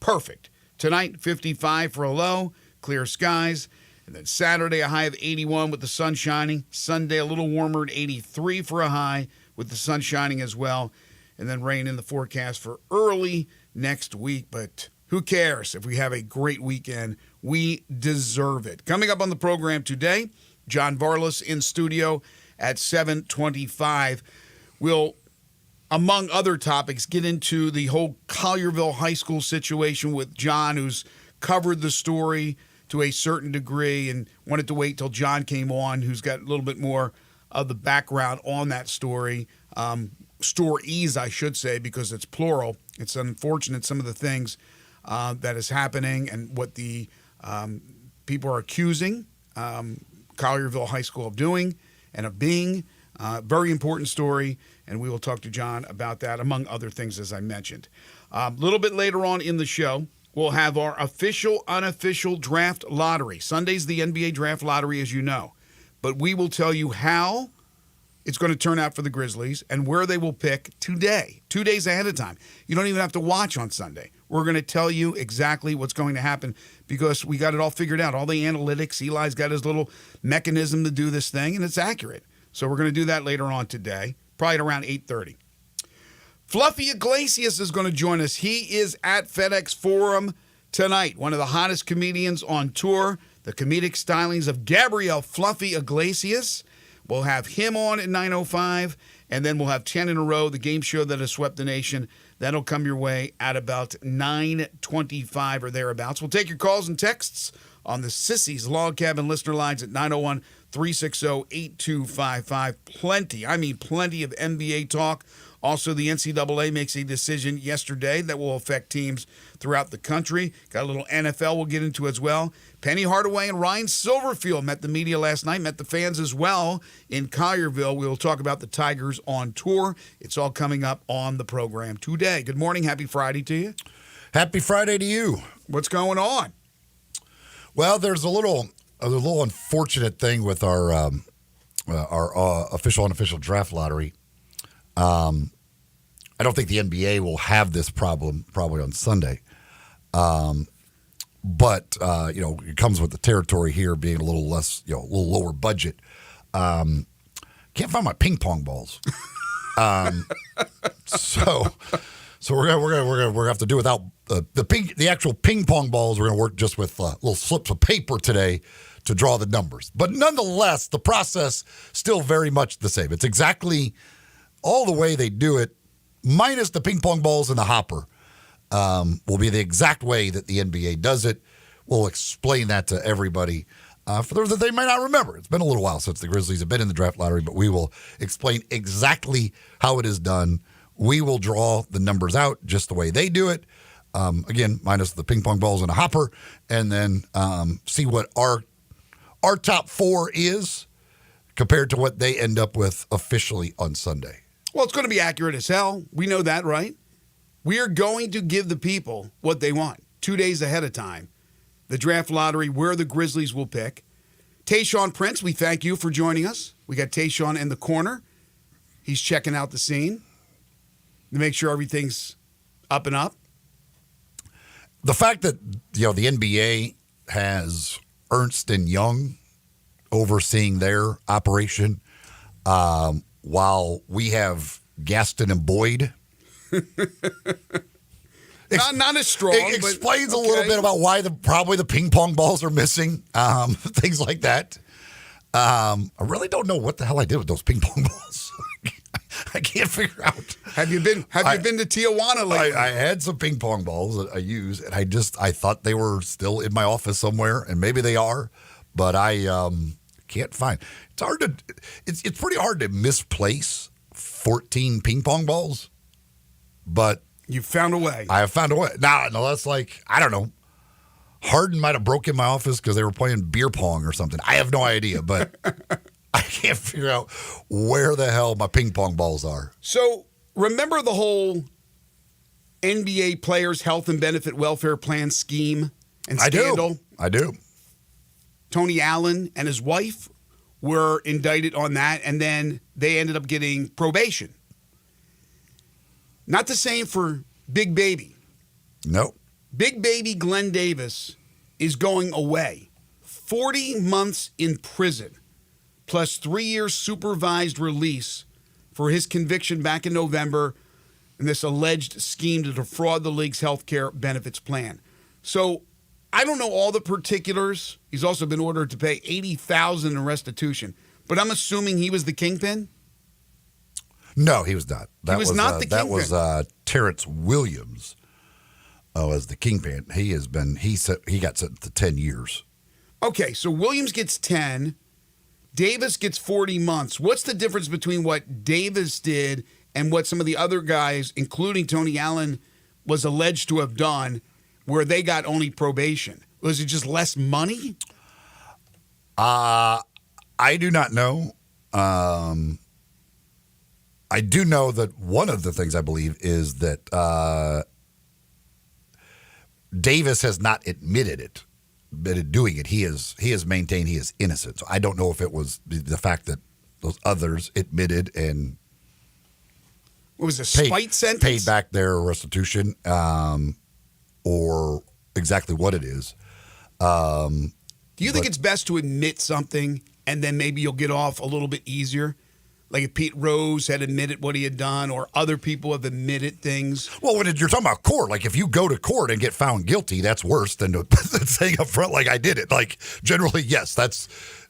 Perfect. Tonight, 55 for a low, clear skies. And then Saturday, a high of 81 with the sun shining. Sunday, a little warmer at 83 for a high with the sun shining as well. And then rain in the forecast for early next week. But who cares if we have a great weekend? We deserve it. Coming up on the program today, John Varlas in studio at 7:25. We'll, among other topics, get into the whole Collierville High School situation with John, who's covered the story to a certain degree and wanted to wait till John came on, who's got a little bit more of the background on that story. Stories, I should say, because it's plural. It's unfortunate, some of the things that is happening and what the people are accusing Collierville High School of doing and of being. Very important story, and we will talk to John about that, among other things, as I mentioned. A little bit later on in the show, we'll have our official, unofficial draft lottery. Sunday's the NBA draft lottery, as you know. But we will tell you how it's going to turn out for the Grizzlies and where they will pick today, 2 days ahead of time. You don't even have to watch on Sunday. We're going to tell you exactly what's going to happen because we got it all figured out. All the analytics, Eli's got his little mechanism to do this thing, and it's accurate. So we're going to do that later on today, probably at around 8:30. Fluffy Iglesias is going to join us. He is at FedEx Forum tonight, one of the hottest comedians on tour, the comedic stylings of Gabriel Fluffy Iglesias. We'll have him on at 9:05, and then we'll have 10 in a row, the game show that has swept the nation. That'll come your way at about 9:25 or thereabouts. We'll take your calls and texts on the Sissy's Log Cabin listener lines at 901-360-8255. Plenty, I mean plenty of NBA talk. Also, the NCAA makes a decision yesterday that will affect teams throughout the country. Got a little NFL we'll get into as well. Penny Hardaway and Ryan Silverfield met the media last night, met the fans as well in Collierville. We will talk about the Tigers on tour. It's all coming up on the program today. Good morning. Happy Friday to you. Happy Friday to you. What's going on? Well, there's a little unfortunate thing with our official unofficial draft lottery. I don't think the NBA will have this problem probably on Sunday. But it comes with the territory here being a little less, a little lower budget. Can't find my ping pong balls. So we're gonna have to do without the actual ping pong balls. We're gonna work just with little slips of paper today to draw the numbers. But nonetheless, the process still very much the same. It's exactly all the way they do it, minus the ping pong balls in the hopper. Will be the exact way that the NBA does it. We'll explain that to everybody. For those that they might not remember, it's been a little while since the Grizzlies have been in the draft lottery, but we will explain exactly how it is done. We will draw the numbers out just the way they do it. Again, minus the ping pong balls in a hopper, and then see what our top four is compared to what they end up with officially on Sunday. Well, it's going to be accurate as hell. We know that, right? We are going to give the people what they want 2 days ahead of time. The draft lottery, where the Grizzlies will pick. Tayshaun Prince, we thank you for joining us. We got Tayshaun in the corner. He's checking out the scene to make sure everything's up and up. The fact that the NBA has Ernst & Young overseeing their operation, while we have Gaston and Boyd. Not as strong. It explains a little bit about why probably the ping pong balls are missing, things like that. I really don't know what the hell I did with those ping pong balls. I can't figure out. Have you been to Tijuana lately? I had some ping pong balls that I use, and I thought they were still in my office somewhere, and maybe they are, but I can't find. It's pretty hard to misplace 14 ping pong balls, but you found a way. I have found a way. No, that's like, I don't know. Harden might have broke in my office because they were playing beer pong or something. I have no idea, but I can't figure out where the hell my ping pong balls are. So remember the whole NBA players' health and benefit welfare plan scheme and scandal? I do. Tony Allen and his wife were indicted on that, and then they ended up getting probation. Not the same for Big Baby. Nope. Big baby Glenn Davis is going away. 40 months in prison, plus 3 years supervised release for his conviction back in November in this alleged scheme to defraud the league's health care benefits plan. So I don't know all the particulars. He's also been ordered to pay $80,000 in restitution. But I'm assuming he was the kingpin? No, he was not. He was not the That kingpin. was Terrence Williams. As the kingpin, he got sentenced to 10 years. Okay, so Williams gets 10. Davis gets 40 months. What's the difference between what Davis did and what some of the other guys, including Tony Allen, was alleged to have done, where they got only probation? Was it just less money? I do not know. I do know that one of the things I believe is that Davis has not admitted doing it. He has maintained he is innocent. So I don't know if it was the fact that those others admitted and What was a spite sentence? paid back their restitution, or exactly what it is. Do you think it's best to admit something and then maybe you'll get off a little bit easier? Like if Pete Rose had admitted what he had done, or other people have admitted things. Well, when you're talking about court, like if you go to court and get found guilty, that's worse than saying up front, like I did it. Like generally, yes, that's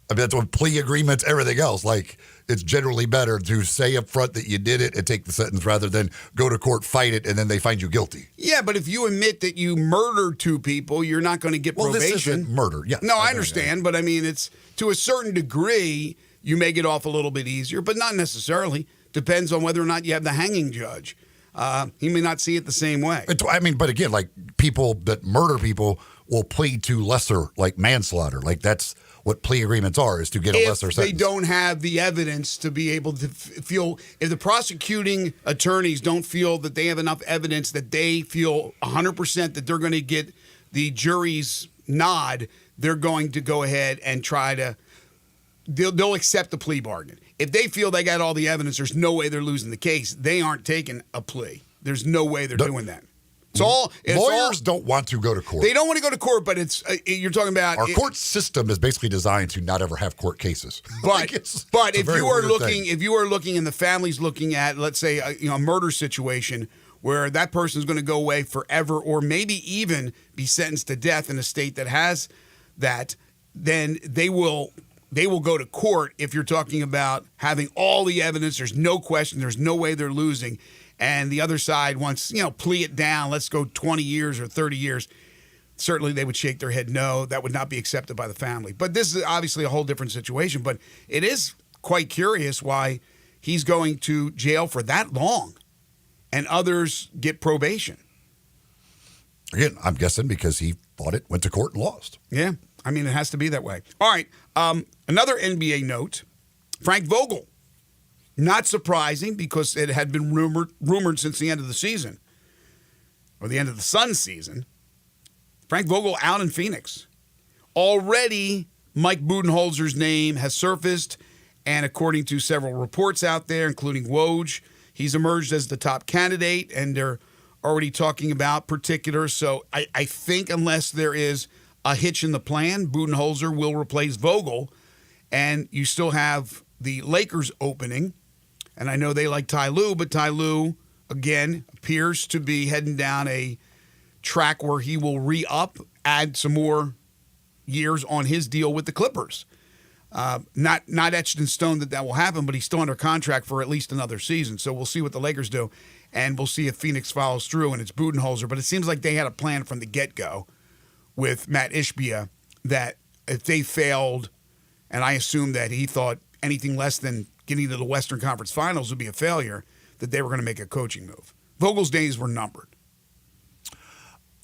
what plea agreements, everything else. Like it's generally better to say up front that you did it and take the sentence rather than go to court, fight it, and then they find you guilty. Yeah, but if you admit that you murdered 2 people, you're not going to get probation. This isn't murder. Yeah. No, I understand, but I mean, it's to a certain degree, you may get off a little bit easier, but not necessarily. Depends on whether or not you have the hanging judge. He may not see it the same way. But again, like people that murder people will plead to lesser, like manslaughter. Like that's what plea agreements are, is to get a lesser sentence. If they don't have the evidence to be able to feel, if the prosecuting attorneys don't feel that they have enough evidence that they feel 100% that they're going to get the jury's nod, they're going to go ahead and try to, they'll accept the plea bargain. If they feel they got all the evidence, there's no way they're losing the case. They aren't taking a plea. There's no way they're doing that. Lawyers don't want to go to court. They don't want to go to court, but it's you're talking about our court system is basically designed to not ever have court cases. But if you are looking and the family's looking at, let's say, a murder situation where that person's going to go away forever, or maybe even be sentenced to death in a state that has that, then they will go to court. If you're talking about having all the evidence, there's no question, there's no way they're losing. And the other side wants, plea it down. Let's go 20 years or 30 years. Certainly they would shake their head no. That would not be accepted by the family. But this is obviously a whole different situation. But it is quite curious why he's going to jail for that long and others get probation. Again, I'm guessing because he fought it, went to court, and lost. Yeah, I mean, it has to be that way. All right, another NBA note, Frank Vogel. Not surprising because it had been rumored since the end of the season, or the end of the Suns season. Frank Vogel out in Phoenix. Already, Mike Budenholzer's name has surfaced, and according to several reports out there, including Woj, he's emerged as the top candidate, and they're already talking about particulars. So I think unless there is a hitch in the plan, Budenholzer will replace Vogel, and you still have the Lakers opening. And I know they like Ty Lue, but Ty Lue, again, appears to be heading down a track where he will re-up, add some more years on his deal with the Clippers. Not etched in stone that will happen, but he's still under contract for at least another season. So we'll see what the Lakers do, and we'll see if Phoenix follows through, and it's Budenholzer. But it seems like they had a plan from the get-go with Matt Ishbia that if they failed, and I assume that he thought anything less than getting to the Western Conference Finals would be a failure, that they were going to make a coaching move. Vogel's days were numbered.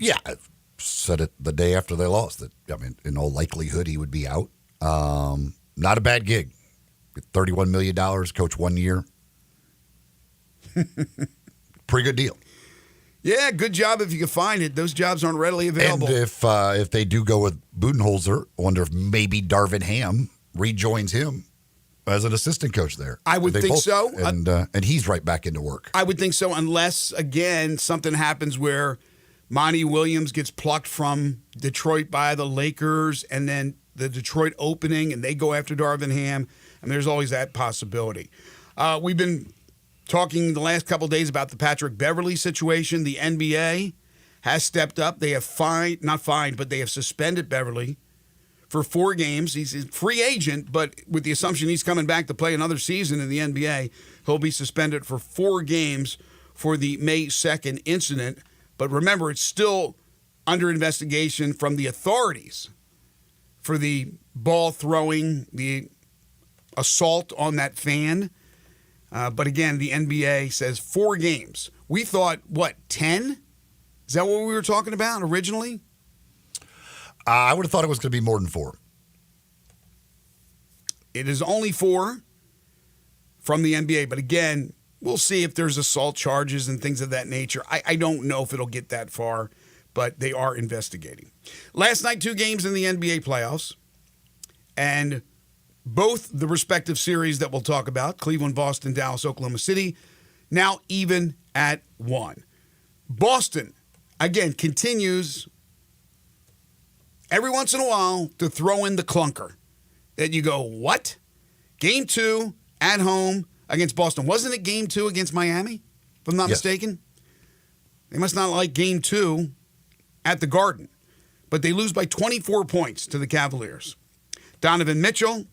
Yeah, I said it the day after they lost. That in all likelihood, he would be out. Not a bad gig. $31 million, coach 1 year. Pretty good deal. Yeah, good job if you can find it. Those jobs aren't readily available. And if they do go with Budenholzer, I wonder if maybe Darvin Ham rejoins him as an assistant coach there. I would think so. And he's right back into work. I would think so, unless, again, something happens where Monty Williams gets plucked from Detroit by the Lakers, and then the Detroit opening, and they go after Darvin Ham. And there's always that possibility. We've been talking the last couple of days about the Patrick Beverley situation. The NBA has stepped up. They have they have suspended Beverley for 4 games. He's a free agent, but with the assumption he's coming back to play another season in the NBA, he'll be suspended for 4 games for the May 2nd incident. But remember, it's still under investigation from the authorities for the ball throwing, the assault on that fan. But again, the NBA says 4 games. We thought, 10? Is that what we were talking about originally? I would have thought it was going to be more than 4. It is only 4 from the NBA. But again, we'll see if there's assault charges and things of that nature. I don't know if it'll get that far, but they are investigating. Last night, 2 games in the NBA playoffs. And both the respective series that we'll talk about, Cleveland, Boston, Dallas, Oklahoma City, now even at 1. Boston, again, continues every once in a while to throw in the clunker. That you go, what? Game 2 at home against Boston. Wasn't it game 2 against Miami, if I'm not mistaken? They must not like game 2 at the Garden. But they lose by 24 points to the Cavaliers. Donovan Mitchell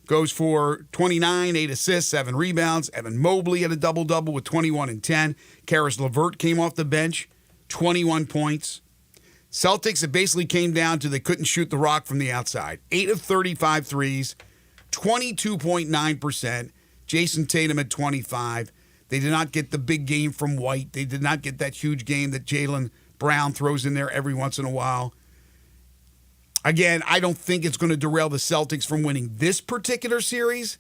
goes for 29, 8 assists, 7 rebounds. Evan Mobley had a double-double with 21 and 10. Karis LeVert came off the bench, 21 points. Celtics, it basically came down to they couldn't shoot the rock from the outside. 8 of 35 threes, 22.9%. Jason Tatum at 25. They did not get the big game from White. They did not get that huge game that Jaylen Brown throws in there every once in a while. Again, I don't think it's going to derail the Celtics from winning this particular series,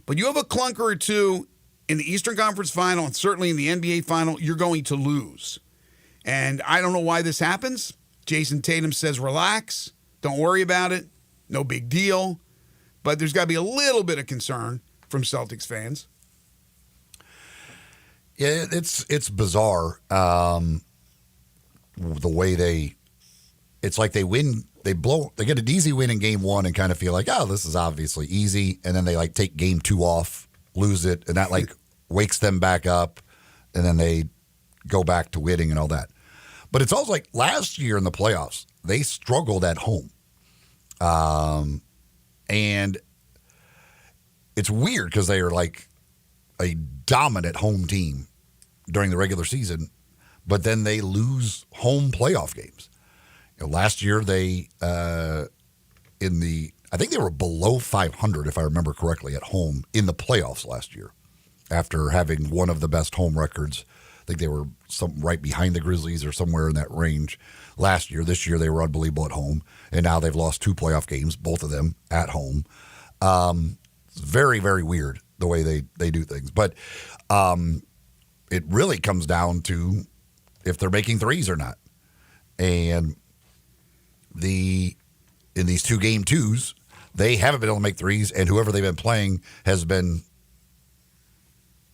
but you have a clunker or 2 in the Eastern Conference Final and certainly in the NBA Final, you're going to lose. And I don't know why this happens. Jason Tatum says, relax, don't worry about it, no big deal. But there's got to be a little bit of concern from Celtics fans. Yeah, it's bizarre the way it's like they win. They get an easy win in game 1 and kind of feel like, oh, this is obviously easy. And then they take game 2 off, lose it, and that wakes them back up. And then they go back to winning and all that. But it's also like last year in the playoffs, they struggled at home. And it's weird because they are like a dominant home team during the regular season, but then they lose home playoff games. Last year, I think they were below 500, if I remember correctly, at home in the playoffs last year after having one of the best home records. I think they were right behind the Grizzlies or somewhere in that range last year. This year, they were unbelievable at home, and now they've lost 2 playoff games, both of them at home. It's very, very weird the way they do things. But it really comes down to if they're making threes or not. And in these 2 game 2s, they haven't been able to make threes, and whoever they've been playing has been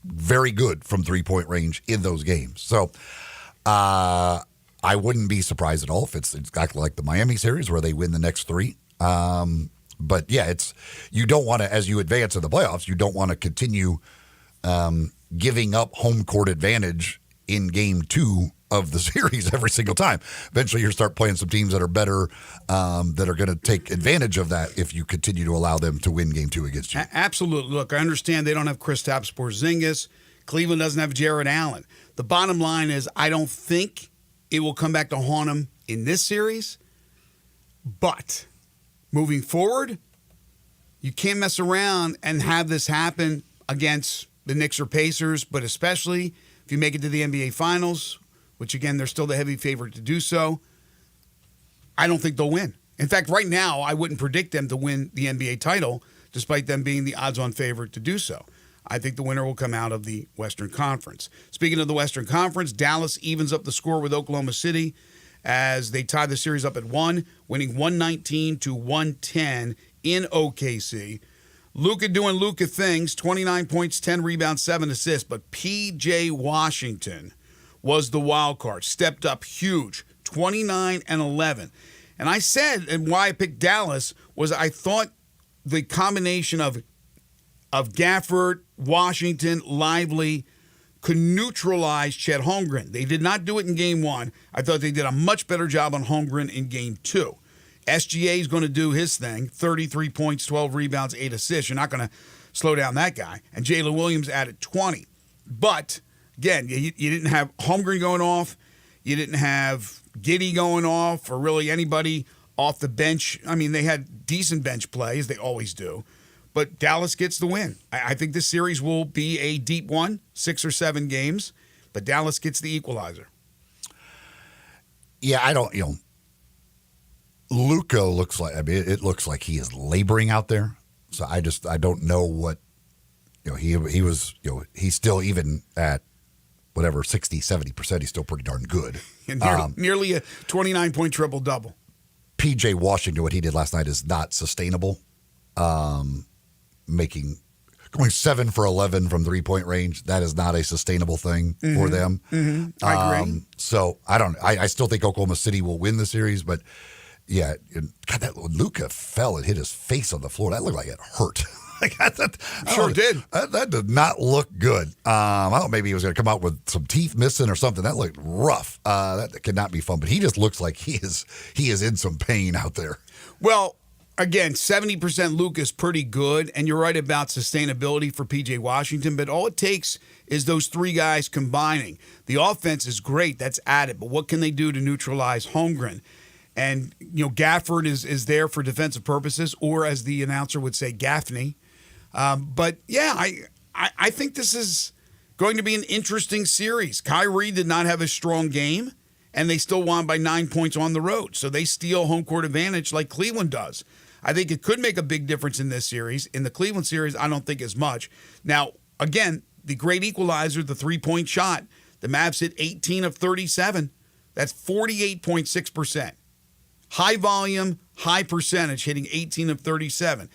very good from 3-point range in those games. So I wouldn't be surprised at all if it's exactly like the Miami series where they win the next 3. But yeah, you don't want to, as you advance in the playoffs, you don't want to continue giving up home court advantage in game 2 of the series every single time. Eventually, you start playing some teams that are better, that are going to take advantage of that if you continue to allow them to win game 2 against you. Absolutely. Look, I understand they don't have Kristaps Porzingis. Cleveland doesn't have Jared Allen. The bottom line is I don't think it will come back to haunt them in this series. But moving forward, you can't mess around and have this happen against the Knicks or Pacers, but especially if you make it to the NBA Finals, which, again, they're still the heavy favorite to do so. I don't think they'll win. In fact, right now, I wouldn't predict them to win the NBA title, despite them being the odds-on favorite to do so. I think the winner will come out of the Western Conference. Speaking of the Western Conference, Dallas evens up the score with Oklahoma City as they tie the series up at 1, winning 119-110 in OKC. Luka doing Luka things, 29 points, 10 rebounds, 7 assists, but P.J. Washington was the wild card. Stepped up huge, 29-11. And I said, and why I picked Dallas was I thought the combination of Gafford, Washington, Lively could neutralize Chet Holmgren. They did not do it in game one. I thought they did a much better job on Holmgren in game two. SGA is going to do his thing, 33 points, 12 rebounds, 8 assists. You're not going to slow down that guy. And Jalen Williams added 20. But, again, you didn't have Holmgren going off. You didn't have Giddey going off or really anybody off the bench. I mean, they had decent bench play, as they always do. But Dallas gets the win. I think this series will be a deep one, 6 or 7 games. But Dallas gets the equalizer. Yeah, I don't, Luka looks like, it looks like he is laboring out there. So I don't know what, he was, he's still even at whatever, 60, 70%, he's still pretty darn good. And nearly a 29-point triple-double. PJ Washington, what he did last night is not sustainable. Going 7 for 11 from 3-point range, that is not a sustainable thing for them. Mm-hmm. I agree. So I still think Oklahoma City will win the series, but yeah, God, that Luka fell and hit his face on the floor. That looked like it hurt. Sure did. That did not look good. I thought maybe he was going to come out with some teeth missing or something. That looked rough. That could not be fun. But he just looks like he is in some pain out there. Well, again, 70% Luka is pretty good, and you're right about sustainability for P.J. Washington, but all it takes is those 3 guys combining. The offense is great. That's added, but what can they do to neutralize Holmgren? And, Gafford is there for defensive purposes, or as the announcer would say, Gaffney. But, yeah, I think this is going to be an interesting series. Kyrie did not have a strong game, and they still won by 9 points on the road. So they steal home court advantage like Cleveland does. I think it could make a big difference in this series. In the Cleveland series, I don't think as much. Now, again, the great equalizer, the 3-point shot, the Mavs hit 18 of 37. That's 48.6%. High volume, high percentage, hitting 18 of 37.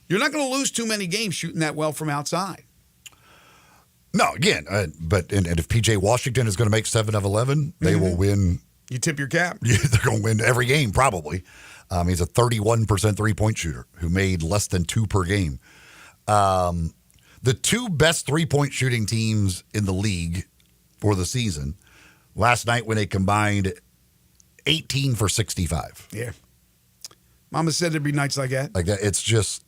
You're not going to lose too many games shooting that well from outside. No, again, but if P.J. Washington is going to make 7 of 11, they will win. You tip your cap. Yeah, they're going to win every game, probably. He's a 31% 3-point shooter who made less than 2 per game. The 2 best 3-point shooting teams in the league for the season, last night when they combined 18 for 65. Yeah. Mama said there'd be nights like that. Like that, it's just,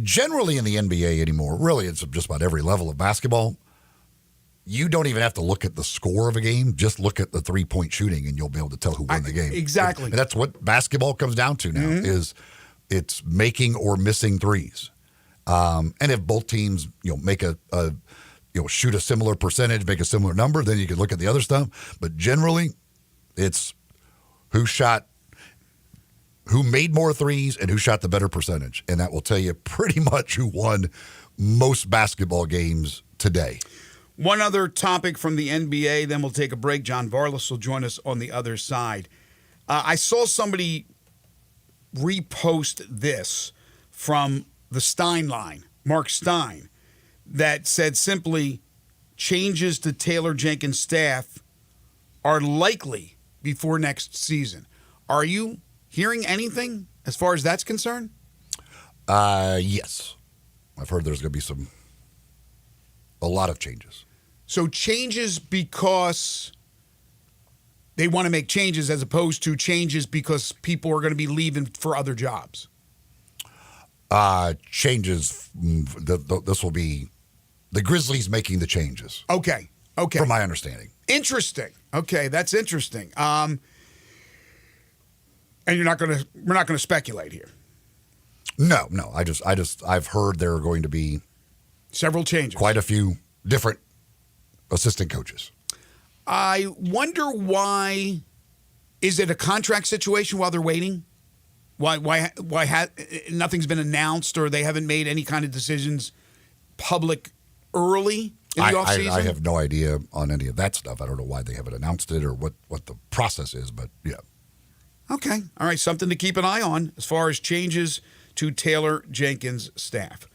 generally in the NBA anymore, really it's just about every level of basketball, you don't even have to look at the score of a game. Just look at the 3-point shooting and you'll be able to tell who won the game. Exactly. And that's what basketball comes down to now is it's making or missing threes. And if both teams, make shoot a similar percentage, make a similar number, then you can look at the other stuff. But generally, it's who made more threes and who shot the better percentage. And that will tell you pretty much who won most basketball games today. One other topic from the NBA, then we'll take a break. John Varlas will join us on the other side. I saw somebody repost this from the Stein line, Mark Stein, that said simply, changes to Taylor Jenkins' staff are likely before next season. Are you hearing anything as far as that's concerned? Yes. I've heard there's going to be a lot of changes. So changes because they want to make changes as opposed to changes because people are going to be leaving for other jobs? Changes, this will be the Grizzlies making the changes. Okay. From my understanding. Interesting. Okay, that's interesting. And we're not going to speculate here. No. I've heard there are going to be several changes. Quite a few different assistant coaches. I wonder why. Is it a contract situation while they're waiting? Why nothing's been announced or they haven't made any kind of decisions public early in the offseason? I have no idea on any of that stuff. I don't know why they haven't announced it or what the process is, but yeah. Okay. All right. Something to keep an eye on as far as changes to Taylor Jenkins' staff.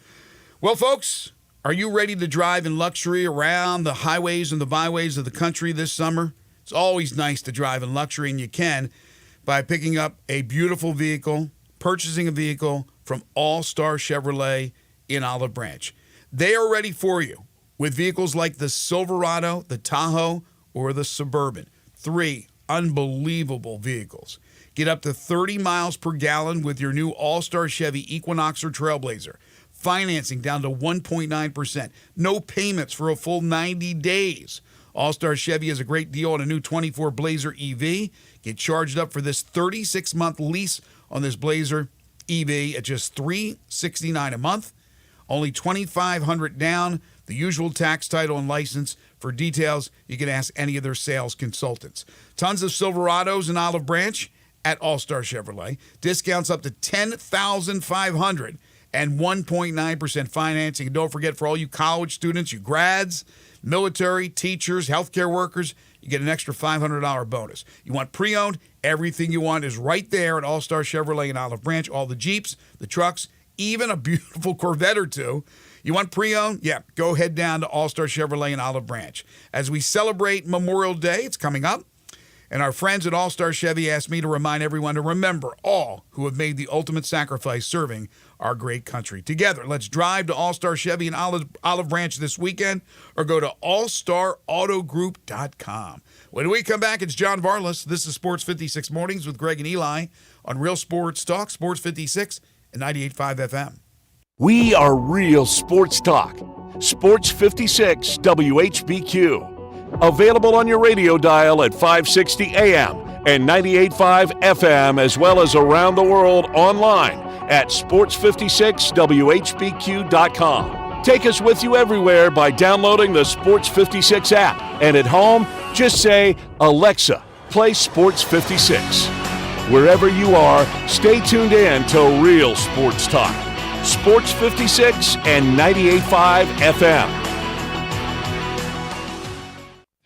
Well, folks, Are you ready to drive in luxury around the highways and the byways of the country this summer? It's always nice to drive in luxury, and you can by picking up a beautiful vehicle, purchasing a vehicle from All Star Chevrolet in Olive Branch. They are ready for you with vehicles like the Silverado, the Tahoe, or the Suburban. 3 unbelievable vehicles. Get up to 30 miles per gallon with your new All Star Chevy Equinox or Trailblazer. Financing down to 1.9%. No payments for a full 90 days. All-Star Chevy has a great deal on a new 24 Blazer EV. Get charged up for this 36-month lease on this Blazer EV at just $369 a month. Only $2,500 down. The usual tax, title, and license. For details, you can ask any of their sales consultants. Tons of Silverados in Olive Branch at All-Star Chevrolet. Discounts up to $10,500 and 1.9% financing. And don't forget, for all you college students, you grads, military, teachers, healthcare workers, you get an extra $500 bonus. You want pre-owned? Everything you want is right there at All-Star Chevrolet in Olive Branch. All the Jeeps, the trucks, even a beautiful Corvette or two. You want pre-owned? Yeah, go head down to All-Star Chevrolet in Olive Branch. As we celebrate Memorial Day, it's coming up, and our friends at All-Star Chevy asked me to remind everyone to remember all who have made the ultimate sacrifice serving our great country. Together, let's drive to All-Star Chevy in Olive Branch this weekend, or go to allstarautogroup.com. When we come back, it's John Varlas. This is Sports 56 Mornings with Greg and Eli on Real Sports Talk, Sports 56 and 98.5 FM. We are Real Sports Talk. Sports 56 WHBQ. Available on your radio dial at 560 AM and 98.5 FM, as well as around the world online at sports56whbq.com. Take us with you everywhere by downloading the Sports 56 app. And at home, just say, Alexa, play Sports 56. Wherever you are, stay tuned in to Real Sports Talk. Sports 56 and 98.5 FM.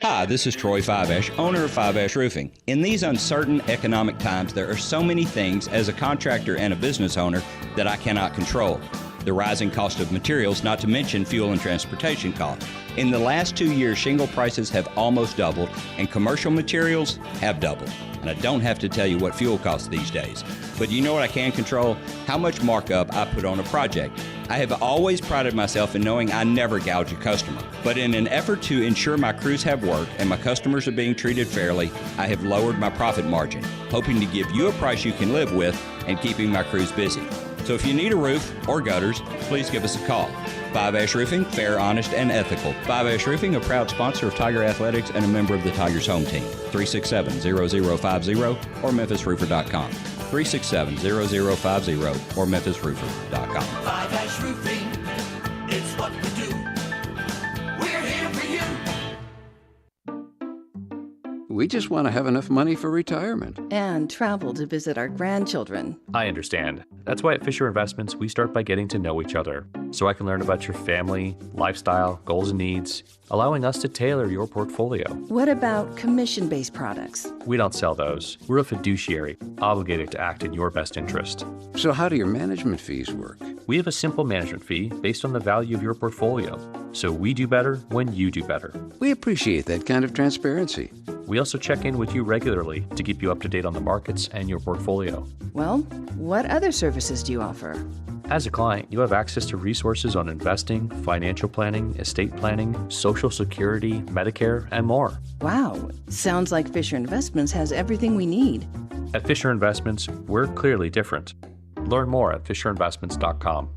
Hi, this is Troy Fiveash, owner of Fiveash Roofing. In these uncertain economic times, there are so many things as a contractor and a business owner that I cannot control. The rising cost of materials, not to mention fuel and transportation costs. In the last 2 years, shingle prices have almost doubled, and commercial materials have doubled. And I don't have to tell you what fuel costs these days. But you know what I can control? How much markup I put on a project. I have always prided myself in knowing I never gouge a customer. But in an effort to ensure my crews have work and my customers are being treated fairly, I have lowered my profit margin, hoping to give you a price you can live with and keeping my crews busy. So if you need a roof or gutters, please give us a call. Fiveash Roofing, fair, honest, and ethical. Fiveash Roofing, a proud sponsor of Tiger Athletics and a member of the Tigers home team. 367-0050 or memphisroofer.com. 367-0050 or memphisroofer.com. Fiveash Roofing, it's what we do. We're here for you. We just want to have enough money for retirement. And travel to visit our grandchildren. I understand. That's why at Fisher Investments, we start by getting to know each other, so I can learn about your family, lifestyle, goals and needs, allowing us to tailor your portfolio. What about commission-based products? We don't sell those. We're a fiduciary, obligated to act in your best interest. So how do your management fees work? We have a simple management fee based on the value of your portfolio, so we do better when you do better. We appreciate that kind of transparency. We also check in with you regularly to keep you up to date on the markets and your portfolio. Well, what other services do you offer? As a client, you have access to resources on investing, financial planning, estate planning, Social Security, Medicare, and more. Wow, sounds like Fisher Investments has everything we need. At Fisher Investments, we're clearly different. Learn more at fisherinvestments.com.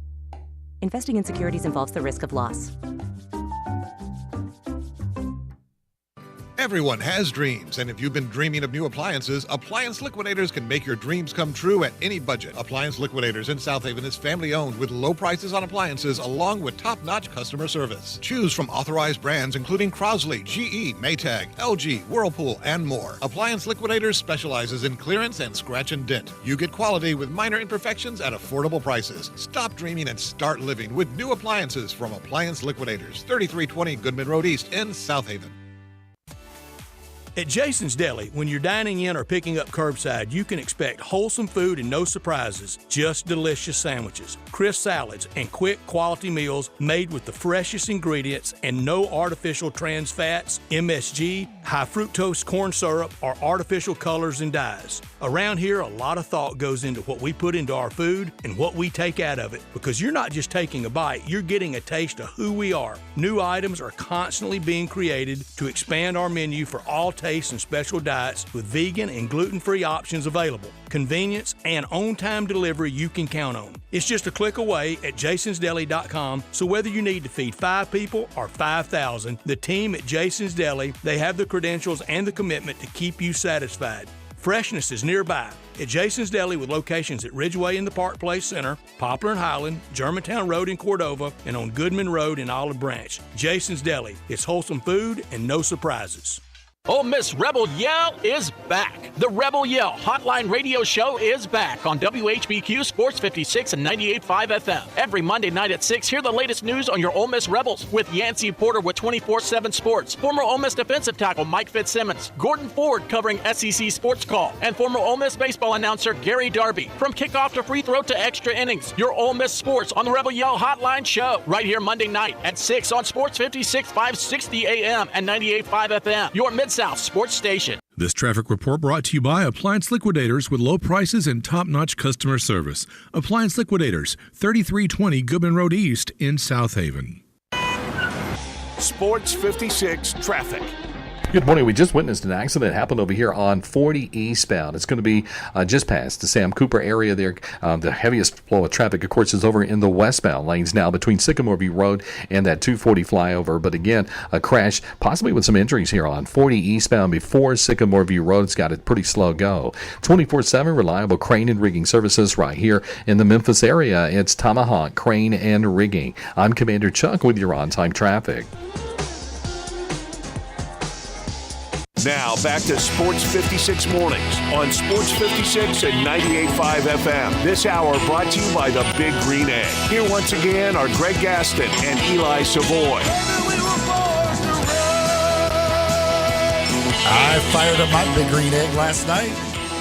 Investing in securities involves the risk of loss. Everyone has dreams, and if you've been dreaming of new appliances, Appliance Liquidators can make your dreams come true at any budget. Appliance Liquidators in South Haven is family-owned with low prices on appliances along with top-notch customer service. Choose from authorized brands including Crosley, GE, Maytag, LG, Whirlpool, and more. Appliance Liquidators specializes in clearance and scratch and dent. You get quality with minor imperfections at affordable prices. Stop dreaming and start living with new appliances from Appliance Liquidators, 3320 Goodman Road East in South Haven. At Jason's Deli, when you're dining in or picking up curbside, you can expect wholesome food and no surprises, just delicious sandwiches, crisp salads, and quick quality meals made with the freshest ingredients and no artificial trans fats, MSG, high fructose corn syrup, or artificial colors and dyes. Around here, a lot of thought goes into what we put into our food and what we take out of it, because you're not just taking a bite, you're getting a taste of who we are. New items are constantly being created to expand our menu for all tastes and special diets with vegan and gluten-free options available. Convenience and on-time delivery you can count on. It's just a click away at jasonsdeli.com, so whether you need to feed 5 people or 5,000, the team at Jason's Deli, they have the credentials and the commitment to keep you satisfied. Freshness is nearby at Jason's Deli with locations at Ridgeway in the Park Place Center, Poplar and Highland, Germantown Road in Cordova, and on Goodman Road in Olive Branch. Jason's Deli. It's wholesome food and no surprises. Ole Miss Rebel Yell is back. The Rebel Yell Hotline Radio Show is back on WHBQ Sports 56 and 98.5 FM. Every Monday night at 6, hear the latest news on your Ole Miss Rebels with Yancey Porter with 24/7 Sports, former Ole Miss defensive tackle Mike Fitzsimmons, Gordon Ford covering SEC Sports Call, and former Ole Miss baseball announcer Gary Darby. From kickoff to free throw to extra innings, your Ole Miss Sports on the Rebel Yell Hotline Show. Right here Monday night at 6 on Sports 56, 560 AM and 98.5 FM. Your Mid-South Sports Station. This traffic report brought to you by Appliance Liquidators with low prices and top-notch customer service. Appliance Liquidators, 3320 Goodman Road East in South Haven. Sports 56 traffic. Good morning. We just witnessed an accident happen over here on 40 eastbound. It's going to be just past the Sam Cooper area there. The heaviest flow of traffic, of course, is over in the westbound lanes now between Sycamore View Road and that 240 flyover. But again, a crash, possibly with some injuries here on 40 eastbound before Sycamore View Road. It's got a pretty slow go. 24/7 reliable crane and rigging services right here in the Memphis area. It's Tomahawk Crane and Rigging. I'm Commander Chuck with your on-time traffic. Now back to Sports 56 Mornings on Sports 56 and 98.5 FM. This hour brought to you by the Big Green Egg. Here once again are Greg Gaston and Eli Savoy. I fired up my Big Green Egg last night.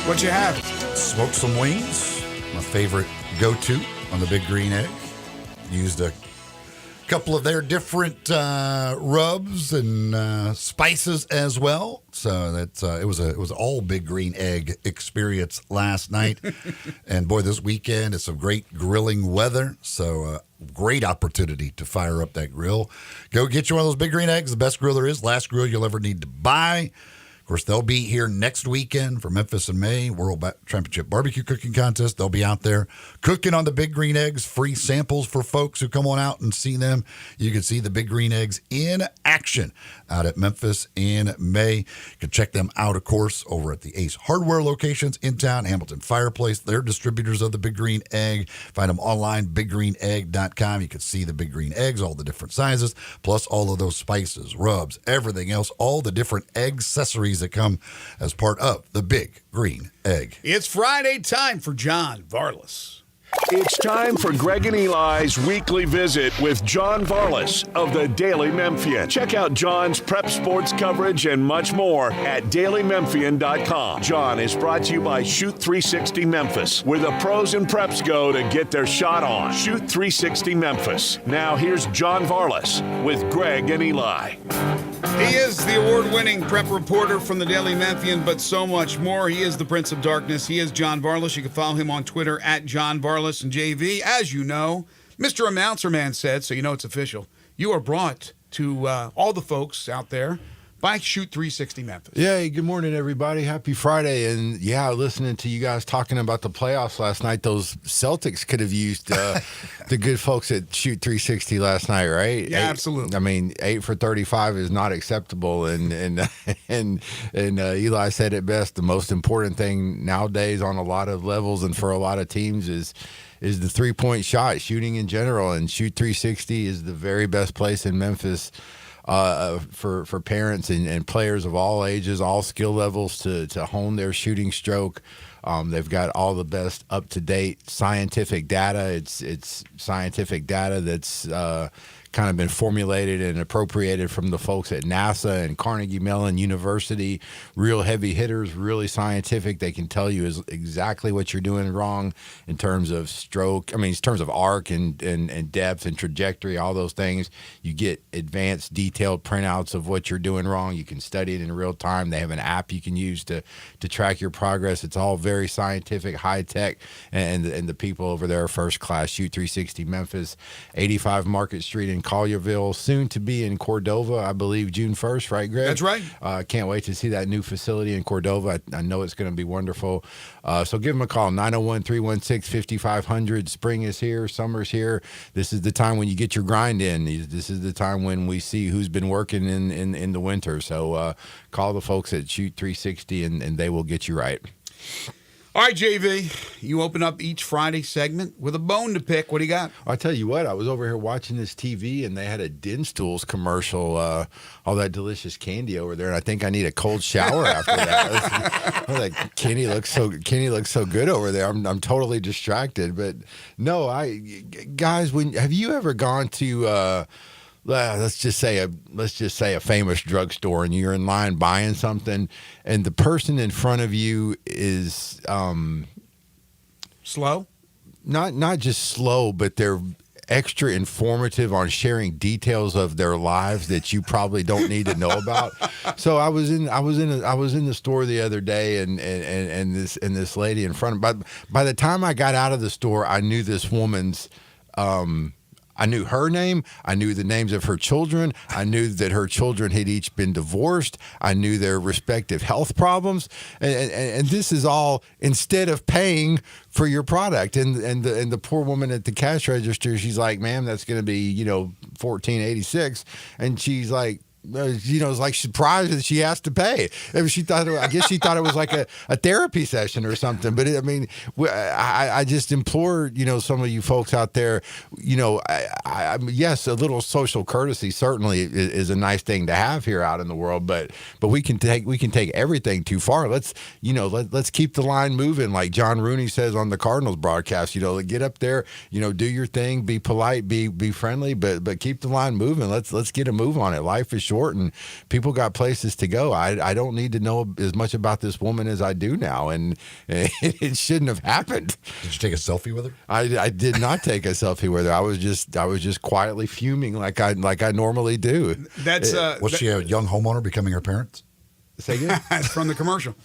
What'd you have? Smoked some wings. My favorite go-to on the Big Green Egg. Used a couple of their different rubs and spices as well. So that it was all Big Green Egg experience last night. And boy, this weekend it's some great grilling weather. So great opportunity to fire up that grill. Go get you one of those Big Green Eggs. The best grill there is. Last grill you'll ever need to buy. Of course, they'll be here next weekend for Memphis in May, World Championship Barbecue Cooking Contest. They'll be out there cooking on the Big Green Eggs, free samples for folks who come on out and see them. You can see the Big Green Eggs in action out at Memphis in May. You can check them out, of course, over at the Ace Hardware locations in town, Hamilton Fireplace. They're distributors of the Big Green Egg. Find them online, biggreenegg.com. You can see the Big Green Eggs, all the different sizes, plus all of those spices, rubs, everything else, all the different egg accessories that come as part of the Big Green Egg. It's Friday time for John Varlas. It's time for Greg and Eli's weekly visit with John Varlas of the Daily Memphian. Check out John's prep sports coverage and much more at dailymemphian.com. John is brought to you by Shoot 360 Memphis, where the pros and preps go to get their shot on. Shoot 360 Memphis. Now here's John Varlas with Greg and Eli. He is the award-winning prep reporter from the Daily Memphian, but so much more. He is the Prince of Darkness. He is John Varlas. You can follow him on Twitter at John Varlas and JV. As you know, Mr. Announcer Man said, so you know it's official. You are brought to all the folks out there by Shoot 360 Memphis. Yeah, good morning, everybody. Happy Friday. And yeah, listening to you guys talking about the playoffs last night, those Celtics could have used the good folks at Shoot 360 last night, right? Yeah, absolutely. I mean, 8 for 35 is not acceptable. And Eli said it best. The most important thing nowadays on a lot of levels and for a lot of teams is the three-point shot, shooting in general. And Shoot 360 is the very best place in Memphis for parents and players of all ages, all skill levels to hone their shooting stroke. They've got all the best up-to-date scientific data. It's scientific data that's kind of been formulated and appropriated from the folks at NASA and Carnegie Mellon University. Real heavy hitters, really scientific. They can tell you exactly what you're doing wrong in terms of stroke. I mean, in terms of arc and depth and trajectory, all those things. You get advanced, detailed printouts of what you're doing wrong. You can study it in real time. They have an app you can use to track your progress. It's all very scientific, high tech, and the people over there are first class. Shoot 360 Memphis, 85 Market Street in Collierville, soon to be in Cordova, I believe June 1st, right, Greg? That's right. Can't wait to see that new facility in Cordova. I know it's going to be wonderful. So give them a call, 901-316-5500. Spring is here. Summer's here. This is the time when you get your grind in. This is the time when we see who's been working in the winter. So call the folks at Shoot 360 and they will get you right. All right, JV, you open up each Friday segment with a bone to pick. What do you got? I'll tell you what, I was over here watching this TV, and they had a Dinstools commercial, all that delicious candy over there, and I think I need a cold shower after that. I was like, Kenny looks so good over there. I'm totally distracted. But no, guys, have you ever gone to let's just say a famous drugstore, and you're in line buying something, and the person in front of you is slow? Not just slow, but they're extra informative on sharing details of their lives that you probably don't need to know about. So I was in the store the other day, and this lady in front of. By the time I got out of the store, I knew this woman's. I knew her name. I knew the names of her children. I knew that her children had each been divorced. I knew their respective health problems. And this is all instead of paying for your product. And the poor woman at the cash register, she's like, ma'am, that's going to be, $14.86. And she's like, it's like surprised that she has to pay. I mean, I guess she thought it was like a therapy session or something. But I just implore, some of you folks out there, yes, a little social courtesy certainly is a nice thing to have here out in the world. But we can take everything too far. Let's keep the line moving, like John Rooney says on the Cardinals broadcast. Get up there, do your thing, be polite, be friendly, but keep the line moving. Let's get a move on it. Life is short and people got places to go. I don't need to know as much about this woman as I do now, and it shouldn't have happened. Did you take a selfie with her? I did not take a selfie with her. I was just quietly fuming like I normally do. Was she a young homeowner becoming her parents? Say again? It's from the commercial.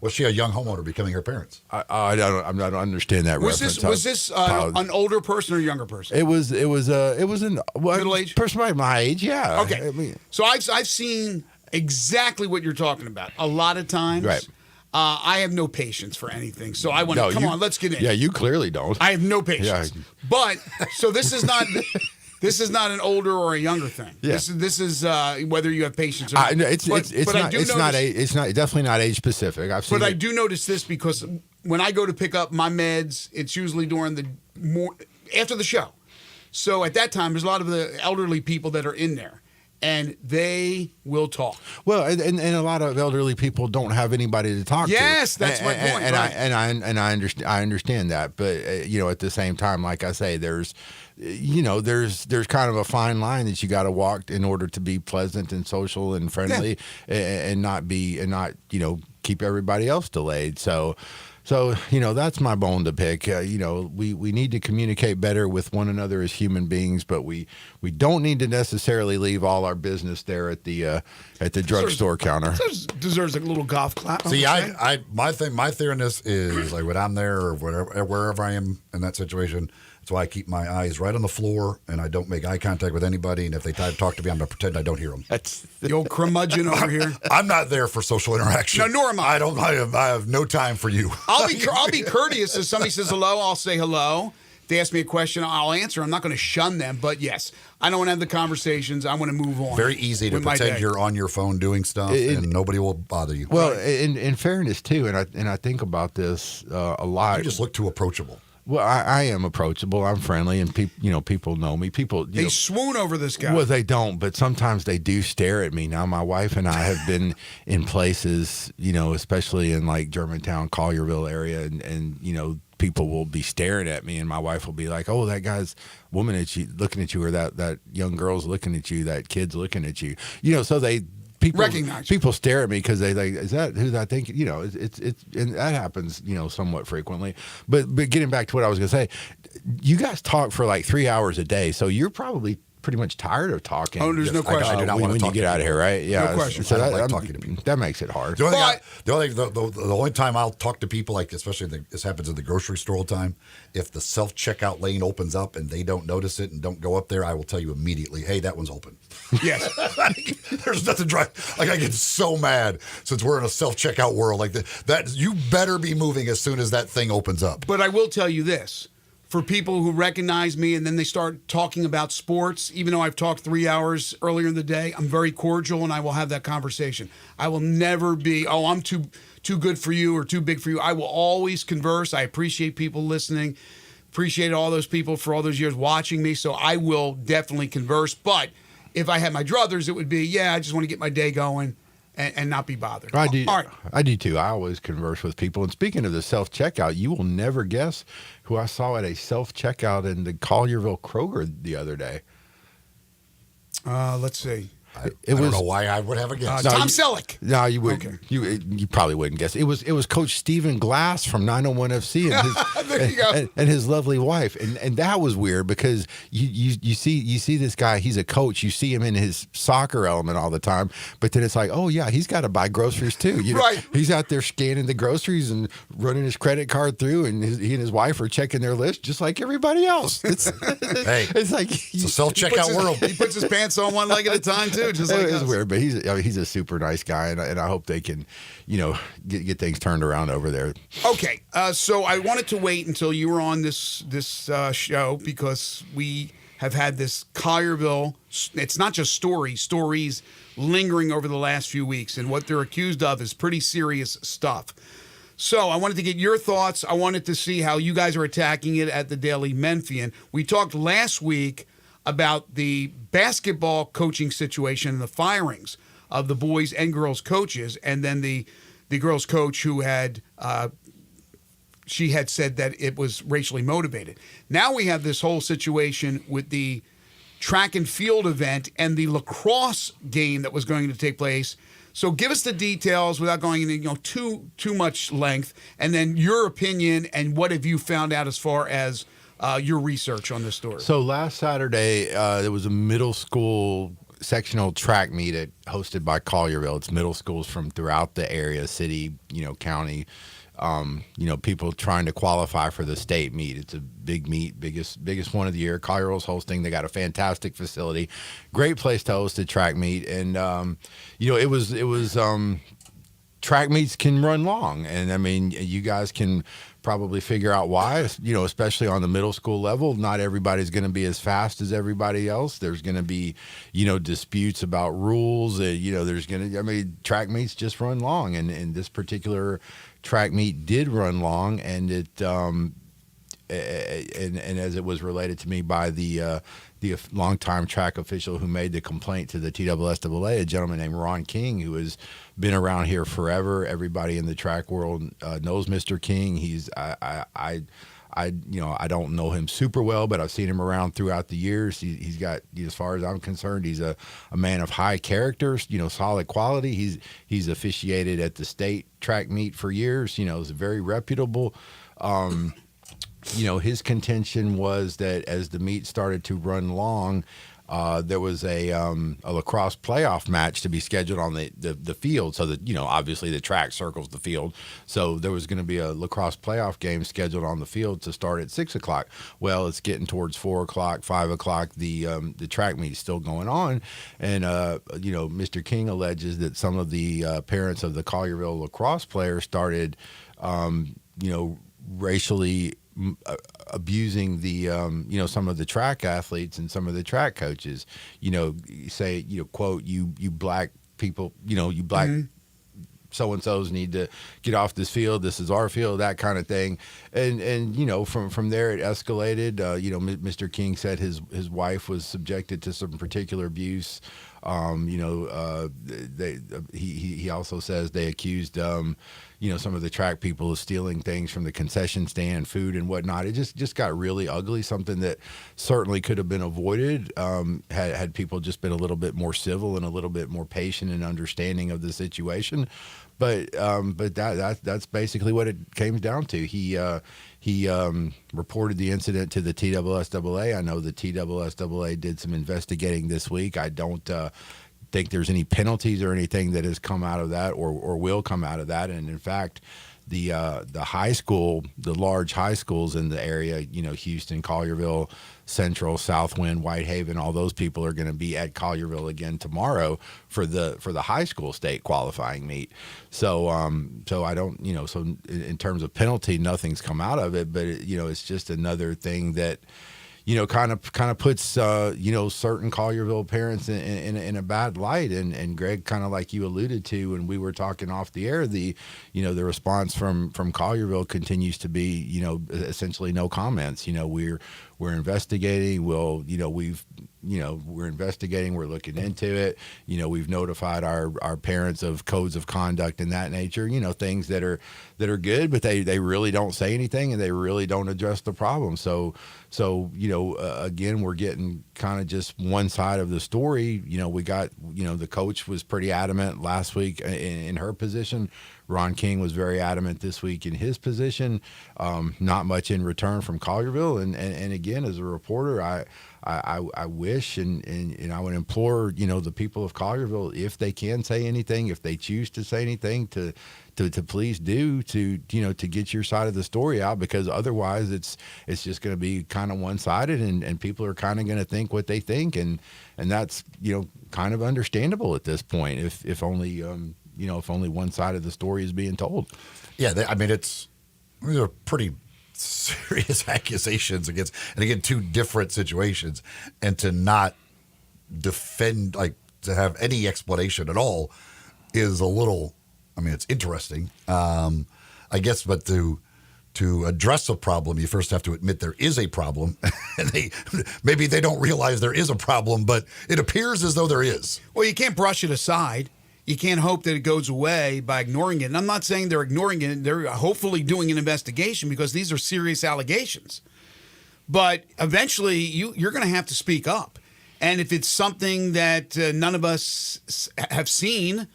Was she a young homeowner becoming her parents? I don't understand that reference. Was this an older person or a younger person? It was an middle age person my age. Yeah. Okay. So I've seen exactly what you're talking about. A lot of times, right. I have no patience for anything. So I want to come on. Let's get in. Yeah, you clearly don't. I have no patience. Yeah. But so this is not. This is not an older or a younger thing. Yeah. This is whether you have patience or not. It's definitely not age specific. I do notice this because when I go to pick up my meds, it's usually during after the show. So at that time, there's a lot of the elderly people that are in there, and they will talk. Well, and a lot of elderly people don't have anybody to talk to. Yes, that's my point. I understand that, but at the same time, like I say, there's kind of a fine line that you got to walk in order to be pleasant and social and friendly, and not keep everybody else delayed. So that's my bone to pick. We need to communicate better with one another as human beings, but we don't need to necessarily leave all our business there at the drugstore counter. Deserves a little golf clap. See, my theory on this is like when I'm there or wherever I am in that situation. That's why I keep my eyes right on the floor and I don't make eye contact with anybody. And if they try to talk to me, I'm going to pretend I don't hear them. That's the old curmudgeon over here. I'm not there for social interaction. No, nor am I. I have no time for you. I'll be courteous. If somebody says hello, I'll say hello. If they ask me a question, I'll answer. I'm not going to shun them. But yes, I don't want to have the conversations. I want to move on. Very easy to pretend you're on your phone doing stuff and nobody will bother you. Well, in fairness too, and I think about this a lot. You just look too approachable. Well, I am approachable. I'm friendly, and people know me. They swoon over this guy. Well, they don't, but sometimes they do stare at me. Now, my wife and I have been in places, especially in like Germantown, Collierville area, and people will be staring at me, and my wife will be like, "Oh, that guy's woman at you, looking at you, or that young girl's looking at you, that kid's looking at you." So people stare at me because they like, "Is that who I think?" It's and that happens somewhat frequently. But getting back to what I was gonna say, you guys talk for like 3 hours a day, so you're probably pretty much tired of talking. Oh, there's no question. I do not want to when talk you get out of here, right? Yeah, no question. So I don't like talking to people. That makes it hard. The only time I'll talk to people, like especially this happens in the grocery store all the time, if the self checkout lane opens up and they don't notice it and don't go up there, I will tell you immediately, hey, that one's open. Yes. There's nothing drive. Like I get so mad since we're in a self checkout world like that. You better be moving as soon as that thing opens up. But I will tell you this. For people who recognize me and then they start talking about sports, even though I've talked 3 hours earlier in the day, I'm very cordial and I will have that conversation. I will never be, I'm too good for you or too big for you. I will always converse. I appreciate people listening, appreciate all those people for all those years watching me. So I will definitely converse. But if I had my druthers, it would be, I just want to get my day going and not be bothered. I do. All right. I do too. I always converse with people. And speaking of the self checkout, you will never guess who I saw at a self checkout in the Collierville Kroger the other day. Let's see. I don't know why I would have a guess. Tom Selleck. No, you would. Okay. You probably wouldn't guess. It was Coach Stephen Glass from 901 FC and there you go. and his lovely wife, and that was weird because you see this guy. He's a coach. You see him in his soccer element all the time, but then it's like, oh yeah, he's got to buy groceries too. Right. He's out there scanning the groceries and running his credit card through, and he and his wife are checking their list just like everybody else. It's like it's a self checkout world. He puts his pants on one leg at a time too. Just like it's weird, but he's a super nice guy, and I hope they can, get things turned around over there. Okay, so I wanted to wait until you were on this show because we have had this Collierville. It's not just stories lingering over the last few weeks, and what they're accused of is pretty serious stuff. So I wanted to get your thoughts. I wanted to see how you guys are attacking it at the Daily Memphian. We talked last week about the basketball coaching situation and the firings of the boys and girls coaches, and then the girls coach who had she had said that it was racially motivated. Now we have this whole situation with the track and field event and the lacrosse game that was going to take place. So give us the details without going into too much length, and then your opinion and what have you found out as far as your research on this story. So last Saturday, there was a middle school sectional track meet hosted by Collierville. It's middle schools from throughout the area, city, county, people trying to qualify for the state meet. It's a big meet, biggest one of the year. Collierville's hosting. They got a fantastic facility, great place to host a track meet, and it was track meets can run long, and I mean you guys can probably figure out why, especially on the middle school level. Not everybody's going to be as fast as everybody else. There's going to be, disputes about rules. There's going to, track meets just run long. And this particular track meet did run long. And it, and as it was related to me by the longtime track official who made the complaint to the TSSAA, a gentleman named Ron King, who has been around here forever. Everybody in the track world knows Mr. King. He's I don't know him super well, but I've seen him around throughout the years. He's got, as far as I'm concerned, he's a man of high character, solid quality. He's officiated at the state track meet for years. Is very reputable. His contention was that as the meet started to run long, there was a lacrosse playoff match to be scheduled on the field. So that, obviously the track circles the field. So there was going to be a lacrosse playoff game scheduled on the field to start at 6:00. Well, it's getting towards 4:00, 5:00. The track meet is still going on. And, Mr. King alleges that some of the parents of the Collierville lacrosse players started, racially abusing the some of the track athletes and some of the track coaches, say, quote, you black people, you black so-and-sos need to get off this field. This is our field, that kind of thing. And from there it escalated. Mr. King said his wife was subjected to some particular abuse He also says they accused some of the track people of stealing things from the concession stand, food and whatnot. It just got really ugly, something that certainly could have been avoided had people just been a little bit more civil and a little bit more patient and understanding of the situation. But that's basically what it came down to. He reported the incident to the TSSAA. I know the TSSAA did some investigating this week. I don't think there's any penalties or anything that has come out of that or will come out of that. And in fact, the high school, the large high schools in the area, Houston, Collierville, Central, Southwind, Whitehaven, all those people are going to be at Collierville again tomorrow for the high school state qualifying meet. So I don't, so in terms of penalty, nothing's come out of it, but it's just another thing that, kind of puts, certain Collierville parents in a bad light. And Greg, kind of like you alluded to when we were talking off the air, the response from Collierville continues to be, essentially no comments. We're investigating. We're investigating. We're looking into it. We've notified our parents of codes of conduct and that nature. Things that are good, but they really don't say anything and they really don't address the problem. So again, we're getting kind of just one side of the story. We got the coach was pretty adamant last week in her position. Ron King was very adamant this week in his position. Not much in return from Collierville. And again, as a reporter, I wish and I would implore the people of Collierville, if they can say anything, if they choose to say anything, to please do to get your side of the story out, because otherwise it's just going to be kind of one-sided and people are kind of going to think what they think, and that's kind of understandable at this point if only if only one side of the story is being told. Yeah, these are pretty serious accusations against, and again, two different situations, and to not defend, to have any explanation at all is a little, it's interesting, I guess, but to address a problem, you first have to admit there is a problem, and maybe they don't realize there is a problem, but it appears as though there is. Well, you can't brush it aside. You can't hope that it goes away by ignoring it. And I'm not saying they're ignoring it. They're hopefully doing an investigation because these are serious allegations. But eventually, you're going to have to speak up. And if it's something that none of us have seen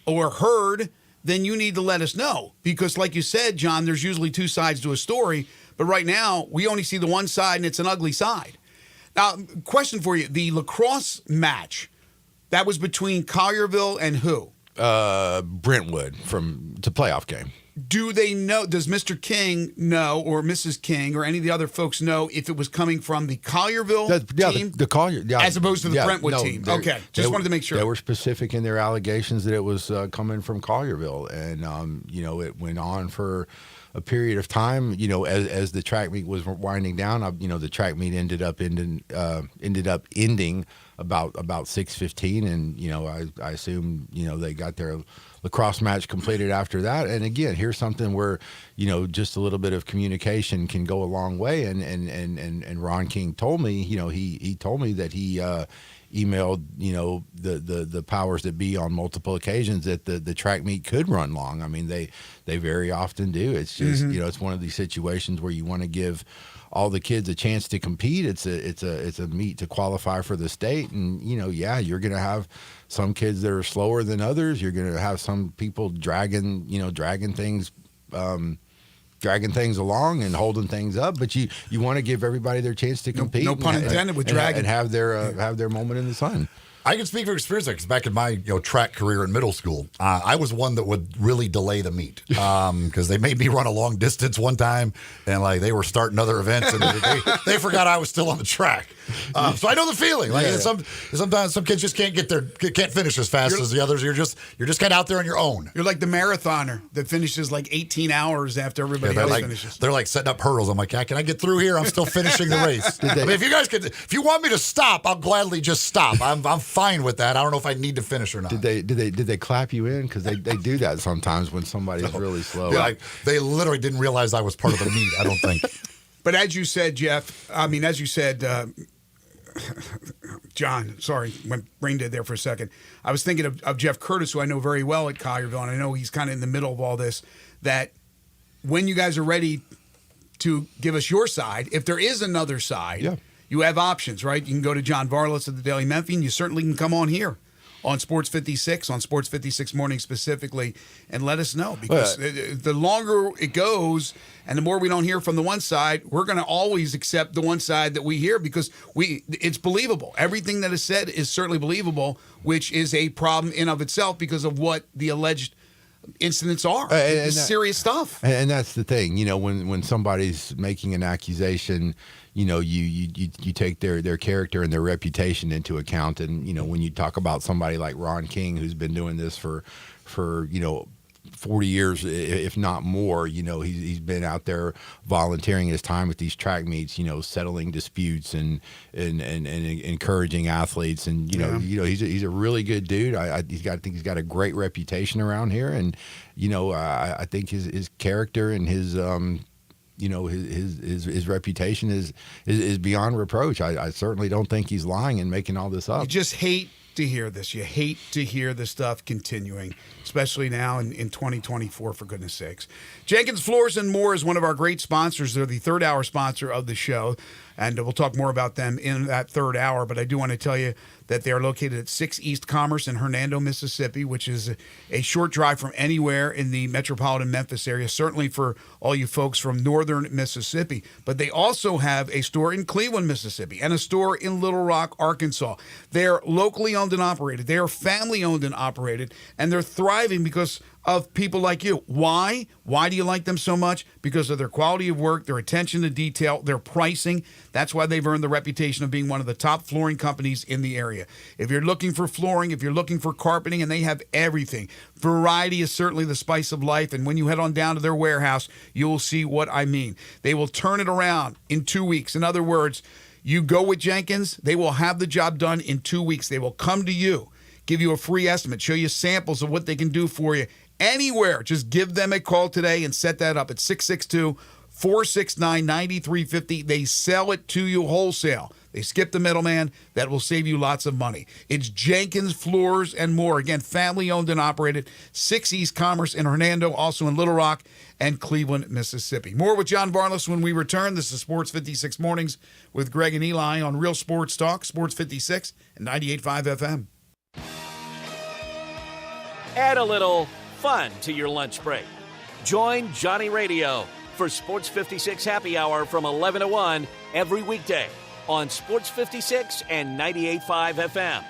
or heard, then you need to let us know. Because like you said, John, there's usually two sides to a story. But right now, we only see the one side, and it's an ugly side. Now, question for you. The lacrosse match, that was between Collierville and who? Brentwood to playoff game. Do they know, does Mr. King know, or Mrs. King, or any of the other folks know if it was coming from the Collierville team? The Collier, as opposed to the Brentwood team? Okay, just wanted to make sure. They were specific in their allegations that it was coming from Collierville. And, it went on for a period of time, as the track meet was winding down. The track meet ended up ending about 6:15, and I assume they got their lacrosse match completed after that. And again, here's something where just a little bit of communication can go a long way. And Ron King told me, he told me that he emailed the powers that be on multiple occasions that the track meet could run long. They very often do. It's just it's one of these situations where you want to give all the kids a chance to compete. It's a meet to qualify for the state, and you're going to have some kids that are slower than others. You're going to have some people dragging things along and holding things up, but you want to give everybody their chance to compete. No pun intended with dragging, and have their moment in the sun. I can speak from experience because back in my track career in middle school, I was one that would really delay the meet because they made me run a long distance one time, and they were starting other events, and they forgot I was still on the track. So I know the feeling. Sometimes some kids just can't finish as fast as the others. You're just kind of out there on your own. You're like the marathoner that finishes 18 hours after everybody else finishes. They're setting up hurdles. I'm like, can I get through here? I'm still finishing the race. If you want me to stop, I'll gladly just stop. I'm fine with that. I don't know if I need to finish or not. Did they clap you in? Because they do that sometimes when somebody's really slow. They literally didn't realize I was part of the meet, I don't think. But as you said, Jeff, John, sorry, went brain dead there for a second. I was thinking of Jeff Curtis, who I know very well at Collierville, and I know he's kind of in the middle of all this, that when you guys are ready to give us your side, if there is another side, you have options, right? You can go to John Varlas at the Daily Memphian. You certainly can come on here on Sports 56, on Sports 56 Morning specifically, and let us know. Because the longer it goes and the more we don't hear from the one side, we're going to always accept the one side that we hear because it's believable. Everything that is said is certainly believable, which is a problem in of itself because of what the alleged incidents are. It's serious stuff. And that's the thing, when somebody's making an accusation, you take their character and their reputation into account. And, when you talk about somebody like Ron King, who's been doing this for 40 years, if not more, he's been out there volunteering his time at these track meets, settling disputes and encouraging athletes. And, he's a really good dude. I think he's got a great reputation around here. And, I think his character and his reputation is beyond reproach. I certainly don't think he's lying and making all this up. You just hate to hear this. You hate to hear this stuff continuing, especially now in 2024, for goodness sakes. Jenkins Floors and More is one of our great sponsors. They're the third hour sponsor of the show, and we'll talk more about them in that third hour. But I do want to tell you that they are located at 6 East Commerce in Hernando, Mississippi, which is a short drive from anywhere in the metropolitan Memphis area, certainly for all you folks from northern Mississippi. But they also have a store in Cleveland, Mississippi, and a store in Little Rock, Arkansas. They're locally owned and operated. They are family owned and operated, and they're thriving because of people like you. Why? Why do you like them so much? Because of their quality of work, their attention to detail, their pricing. That's why they've earned the reputation of being one of the top flooring companies in the area. If you're looking for flooring, if you're looking for carpeting, and they have everything. Variety is certainly the spice of life, and when you head on down to their warehouse, you will see what I mean. They will turn it around in 2 weeks. In other words, you go with Jenkins, they will have the job done in 2 weeks. They will come to you, give you a free estimate, show you samples of what they can do for you anywhere. Just give them a call today and set that up at 662-469-9350. They sell it to you wholesale. They skip the middleman. That will save you lots of money. It's Jenkins Floors and More. Again, family owned and operated. 6 East Commerce in Hernando, also in Little Rock and Cleveland, Mississippi. More with John Varlas when we return. This is Sports 56 Mornings with Greg and Eli on Real Sports Talk, Sports 56 and 98.5 FM. Add a little fun to your lunch break. Join Johnny Radio for Sports 56 Happy Hour from 11 to 1 every weekday on Sports 56 and 98.5 FM.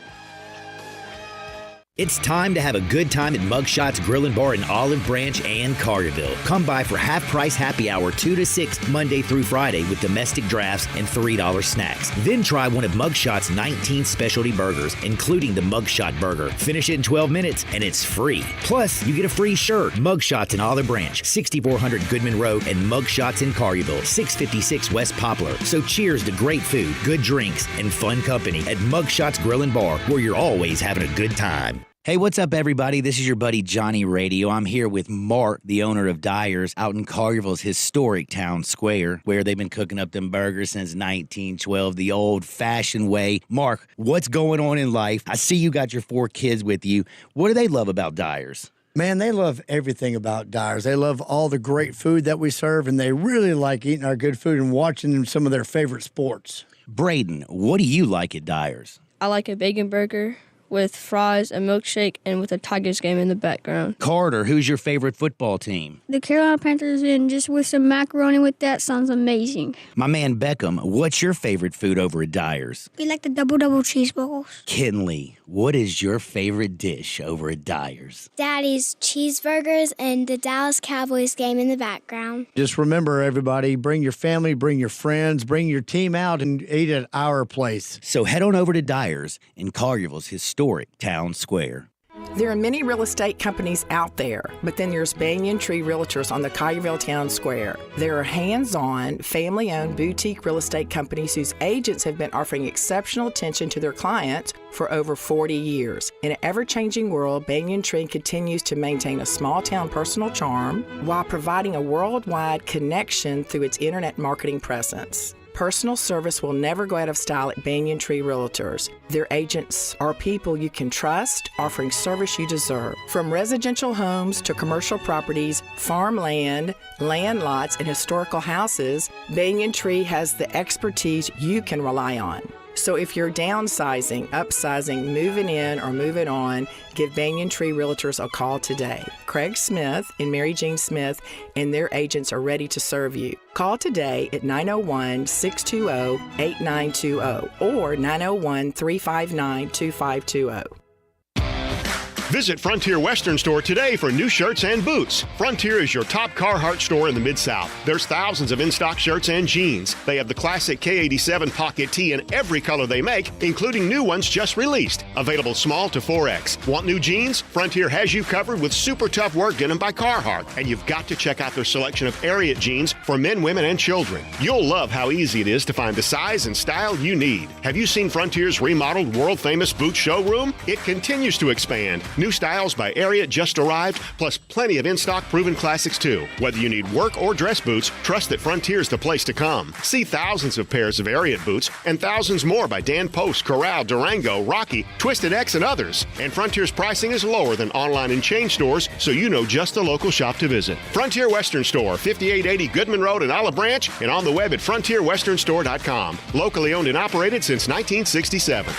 It's time to have a good time at Mugshots Grill and Bar in Olive Branch and Collierville. Come by for half-price happy hour 2 to 6 Monday through Friday with domestic drafts and $3 snacks. Then try one of Mugshots' 19 specialty burgers, including the Mugshot Burger. Finish it in 12 minutes and it's free. Plus, you get a free shirt. Mugshots in Olive Branch, 6400 Goodman Road, and Mugshots in Collierville, 656 West Poplar. So cheers to great food, good drinks, and fun company at Mugshots Grill and Bar, where you're always having a good time. Hey, what's up, everybody? This is your buddy Johnny Radio. I'm here with Mark, the owner of Dyer's, out in Collierville's historic town square, where they've been cooking up them burgers since 1912, the old-fashioned way. Mark, what's going on in life? I see you got your 4 kids with you. What do they love about Dyer's? Man, they love everything about Dyer's. They love all the great food that we serve, and they really like eating our good food and watching some of their favorite sports. Braden, what do you like at Dyer's? I like a bacon burger with fries, a milkshake, and with a Tigers game in the background. Carter, who's your favorite football team? The Carolina Panthers, and just with some macaroni with that sounds amazing. My man Beckham, what's your favorite food over at Dyer's? We like the double cheeseballs. Kinley, what is your favorite dish over at Dyer's? Daddy's cheeseburgers and the Dallas Cowboys game in the background. Just remember, everybody, bring your family, bring your friends, bring your team out and eat at our place. So head on over to Dyer's in Collierville's historic town square. There are many real estate companies out there, but then there's Banyan Tree Realtors on the Collierville Town Square. There are hands-on, family-owned boutique real estate companies whose agents have been offering exceptional attention to their clients for over 40 years. In an ever-changing world, Banyan Tree continues to maintain a small-town personal charm while providing a worldwide connection through its internet marketing presence. personal service will never go out of style at Banyan Tree Realtors. Their agents are people you can trust, offering service you deserve. From residential homes to commercial properties, farmland, land lots, and historical houses, Banyan Tree has the expertise you can rely on. So if you're downsizing, upsizing, moving in, or moving on, give Banyan Tree Realtors a call today. Craig Smith and Mary Jean Smith and their agents are ready to serve you. Call today at 901-620-8920 or 901-359-2520. Visit Frontier Western Store today for new shirts and boots. Frontier is your top Carhartt store in the Mid-South. There's thousands of in-stock shirts and jeans. They have the classic K87 pocket tee in every color they make, including new ones just released. Available small to 4X. Want new jeans? Frontier has you covered with super tough work denim by Carhartt. And you've got to check out their selection of Ariat jeans for men, women, and children. You'll love how easy it is to find the size and style you need. Have you seen Frontier's remodeled world-famous boot showroom? It continues to expand. New styles by Ariat just arrived, plus plenty of in-stock proven classics too. Whether you need work or dress boots, trust that Frontier's the place to come. See thousands of pairs of Ariat boots and thousands more by Dan Post, Corral, Durango, Rocky, Twisted X, and others. And Frontier's pricing is lower than online and chain stores, so you know just the local shop to visit. Frontier Western Store, 5880 Goodman Road in Olive Branch, and on the web at frontierwesternstore.com. Locally owned and operated since 1967.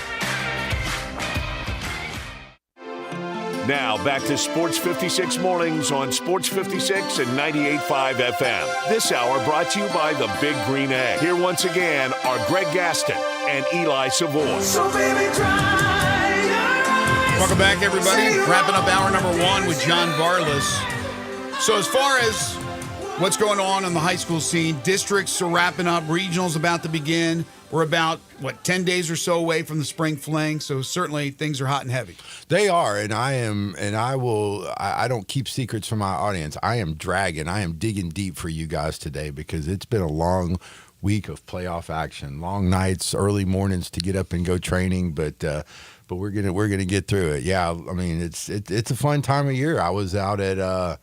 Now back to Sports 56 Mornings on Sports 56 and 98.5 FM. This hour brought to you by the Big Green Egg. Here once again are Greg Gaston and Eli Savoy. So baby, dry your eyes. Welcome back, everybody. Wrapping up hour number 1 with John Barlas. So as far as what's going on in the high school scene, districts are wrapping up, regionals about to begin. We're about, 10 days or so away from the spring fling, so certainly things are hot and heavy. They are, and I don't keep secrets from my audience. I am digging deep for you guys today because it's been a long week of playoff action, long nights, early mornings to get up and go training, but we're gonna get through it. Yeah, I mean it's a fun time of year. I was out at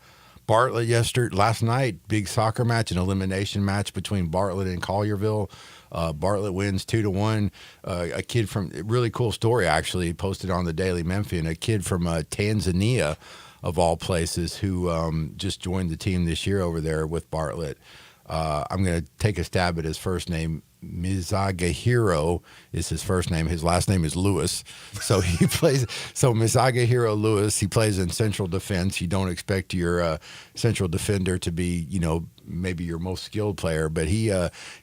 Bartlett last night, big soccer match, an elimination match between Bartlett and Collierville. Bartlett wins 2-1. A kid from really cool story actually posted on the Daily Memphian. A kid from Tanzania, of all places, who just joined the team this year over there with Bartlett. I'm going to take a stab at his first name. Mizagahiro is his first name. His last name is Lewis. So he plays. So Mizagahiro Lewis. He plays in central defense. You don't expect your central defender to be, maybe your most skilled player, but he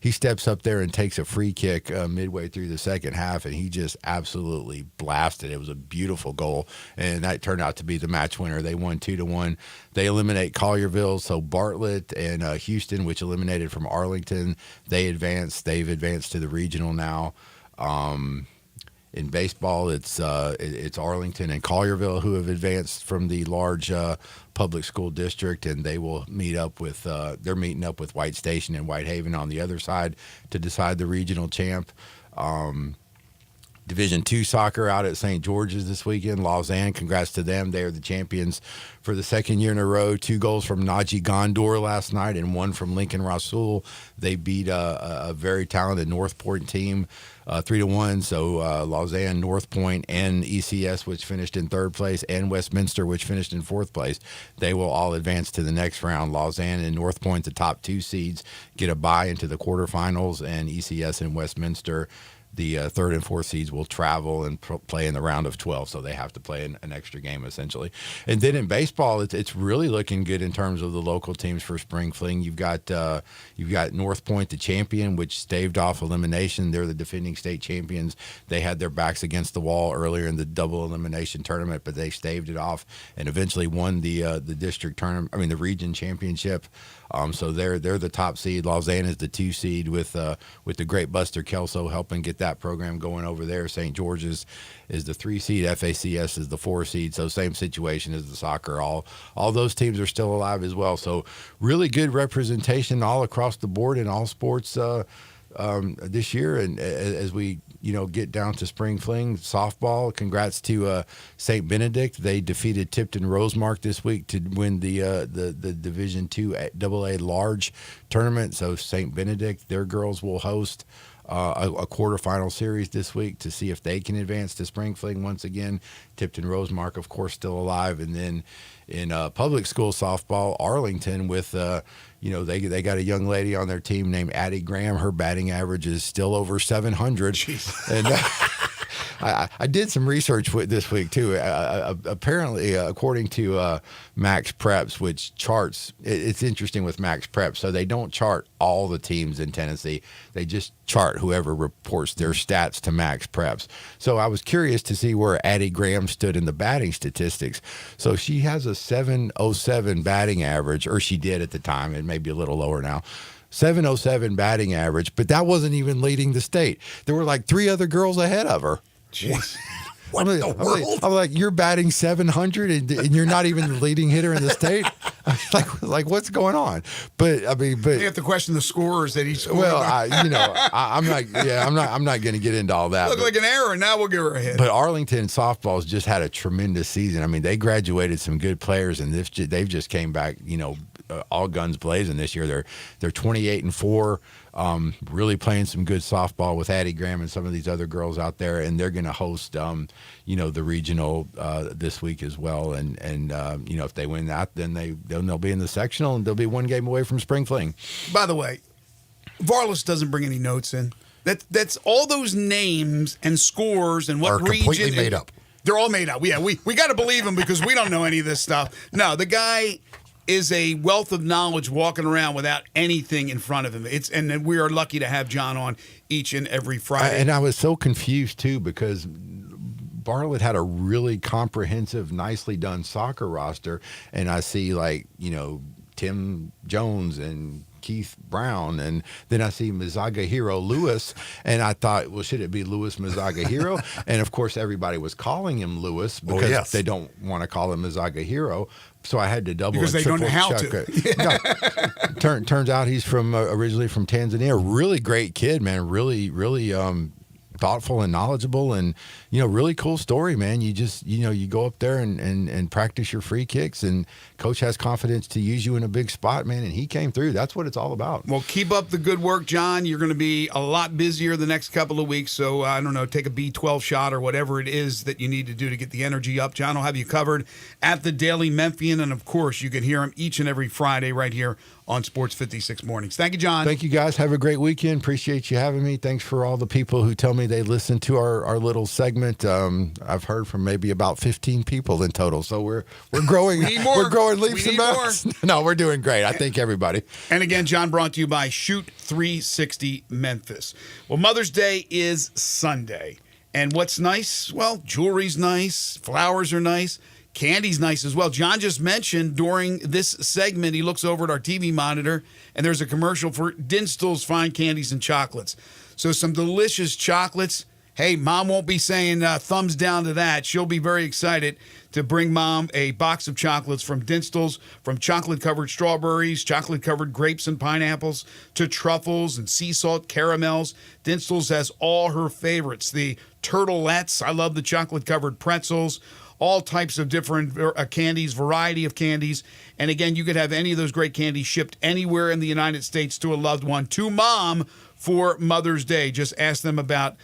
steps up there and takes a free kick midway through the second half, and he just absolutely blasted. It was a beautiful goal, and that turned out to be the match winner. They won 2-1. They eliminate Collierville, so Bartlett and Houston, which eliminated from Arlington, they've advanced to the regional now. In baseball, it's Arlington and Collierville who have advanced from the large public school district, and they will meet up with they're meeting up with White Station and Whitehaven on the other side to decide the regional champ. Division II soccer out at St. George's this weekend. Lausanne, congrats to them. They are the champions for the second year in a row. 2 goals from Naji Gondor last night and 1 from Lincoln Rasul. They beat a very talented North Point team 3-1. So Lausanne, North Point, and ECS, which finished in 3rd place, and Westminster, which finished in 4th place, they will all advance to the next round. Lausanne and North Point, the top 2 seeds, get a bye into the quarterfinals, and ECS and Westminster, the 3rd and 4th seeds, will travel and play in the round of 12, so they have to play an extra game essentially. And then in baseball, it's really looking good in terms of the local teams for spring fling. You've got North Point, the champion, which staved off elimination. They're the defending state champions. They had their backs against the wall earlier in the double elimination tournament, but they staved it off and eventually won the district tournament. I mean the region championship. So they're the top seed. Lausanne is the 2 seed with the great Buster Kelso helping get that program going over there. St. George's is the 3 seed. FACS is the 4 seed. So same situation as the soccer. All those teams are still alive as well. So really good representation all across the board in all sports this year, and as we get down to spring fling softball. Congrats to St. Benedict. They defeated Tipton Rosemark this week to win the Division II AA large tournament. So St. Benedict, their girls will host a quarterfinal series this week to see if they can advance to spring fling once again. Tipton Rosemark, of course, still alive. And then in public school softball, Arlington with they got a young lady on their team named Addie Graham. Her batting average is still over 700. Jeez. And I did some research this week too. Apparently, according to Max Preps, which charts, it's interesting with Max Preps. So they don't chart all the teams in Tennessee. They just chart whoever reports their stats to Max Preps. So I was curious to see where Addie Graham stood in the batting statistics. So she has a 707 batting average, or she did at the time. It may be a little lower now. 707 batting average, but that wasn't even leading the state. There were like 3 other girls ahead of her. Jeez. I'm like, you're batting 700 and you're not even the leading hitter in the state. like what's going on? But you have to question the scorers that he's. Well, I'm not going to get into all that. Looked like an error. Now we'll give her a hit. But Arlington softball's just had a tremendous season. I mean, they graduated some good players, and they've just came back. All guns blazing this year. They're 28-4. Really playing some good softball with Addie Graham and some of these other girls out there, and they're going to host, the regional this week as well. And if they win that, then they'll be in the sectional, and they'll be 1 game away from spring fling. By the way, Varlas doesn't bring any notes in. That's all those names and scores and what are region completely made up. They're all made up. Yeah, we got to believe him because we don't know any of this stuff. No, the guy is a wealth of knowledge walking around without anything in front of him. And we are lucky to have John on each and every Friday. And I was so confused too because Bartlett had a really comprehensive, nicely done soccer roster, and I see Tim Jones and Keith Brown, and then I see Mizaga Hero Lewis, and I thought, well, should it be Lewis Mizaga Hero? And of course, everybody was calling him Lewis because they don't want to call him Mizaga Hero. So I had to double because and they don't triple know how check to. it. Turns out he's from originally from Tanzania. Really great kid, man. Really thoughtful and knowledgeable, and really cool story, man. You just you go up there and practice your free kicks, and coach has confidence to use you in a big spot, man, and he came through. That's what it's all about. Well, keep up the good work, John. You're going to be a lot busier the next couple of weeks, so I don't know, take a B12 shot or whatever it is that you need to do to get the energy up. John will have you covered at the Daily Memphian, and of course you can hear him each and every Friday right here on Sports 56 Mornings. Thank you, John. Thank you, guys. Have a great weekend. Appreciate you having me. Thanks for all the people who tell me they listen to our little segment. I've heard from maybe about 15 people in total, so we're growing. We need more. We're growing leaps and bounds. No, we're doing great. I thank everybody. And again, John, brought to you by Shoot 360 Memphis. Well, Mother's Day is Sunday, and what's nice? Well, jewelry's nice, flowers are nice. Candy's nice as well. John just mentioned during this segment, he looks over at our TV monitor, and there's a commercial for Dinstall's Fine Candies and Chocolates. So some delicious chocolates. Hey, Mom won't be saying thumbs down to that. She'll be very excited to bring Mom a box of chocolates from Dinstall's, from chocolate-covered strawberries, chocolate-covered grapes and pineapples, to truffles and sea salt caramels. Dinstall's has all her favorites. The turtlettes. I love the chocolate-covered pretzels. All types of different candies, variety of candies. And again, you could have any of those great candies shipped anywhere in the United States to a loved one, to Mom, for Mother's Day. Just ask them about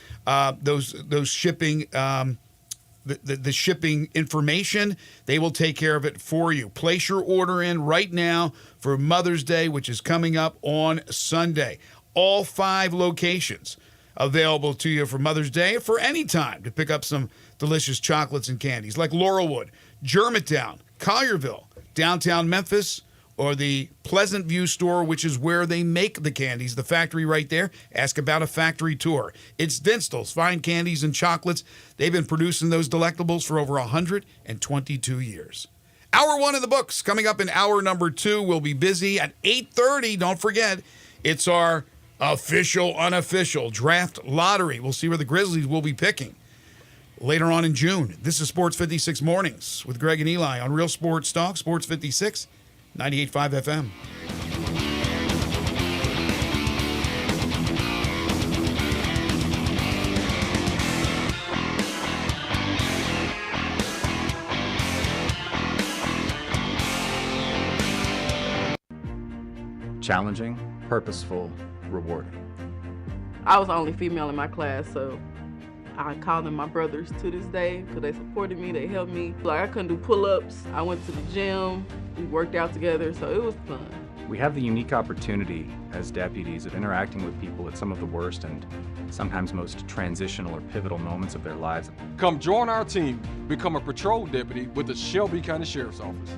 those shipping, the shipping information. They will take care of it for you. Place your order in right now for Mother's Day, which is coming up on Sunday. All 5 locations available to you for Mother's Day, for any time to pick up some delicious chocolates and candies, like Laurelwood, Germantown, Collierville, downtown Memphis, or the Pleasant View store, which is where they make the candies, the factory right there. Ask about a factory tour. It's Dinstall's Fine Candies and Chocolates. They've been producing those delectables for over 122 years. Hour 1 of the books. Coming up in hour number 2, we'll be busy at 8:30. Don't forget, it's our official, unofficial draft lottery. We'll see where the Grizzlies will be picking later on in June. This is Sports 56 Mornings with Greg and Eli on Real Sports Talk, Sports 56, 98.5 FM. challenging, purposeful, rewarding. I was the only female in my class, so I call them my brothers to this day because they supported me, they helped me. Like, I couldn't do pull-ups. I went to the gym, we worked out together, so it was fun. We have the unique opportunity as deputies of interacting with people at some of the worst and sometimes most transitional or pivotal moments of their lives. Come join our team, become a patrol deputy with the Shelby County Sheriff's Office.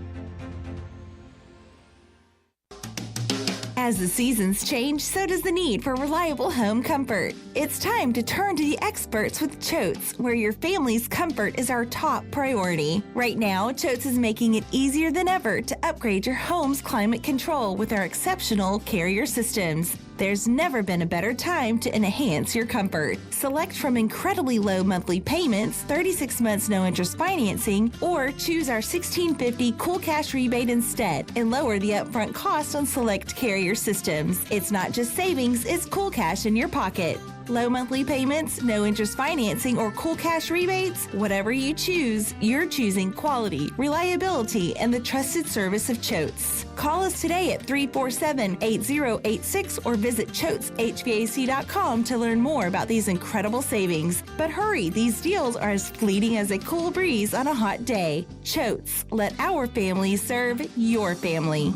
As the seasons change, so does the need for reliable home comfort. It's time to turn to the experts with Choates, where your family's comfort is our top priority. Right now, Choates is making it easier than ever to upgrade your home's climate control with our exceptional Carrier systems. There's never been a better time to enhance your comfort. Select from incredibly low monthly payments, 36 months no interest financing, or choose our $1,650 Cool Cash rebate instead and lower the upfront cost on select Carrier systems. It's not just savings, it's cool cash in your pocket. Low monthly payments, no interest financing, or cool cash rebates? Whatever you choose, you're choosing quality, reliability, and the trusted service of Choates. Call us today at 347-8086 or visit ChoatesHVAC.com to learn more about these incredible savings. But hurry, these deals are as fleeting as a cool breeze on a hot day. Choates, let our family serve your family.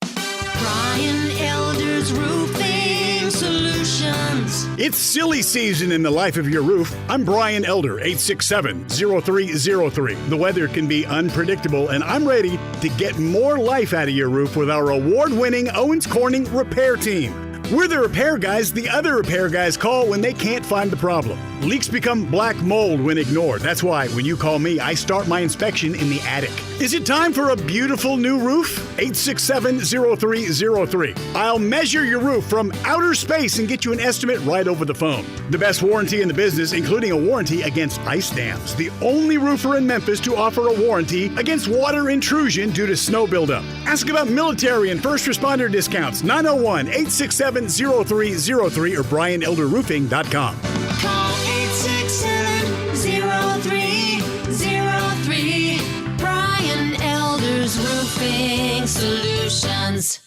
Brian Elder's Roofing Solutions. It's silly season in the life of your roof. I'm Brian Elder, 867-0303. The weather can be unpredictable, and I'm ready to get more life out of your roof with our award-winning Owens Corning Repair Team. We're the repair guys the other repair guys call when they can't find the problem. Leaks become black mold when ignored. That's why when you call me, I start my inspection in the attic. Is it time for a beautiful new roof? 867-0303. I'll measure your roof from outer space and get you an estimate right over the phone. The best warranty in the business, including a warranty against ice dams. The only roofer in Memphis to offer a warranty against water intrusion due to snow buildup. Ask about military and first responder discounts. 901-867-0303 or BrianElderRoofing.com. Call 867-0303. Brian Elder's Roofing Solutions.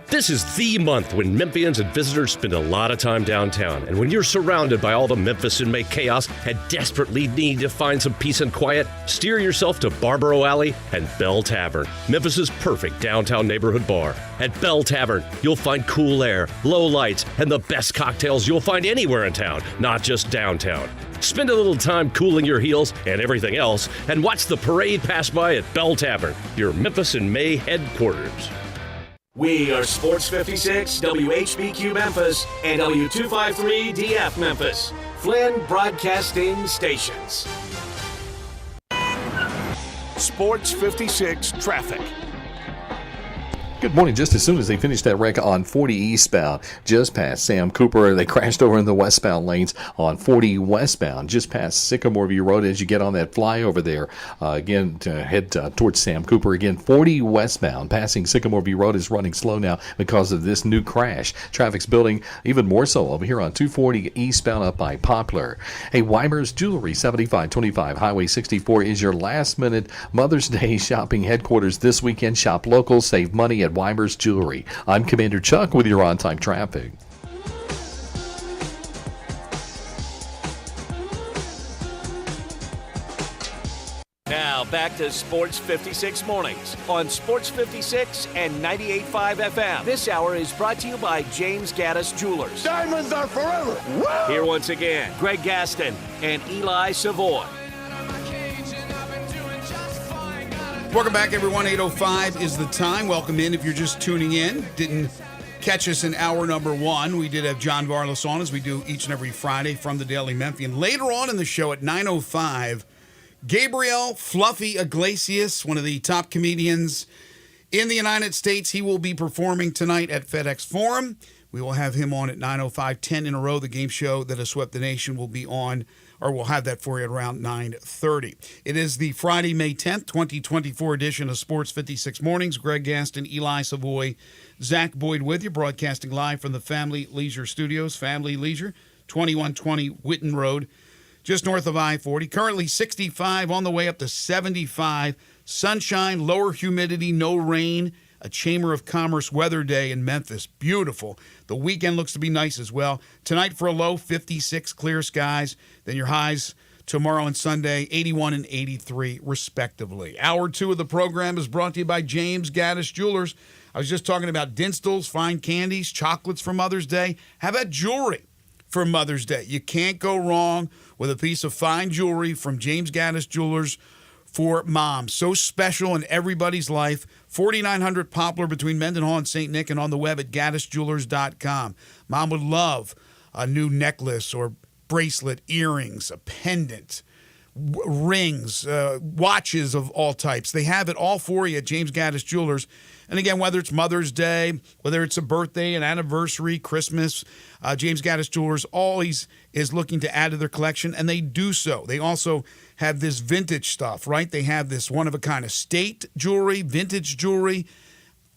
This is the month when Memphians and visitors spend a lot of time downtown. And when you're surrounded by all the Memphis inmate chaos and desperately need to find some peace and quiet, steer yourself to Barbaro Alley and Bell Tavern, Memphis's perfect downtown neighborhood bar. At Bell Tavern, you'll find cool air, low lights, and the best cocktails you'll find anywhere in town, not just downtown. Spend a little time cooling your heels and everything else, and watch the parade pass by at Bell Tavern, your Memphis in May headquarters. We are Sports 56, WHBQ Memphis, and W253DF Memphis. Flynn Broadcasting Stations. Sports 56 traffic. Good morning. Just as soon as they finished that wreck on 40 eastbound, just past Sam Cooper, they crashed over in the westbound lanes on 40 westbound, just past Sycamore View Road as you get on that flyover there. Again, to head towards Sam Cooper. Again, 40 westbound, passing Sycamore View Road is running slow now because of this new crash. Traffic's building even more so over here on 240 eastbound up by Poplar. Hey, Weimer's Jewelry, 7525 Highway 64 is your last-minute Mother's Day shopping headquarters this weekend. Shop local, save money at Weimer's Jewelry. I'm Commander Chuck with your on-time traffic. Now back to Sports 56 Mornings on Sports 56 and 98.5 FM. This hour is brought to you by James Gaddis Jewelers. Diamonds are forever. Woo! Here once again, Greg Gaston and Eli Savoy. Welcome back, everyone. 8:05 is the time. Welcome in if you're just tuning in. Didn't catch us in hour number one. We did have John Varlas on, as we do each and every Friday from the Daily Memphian. Later on in the show at 9:05, Gabriel Fluffy Iglesias, one of the top comedians in the United States. He will be performing tonight at FedEx Forum. We will have him on at 9:05, 10 in a row. The game show that has swept the nation will be on, or we'll have that for you at around 9:30. It is the Friday, May 10th, 2024 edition of Sports 56 Mornings. Greg Gaston, Eli Savoy, Zach Boyd with you, broadcasting live from the Family Leisure Studios. Family Leisure, 2120 Whitten Road, just north of I-40. Currently 65, on the way up to 75. Sunshine, lower humidity, no rain. a Chamber of Commerce weather day in Memphis. Beautiful. The weekend looks to be nice as well. Tonight for a low, 56 clear skies. Then your highs tomorrow and Sunday, 81 and 83 respectively. Hour 2 of the program is brought to you by James Gaddis Jewelers. I was just talking about Dinstall's, fine candies, chocolates for Mother's Day. How about jewelry for Mother's Day? You can't go wrong with a piece of fine jewelry from James Gaddis Jewelers for mom. So special in everybody's life. 4900 Poplar between Mendenhall and St. Nick, and on the web at gaddisjewelers.com. Mom would love a new necklace or bracelet, earrings, a pendant, rings, watches of all types. They have it all for you at James Gaddis Jewelers. And again, whether it's Mother's Day, whether it's a birthday, an anniversary, Christmas, James Gaddis Jewelers always is looking to add to their collection, and they do so. They also have this vintage stuff, right? They have this one-of-a-kind estate jewelry, vintage jewelry,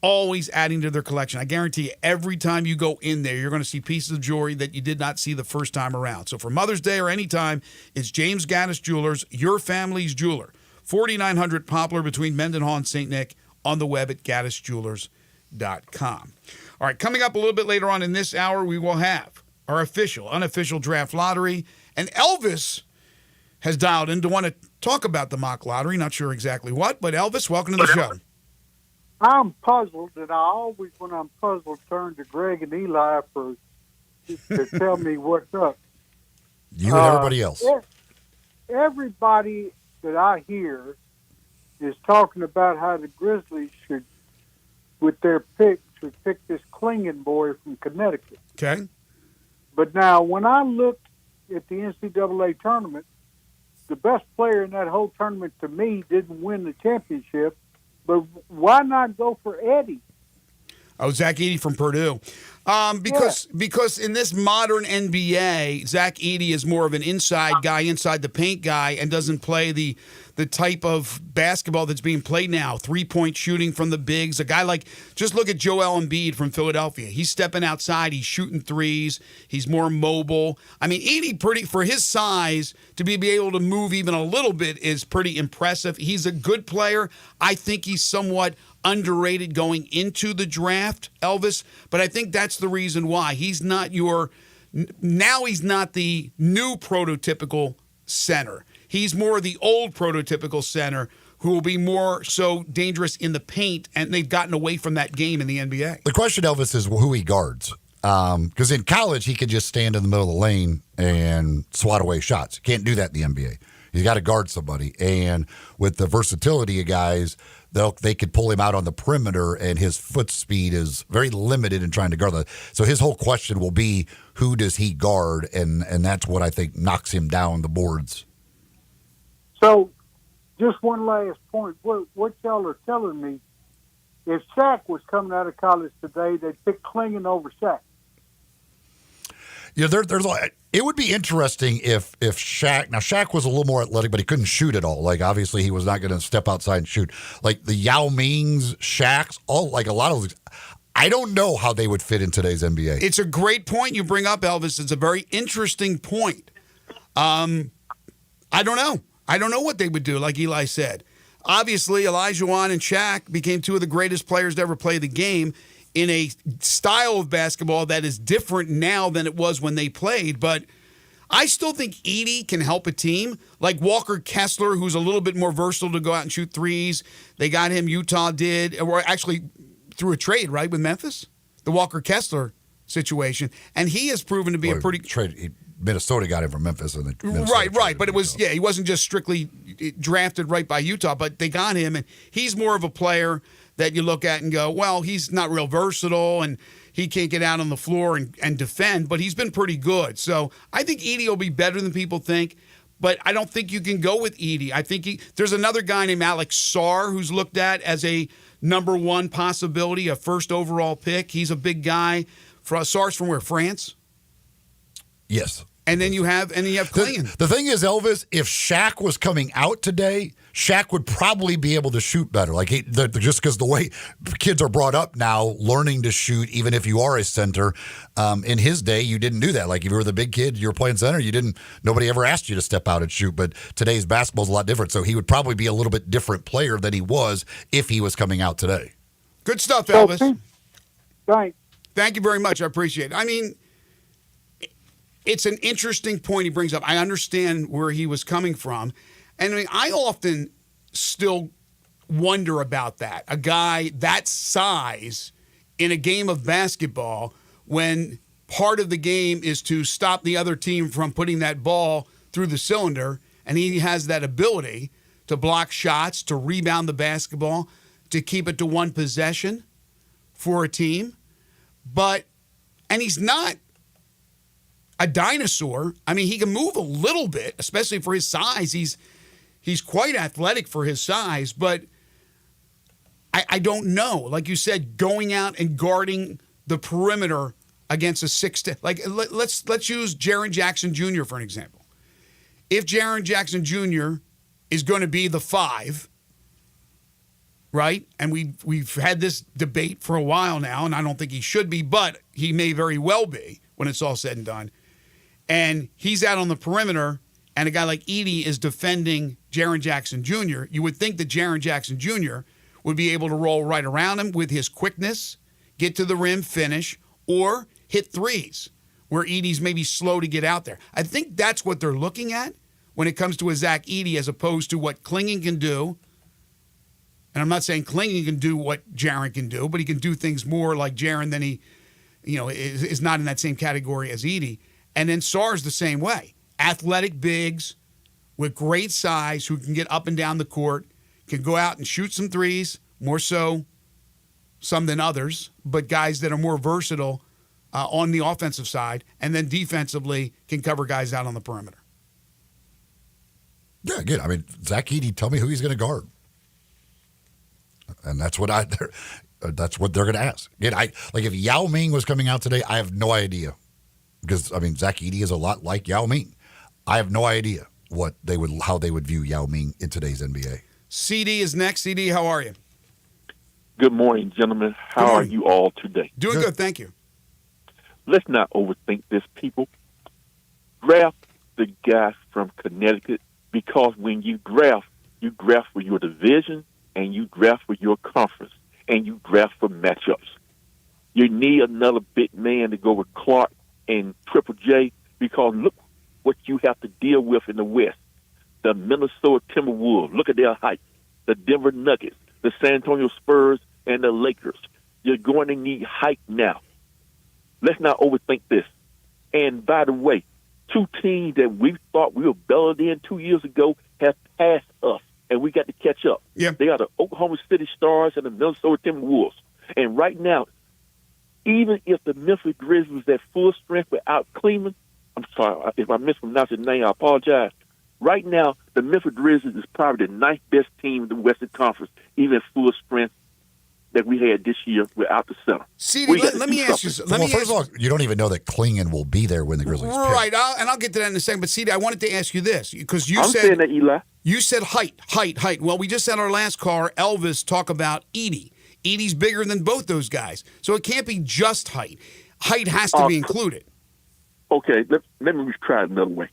always adding to their collection. I guarantee you, every time you go in there, you're going to see pieces of jewelry that you did not see the first time around. So for Mother's Day or any time, it's James Gaddis Jewelers, your family's jeweler. 4900 Poplar between Mendenhall and St. Nick, on the web at gaddisjewelers.com. All right, coming up a little bit later on in this hour, we will have our unofficial draft lottery. And Elvis has dialed in to want to talk about the mock lottery. Not sure exactly what, but Elvis, welcome to the show. I'm puzzled, and I always, when I'm puzzled, turn to Greg and Eli to tell me what's up. You and everybody else. Everybody that I hear is talking about how the Grizzlies should, with their pick, should pick this Klingon boy from Connecticut. Okay. But now, when I looked at the NCAA tournament, the best player in that whole tournament, to me, didn't win the championship. But why not go for Eddie? Oh, Zach Edey from Purdue. Because in this modern NBA, Zach Edey is more of an inside guy, inside the paint guy, and doesn't play the type of basketball that's being played now. 3-point shooting from the bigs. A guy like, just look at Joel Embiid from Philadelphia. He's stepping outside. He's shooting threes. He's more mobile. I mean, Edey, for his size, to be able to move even a little bit is pretty impressive. He's a good player. I think he's somewhat underrated going into the draft, Elvis, but I think that's the reason why. He's not the new prototypical center. He's more the old prototypical center who will be more so dangerous in the paint, and they've gotten away from that game in the NBA. The question, Elvis, is who he guards. Because in college, he could just stand in the middle of the lane and swat away shots. Can't do that in the NBA. He's got to guard somebody. And with the versatility of guys, they could pull him out on the perimeter, and his foot speed is very limited in trying to guard that. So his whole question will be, who does he guard? And that's what I think knocks him down the boards. So just one last point. What y'all are telling me, if Shaq was coming out of college today, they'd pick Klingon over Shaq. Yeah, it would be interesting if Shaq was a little more athletic, but he couldn't shoot at all. Like, obviously, he was not going to step outside and shoot. Like the Yao Mings, Shaqs, a lot of those. I don't know how they would fit in today's NBA. It's a great point you bring up, Elvis. It's a very interesting point. I don't know. I don't know what they would do, like Eli said. Obviously, Olajuwon and Shaq became two of the greatest players to ever play the game in a style of basketball that is different now than it was when they played. But I still think Edey can help a team. Like Walker Kessler, who's a little bit more versatile to go out and shoot threes. They got him, Utah did, or actually through a trade, right, with Memphis? The Walker Kessler situation. And he has proven to be a pretty... trade. Minnesota got him from Memphis. And right. But it was, he wasn't just strictly drafted right by Utah, but they got him, and he's more of a player that you look at and go, well, he's not real versatile, and he can't get out on the floor and defend, but he's been pretty good. So I think Edey will be better than people think, but I don't think you can go with Edey. I think there's another guy named Alex Sarr who's looked at as a number one possibility, a first overall pick. He's a big guy. Sarr's from where, France? Yes. And then you have Klingon. The thing is, Elvis, if Shaq was coming out today, Shaq would probably be able to shoot better. Like just because the way kids are brought up now, learning to shoot, even if you are a center. In his day, you didn't do that. Like if you were the big kid, you were playing center. Nobody ever asked you to step out and shoot. But today's basketball is a lot different. So he would probably be a little bit different player than he was if he was coming out today. Good stuff, Elvis. Thanks. Thank you very much. I appreciate it. I mean, it's an interesting point he brings up. I understand where he was coming from. And I mean, I often still wonder about that. A guy that size in a game of basketball when part of the game is to stop the other team from putting that ball through the cylinder, and he has that ability to block shots, to rebound the basketball, to keep it to one possession for a team. And he's not a dinosaur. I mean, he can move a little bit, especially for his size. He's quite athletic for his size, but I don't know. Like you said, going out and guarding the perimeter against a 6'10", like let's use Jaren Jackson Jr. for an example. If Jaren Jackson Jr. is going to be the 5, right? And we've had this debate for a while now, and I don't think he should be, but he may very well be when it's all said and done. And he's out on the perimeter, and a guy like Edey is defending Jaren Jackson Jr., you would think that Jaren Jackson Jr. would be able to roll right around him with his quickness, get to the rim, finish, or hit threes where Edey's maybe slow to get out there. I think that's what they're looking at when it comes to a Zach Edey as opposed to what Clingan can do. And I'm not saying Clingan can do what Jaren can do, but he can do things more like Jaren than he, is not in that same category as Edey. And then Sarr's the same way. Athletic bigs with great size who can get up and down the court, can go out and shoot some threes, more so some than others, but guys that are more versatile on the offensive side, and then defensively can cover guys out on the perimeter. Yeah, again, I mean, Zach Edey, tell me who he's going to guard. And that's what they're going to ask. Again, if Yao Ming was coming out today, I have no idea. Because, I mean, Zach Edey is a lot like Yao Ming. I have no idea how they would view Yao Ming in today's NBA. CD is next. CD, how are you? Good morning, gentlemen. How are you all today? Doing good, thank you. Let's not overthink this, people. Draft the guy from Connecticut, because when you draft for your division, and you draft for your conference, and you draft for matchups. You need another big man to go with Clark and Triple J, because look what you have to deal with in the West. The Minnesota Timberwolves, look at their height. The Denver Nuggets, the San Antonio Spurs, and the Lakers. You're going to need height now. Let's not overthink this. And by the way, 2 teams that we thought we were better than 2 years ago have passed us, and we got to catch up. Yeah. They are the Oklahoma City Stars and the Minnesota Timberwolves. And right now, even if the Memphis Grizzlies at full strength without Kleeman, I'm sorry, if I mispronounced his name, I apologize. Right now, the Memphis Grizzlies is probably the 9th best team in the Western Conference, even at full strength that we had this year without the center. CD, let me ask you something. First of all, you don't even know that Klingon will be there when the Grizzlies pick. Right, I'll get to that in a second. But CD, I wanted to ask you this, because you I'm said saying that, Eli. You said height. Well, we just had our last caller, Elvis, talk about Edey. Edey's bigger than both those guys, so it can't be just height. Height has to be included. Okay, let me try it another way.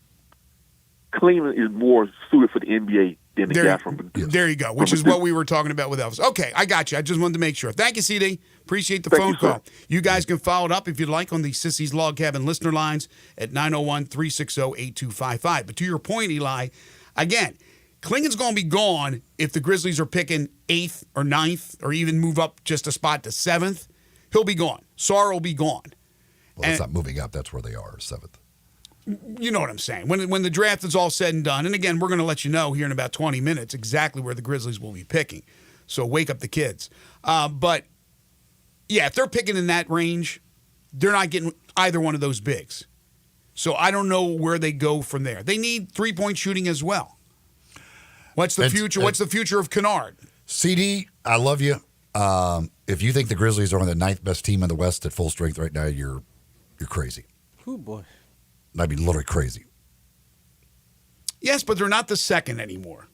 Cleveland is more suited for the NBA than the guy from. There you go, which is what we were talking about with Elvis. Okay, I got you. I just wanted to make sure. Thank you, CD. Appreciate the phone call. You guys can follow it up if you'd like on the Sissy's Log Cabin listener lines at 901-360-8255. But to your point, Eli, again, Klingon's going to be gone if the Grizzlies are picking 8th or 9th or even move up just a spot to 7th. He'll be gone. Sarr will be gone. Well, it's not moving up. That's where they are, 7th. You know what I'm saying. When the draft is all said and done, and again, we're going to let you know here in about 20 minutes exactly where the Grizzlies will be picking. So wake up the kids. But, yeah, if they're picking in that range, they're not getting either one of those bigs. So I don't know where they go from there. They need three-point shooting as well. What's the future? What's the future of Kennard? CD, I love you. If you think the Grizzlies are on the 9th best team in the West at full strength right now, you're crazy. Oh, boy. I mean, literally crazy. Yes, but they're not the 2nd anymore.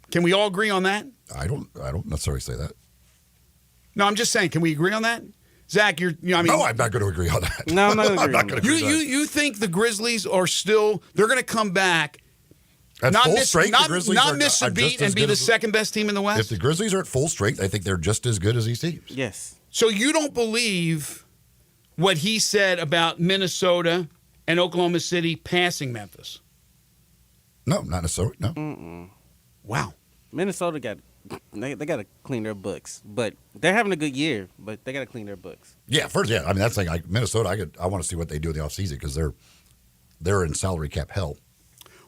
Can we all agree on that? I don't necessarily say that. No, I'm just saying. Can we agree on that? Zach, no, I'm not going to agree on that. No, I'm not going to agree. I'm not going to agree on that. You think the Grizzlies are still? They're going to come back At not full miss, strength, not, the Grizzlies not are miss a just beat as and be good the as- second best team in the West? If the Grizzlies are at full strength, I think they're just as good as these teams. Yes. So you don't believe what he said about Minnesota and Oklahoma City passing Memphis? No, not necessarily. No. Mm-mm. Wow. Minnesota got they got to clean their books, but they're having a good year. But they got to clean their books. Yeah, first, yeah. I mean, that's the thing. Minnesota, I want to see what they do in the offseason because they're in salary cap hell.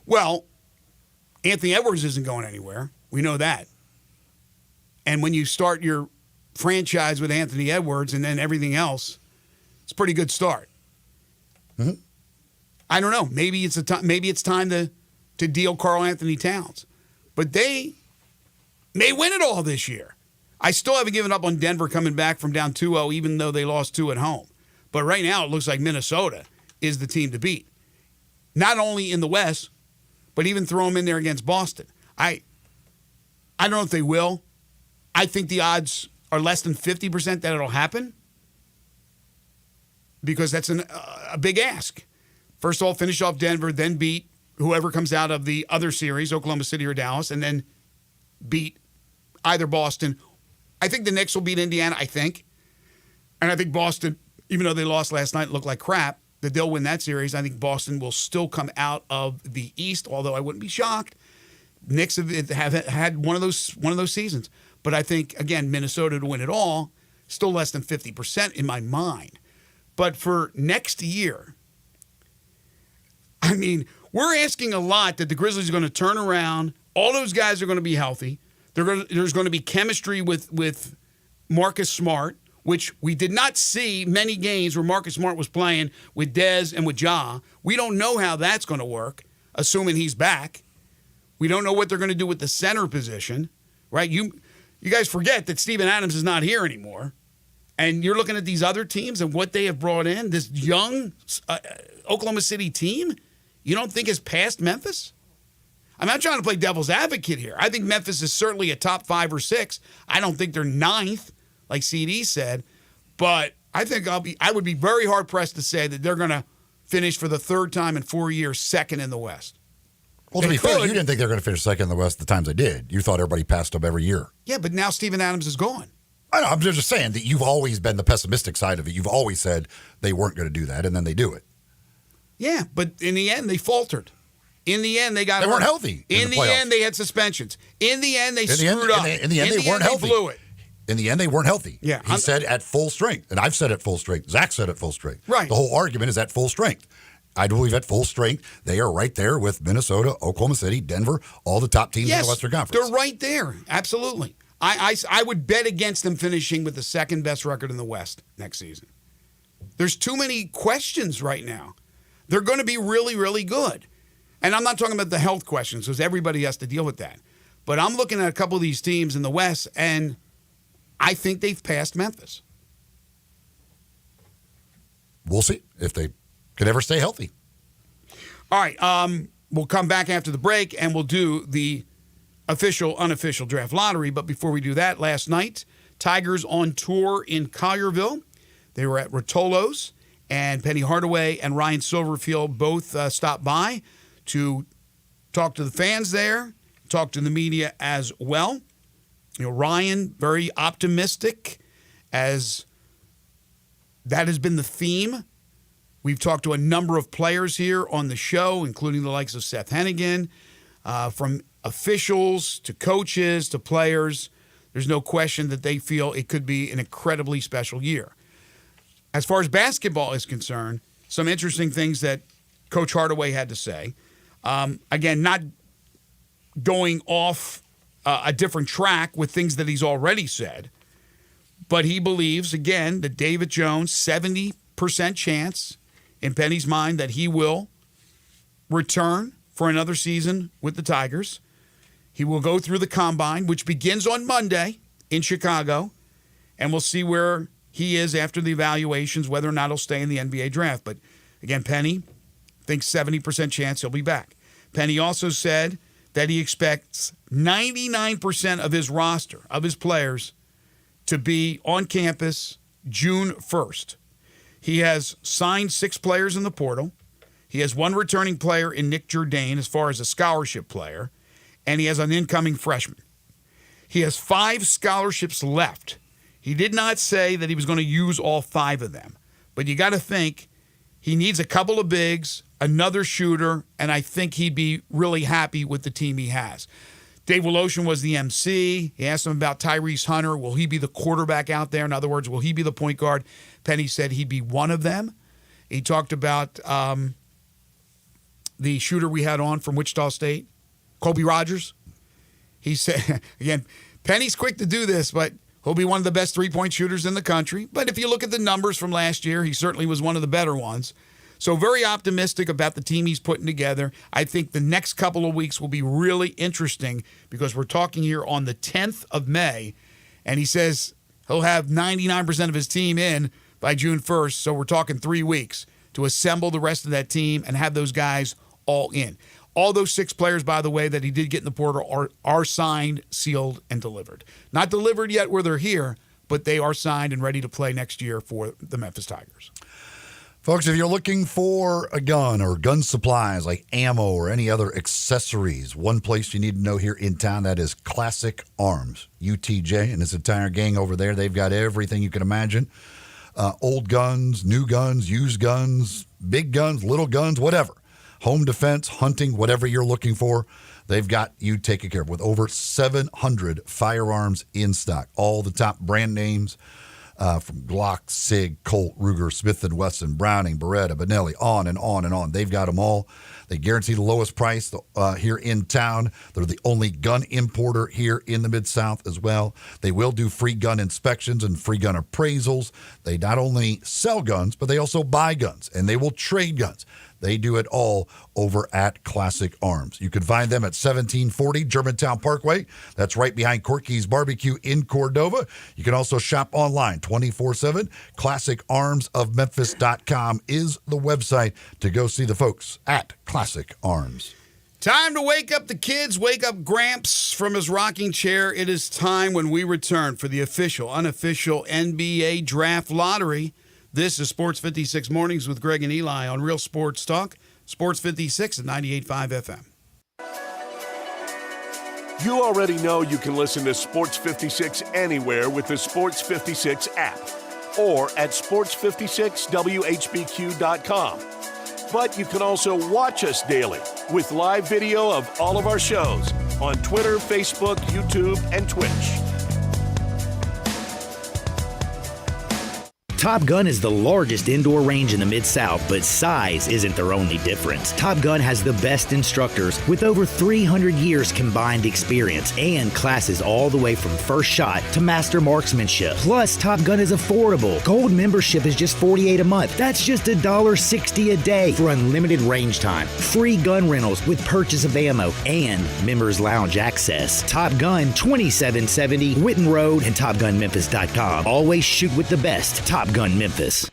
Well, Anthony Edwards isn't going anywhere. We know that. And when you start your franchise with Anthony Edwards and then everything else, it's a pretty good start. Mm-hmm. I don't know. Maybe it's time to deal Karl Anthony Towns, but they may win it all this year. I still haven't given up on Denver coming back from down 2-0, even though they lost 2 at home. But right now, it looks like Minnesota is the team to beat. Not only in the West, but even throw them in there against Boston. I don't know if they will. I think the odds are less than 50% that it'll happen because that's a big ask. First of all, finish off Denver, then beat whoever comes out of the other series, Oklahoma City or Dallas, and then beat either Boston. I think the Knicks will beat Indiana, I think. And I think Boston, even though they lost last night and looked like crap, that they'll win that series. I think Boston will still come out of the East, although I wouldn't be shocked. Knicks have had one of those seasons. But I think, again, Minnesota to win it all, still less than 50% in my mind. But for next year, I mean, we're asking a lot that the Grizzlies are going to turn around. All those guys are going to be healthy. There's going to be chemistry with Marcus Smart, which we did not see many games where Marcus Smart was playing with Dez and with Ja. We don't know how that's going to work, assuming he's back. We don't know what they're going to do with the center position, right? You guys forget that Steven Adams is not here anymore. And you're looking at these other teams and what they have brought in, this young Oklahoma City team, you don't think is past Memphis? I'm not trying to play devil's advocate here. I think Memphis is certainly a top 5 or 6. I don't think they're 9th, like CD said. But I think I would be very hard-pressed to say that they're going to finish for the third time in 4 years second in the West. Well, to be fair, you didn't think they were going to finish second in the West the times they did. You thought everybody passed them every year. Yeah, but now Steven Adams is gone. I know, I'm just saying that you've always been the pessimistic side of it. You've always said they weren't going to do that, and then they do it. Yeah, but in the end, they faltered. In the end, they weren't hurt. healthy. In the end, they had suspensions. In the end, they screwed up. In the end, they weren't healthy. They blew it. In the end, they weren't healthy. Yeah, he said at full strength, and I've said at full strength. Zach said at full strength. Right. The whole argument is at full strength. I believe at full strength, they are right there with Minnesota, Oklahoma City, Denver, all the top teams in the Western Conference. They're right there. Absolutely. I would bet against them finishing with the second best record in the West next season. There's too many questions right now. They're going to be really, really good. And I'm not talking about the health questions because everybody has to deal with that. But I'm looking at a couple of these teams in the West, and I think they've passed Memphis. We'll see if they could ever stay healthy. All right. We'll come back after the break, and we'll do the official, unofficial draft lottery. But before we do that, last night, Tigers on tour in Collierville. They were at Rotolo's, and Penny Hardaway and Ryan Silverfield both stopped by to talk to the fans there, talk to the media as well. You know, Ryan, very optimistic, as that has been the theme. We've talked to a number of players here on the show, including the likes of Seth Hennigan, from officials to coaches to players. There's no question that they feel it could be an incredibly special year. As far as basketball is concerned, some interesting things that Coach Hardaway had to say. Again, not going off a different track with things that he's already said, but he believes, again, that David Jones, 70% chance in Penny's mind that he will return for another season with the Tigers. He will go through the combine, which begins on Monday in Chicago, and we'll see where he is after the evaluations, whether or not he'll stay in the NBA draft. But again, Penny thinks 70% chance he'll be back. Penny also said that he expects 99% of his roster, of his players, to be on campus June 1st. He has signed 6 players in the portal. He has one returning player in Nick Jourdain as far as a scholarship player, and he has an incoming freshman. He has 5 scholarships left. He did not say that he was going to use all 5 of them, but you got to think he needs a couple of bigs, another shooter, and I think he'd be really happy with the team he has. Dave Woloshin was the MC. He asked him about Tyrese Hunter. Will he be the quarterback out there? In other words, will he be the point guard? Penny said he'd be one of them. He talked about the shooter we had on from Wichita State, Kobe Rogers. He said, again, Penny's quick to do this, but he'll be one of the best three-point shooters in the country. But if you look at the numbers from last year, he certainly was one of the better ones. So very optimistic about the team he's putting together. I think the next couple of weeks will be really interesting because we're talking here on the 10th of May, and he says he'll have 99% of his team in by June 1st. So we're talking 3 weeks to assemble the rest of that team and have those guys all in. All those 6 players, by the way, that he did get in the portal are signed, sealed, and delivered. Not delivered yet where they're here, but they are signed and ready to play next year for the Memphis Tigers. Folks, if you're looking for a gun or gun supplies like ammo or any other accessories, one place you need to know here in town, that is Classic Arms. UTJ and his entire gang over there, they've got everything you can imagine. Old guns, new guns, used guns, big guns, little guns, whatever. Home defense, hunting, whatever you're looking for, they've got you taken care of with over 700 firearms in stock. All the top brand names. From Glock, SIG, Colt, Ruger, Smith & Wesson, Browning, Beretta, Benelli, on and on and on. They've got them all. They guarantee the lowest price here in town. They're the only gun importer here in the Mid-South as well. They will do free gun inspections and free gun appraisals. They not only sell guns, but they also buy guns, and they will trade guns. They do it all over at Classic Arms. You can find them at 1740 Germantown Parkway. That's right behind Corky's Barbecue in Cordova. You can also shop online 24/7. ClassicArmsOfMemphis.com is the website to go see the folks at Classic Arms. Time to wake up the kids, wake up Gramps from his rocking chair. It is time when we return for the official, unofficial NBA Draft Lottery. This is Sports 56 Mornings with Greg and Eli on Real Sports Talk, Sports 56 at 98.5 FM. You already know you can listen to Sports 56 anywhere with the Sports 56 app or at sports56whbq.com. But you can also watch us daily with live video of all of our shows on Twitter, Facebook, YouTube, and Twitch. Top Gun is the largest indoor range in the Mid-South, but size isn't their only difference. Top Gun has the best instructors with over 300 years combined experience and classes all the way from first shot to master marksmanship. Plus, Top Gun is affordable. Gold membership is just $48 a month. That's just $1.60 a day for unlimited range time, free gun rentals with purchase of ammo, and members lounge access. Top Gun, 2770 Witten Road and TopGunMemphis.com. Always shoot with the best. Top Gun Memphis.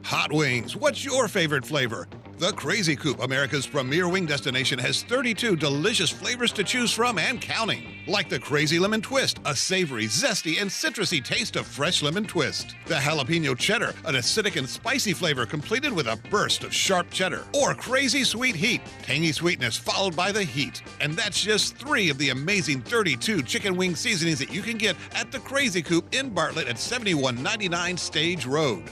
Hot wings. What's your favorite flavor? The Crazy Coop, America's premier wing destination, has 32 delicious flavors to choose from and counting. Like the Crazy Lemon Twist, a savory, zesty, and citrusy taste of fresh lemon twist. The Jalapeno Cheddar, an acidic and spicy flavor completed with a burst of sharp cheddar. Or Crazy Sweet Heat, tangy sweetness followed by the heat. And that's just 3 of the amazing 32 chicken wing seasonings that you can get at the Crazy Coop in Bartlett at 7199 Stage Road.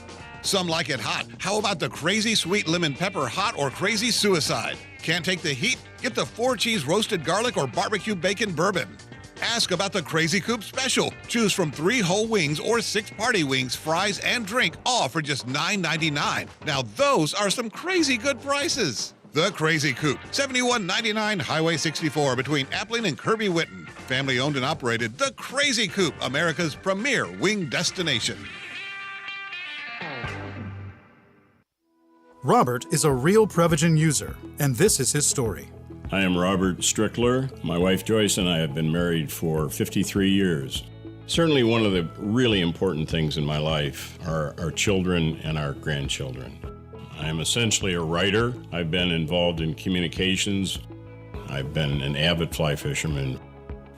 Some like it hot. How about the Crazy Sweet Lemon Pepper Hot or Crazy Suicide? Can't take the heat? Get the 4-cheese roasted garlic or barbecue bacon bourbon. Ask about the Crazy Coop Special. Choose from 3 whole wings or 6 party wings, fries, and drink, all for just $9.99. Now those are some crazy good prices. The Crazy Coop, 7199 Highway 64 between Appling and Kirby Whitten. Family owned and operated, The Crazy Coop, America's premier wing destination. Robert is a real Prevagen user, and this is his story. I am Robert Strickler. My wife Joyce and I have been married for 53 years. Certainly one of the really important things in my life are our children and our grandchildren. I am essentially a writer. I've been involved in communications. I've been an avid fly fisherman.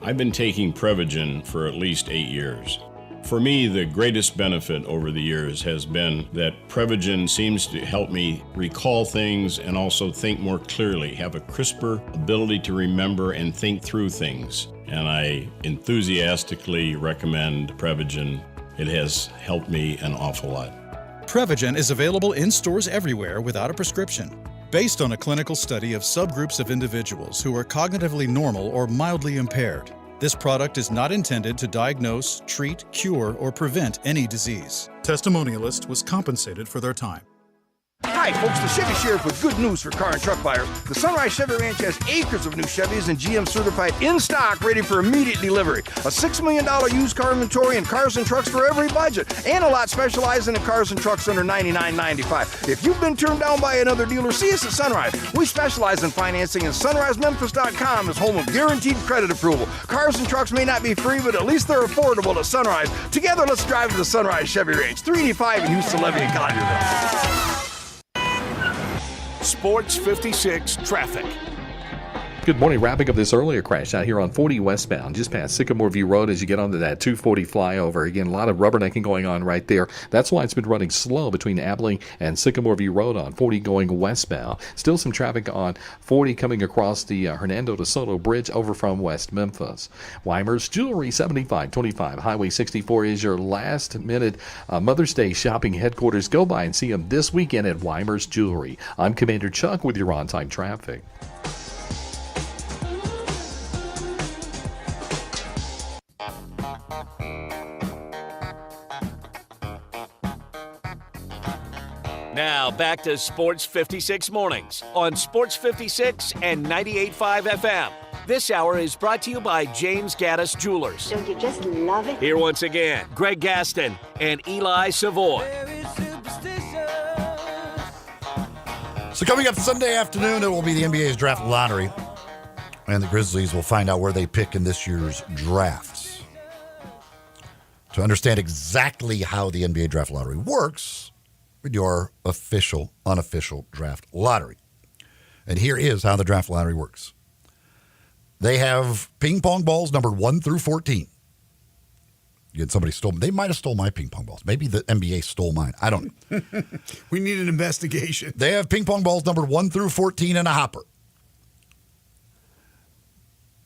I've been taking Prevagen for at least 8 years. For me, the greatest benefit over the years has been that Prevagen seems to help me recall things and also think more clearly, have a crisper ability to remember and think through things. And I enthusiastically recommend Prevagen. It has helped me an awful lot. Prevagen is available in stores everywhere without a prescription. Based on a clinical study of subgroups of individuals who are cognitively normal or mildly impaired, this product is not intended to diagnose, treat, cure, or prevent any disease. Testimonialist was compensated for their time. Hi, folks. The Chevy Sheriff with good news for car and truck buyers. The Sunrise Chevy Ranch has acres of new Chevys and GM certified in stock, ready for immediate delivery. A $6 million used car inventory and cars and trucks for every budget, and a lot specializing in cars and trucks under $99.95. If you've been turned down by another dealer, see us at Sunrise. We specialize in financing, and SunriseMemphis.com is home of guaranteed credit approval. Cars and trucks may not be free, but at least they're affordable at Sunrise. Together, let's drive to the Sunrise Chevy Ranch, 385 in Houston, Levy, and Collierville. Sports 56 traffic. Good morning. Wrapping up this earlier crash out here on 40 westbound, just past Sycamore View Road as you get onto that 240 flyover. Again, a lot of rubbernecking going on right there. That's why it's been running slow between Abilene and Sycamore View Road on 40 going westbound. Still some traffic on 40 coming across the Hernando de Soto Bridge over from West Memphis. Weimer's Jewelry, 7525 Highway 64 is your last minute Mother's Day shopping headquarters. Go by and see them this weekend at Weimer's Jewelry. I'm Commander Chuck with your on-time traffic. Now back to Sports 56 Mornings on Sports 56 and 98.5 FM. This hour is brought to you by James Gaddis Jewelers. Don't you just love it? Here once again, Greg Gaston and Eli Savoy. So coming up Sunday afternoon, it will be the NBA's draft lottery. And the Grizzlies will find out where they pick in this year's drafts. To understand exactly how the NBA draft lottery works, with your official, unofficial draft lottery. And here is how the draft lottery works. They have ping pong balls numbered 1 through 14. Again, somebody stole them. They might have stole my ping pong balls. Maybe the NBA stole mine. I don't know. We need an investigation. They have ping pong balls numbered 1 through 14 in a hopper.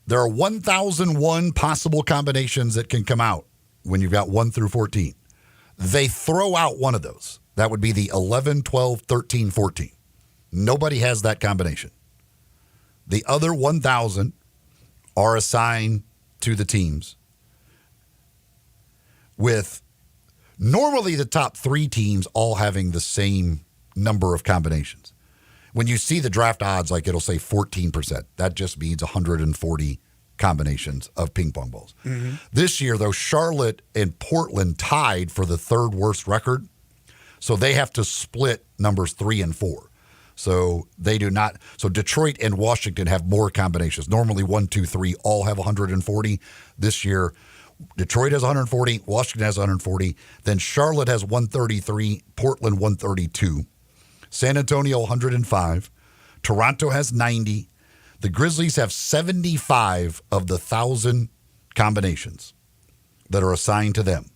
There are 1,001 possible combinations that can come out when you've got 1 through 14. They throw out one of those. That would be the 11, 12, 13, 14. Nobody has that combination. The other 1,000 are assigned to the teams, with normally the top 3 teams all having the same number of combinations. When you see the draft odds, like it'll say 14%, that just means 140 combinations of ping pong balls. Mm-hmm. This year, though, Charlotte and Portland tied for the 3rd worst record. So they have to split numbers 3 and 4. So they do not. So Detroit and Washington have more combinations. Normally 1, 2, 3 all have 140. This year, Detroit has 140, Washington has 140. Then Charlotte has 133, Portland 132, San Antonio 105, Toronto has 90. The Grizzlies have 75 of the 1,000 combinations that are assigned to them.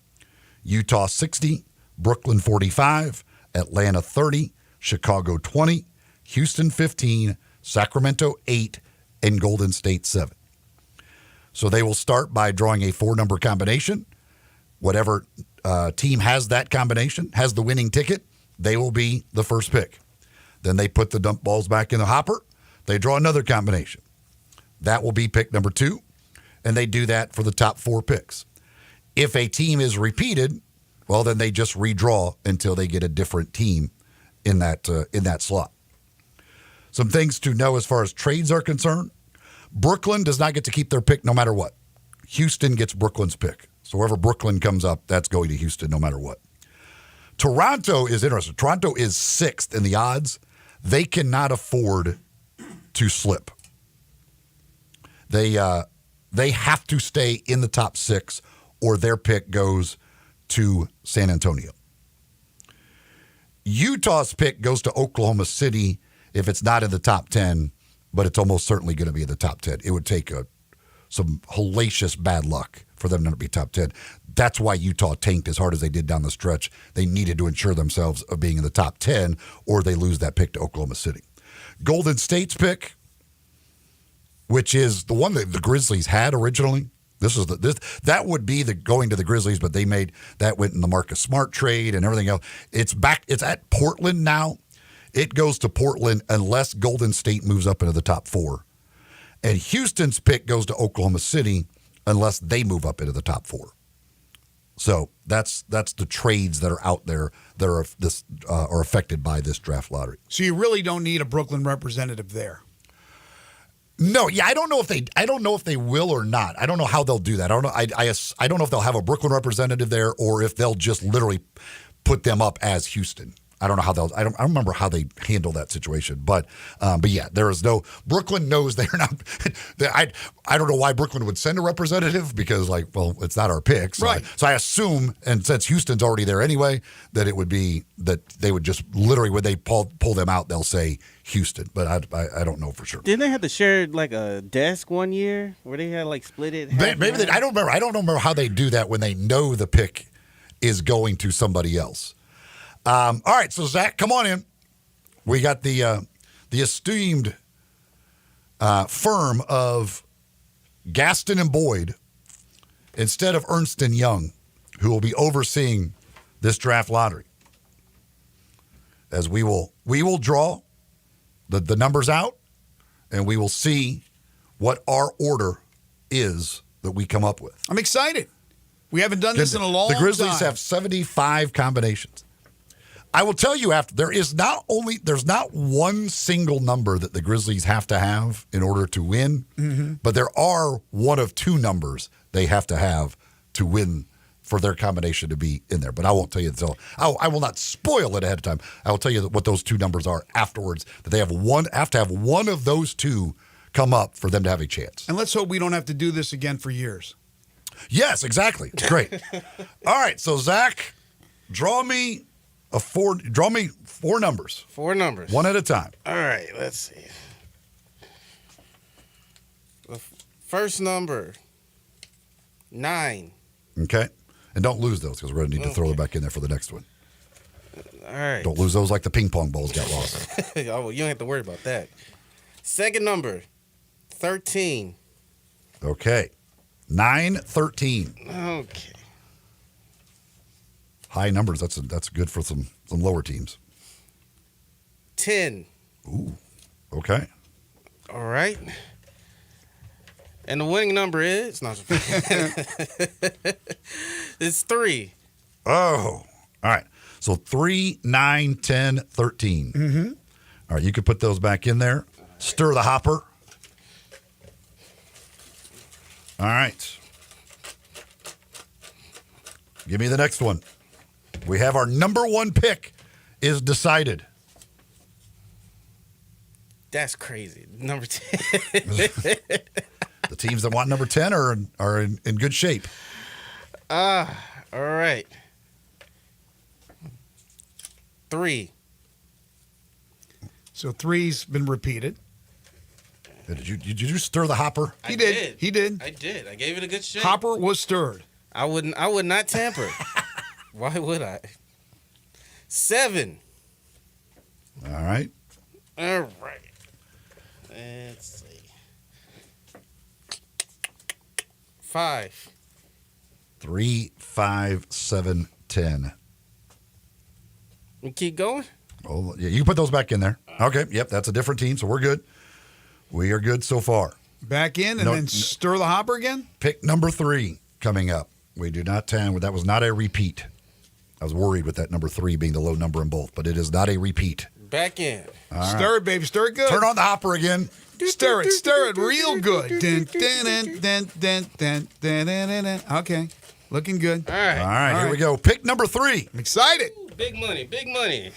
Utah 60. Brooklyn 45, Atlanta 30, Chicago 20, Houston 15, Sacramento 8, and Golden State 7. So they will start by drawing a 4-number combination. Whatever team has that combination, has the winning ticket, they will be the first pick. Then they put the dump balls back in the hopper. They draw another combination. That will be pick number 2, and they do that for the top 4 picks. If a team is repeated, well, then they just redraw until they get a different team in that slot. Some things to know as far as trades are concerned. Brooklyn does not get to keep their pick no matter what. Houston gets Brooklyn's pick. So wherever Brooklyn comes up, that's going to Houston no matter what. Toronto is interesting. Toronto is 6th in the odds. They cannot afford to slip. They have to stay in the top 6 or their pick goes to San Antonio. Utah's pick goes to Oklahoma City if it's not in the top 10, but it's almost certainly going to be in the top 10. It would take some hellacious bad luck for them to not be top 10. That's why Utah tanked as hard as they did down the stretch. They needed to ensure themselves of being in the top 10, or they lose that pick to Oklahoma City. Golden State's pick, which is the one that the Grizzlies had originally. That would be the going to the Grizzlies, but they made that went in the Marcus Smart trade and everything else. It's back. It's at Portland now. It goes to Portland unless Golden State moves up into the top 4, and Houston's pick goes to Oklahoma City unless they move up into the top 4. So that's the trades that are out there that are affected by this draft lottery. So you really don't need a Brooklyn representative there. No, yeah, I don't know if they will or not. I don't know how they'll do that. I don't know. I don't know if they'll have a Brooklyn representative there or if they'll just literally put them up as Houston. I don't know how they'll. I don't remember how they handle that situation, but yeah, there is no. Brooklyn knows they're not. I don't know why Brooklyn would send a representative because, like, well, it's not our pick, so right? So I assume, and since Houston's already there anyway, that it would be that they would just literally when they pull them out, they'll say Houston, but I don't know for sure. Didn't they have to share like a desk one year where they had like split it? Maybe I don't remember. I don't remember how they do that when they know the pick is going to somebody else. All right, so Zach, come on in. We got the esteemed firm of Gaston and Boyd instead of Ernst and Young, who will be overseeing this draft lottery. As we will draw the numbers out, and we will see what our order is that we come up with. I'm excited. We haven't done this in a long time. The Grizzlies have 75 combinations. I will tell you there's not one single number that the Grizzlies have to have in order to win, but there are one of two numbers they have to win for their combination to be in there. But I won't tell you until I will not spoil it ahead of time. I will tell you what those two numbers are afterwards. That they have to have one of those two come up for them to have a chance. And let's hope we don't have to do this again for years. Yes, exactly. Great. All right, so Zach, draw me four numbers. 4 numbers. One at a time. All right, let's see. The first number, 9. Okay. And don't lose those because we're going to need to throw them back in there for the next one. All right. Don't lose those like the ping pong balls got lost. Oh, well, you don't have to worry about that. Second number, 13. Okay. 9, 13. Okay. High numbers. That's good for some lower teams. 10. Ooh. Okay. All right. And the winning number is it's 3. Oh. All right. So 3, 9, 10, 13. Mm-hmm. All right. You can put those back in there. Stir the hopper. All right. Give me the next one. We have our number 1 pick is decided. That's crazy. Number 10. The teams that want number 10 are in good shape. All right. 3. So 3's been repeated. Did you stir the hopper? He did. He did. I did. I gave it a good shake. Hopper was stirred. I would not tamper. Why would I? 7. All right. All right. Let's see. 5. 3, 5, 7, 10. We keep going? Oh, yeah, you can put those back in there. Okay. Yep, that's a different team, so we're good. We are good so far. Back in and then stir the hopper again? Pick number 3 coming up. We do not tan. That was not a repeat. I was worried with that number 3 being the low number in both, but it is not a repeat. Back in. All right. Stir it, baby. Stir it good. Turn on the hopper again. Stir it real good. Okay. Looking good. All right. All right, here we go. Pick number 3. I'm excited. Ooh, big money. Big money.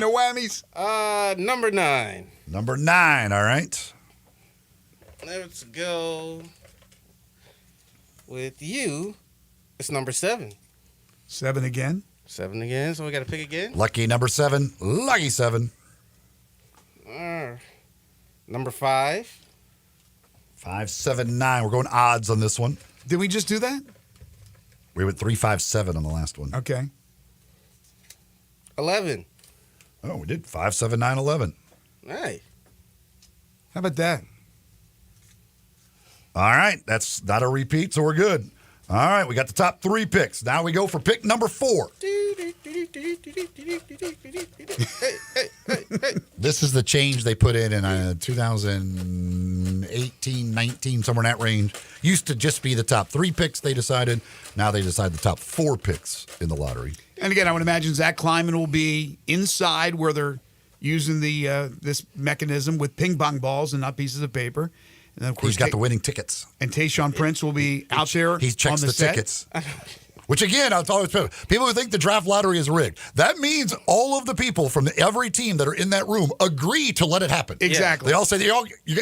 No whammies. Number 9. Number 9, all right. Let's go with you. It's number 7. 7 again. 7 again, so we got to pick again. Lucky number 7. Lucky 7. Number 5. 579. We're going odds on this one. Did we just do that? We went 357 on the last one. Okay. 11. Oh, we did 579 11. Hey. How about that? All right, that's not a repeat, so we're good. All right, we got the top 3 picks. Now we go for pick number 4. This is the change they put in 2018, 19, somewhere in that range. Used to just be the top 3 picks, they decided. Now they decide the top 4 picks in the lottery. And again, I would imagine Zach Kleiman will be inside where they're using the this mechanism with ping pong balls and not pieces of paper. And then, of course, He's got the winning tickets. And Tayshaun Prince will be out there. He checks on the set. tickets. Which, again, I'll always people who think the draft lottery is rigged. That means all of the people from every team that are in that room agree to let it happen. Exactly. They all say,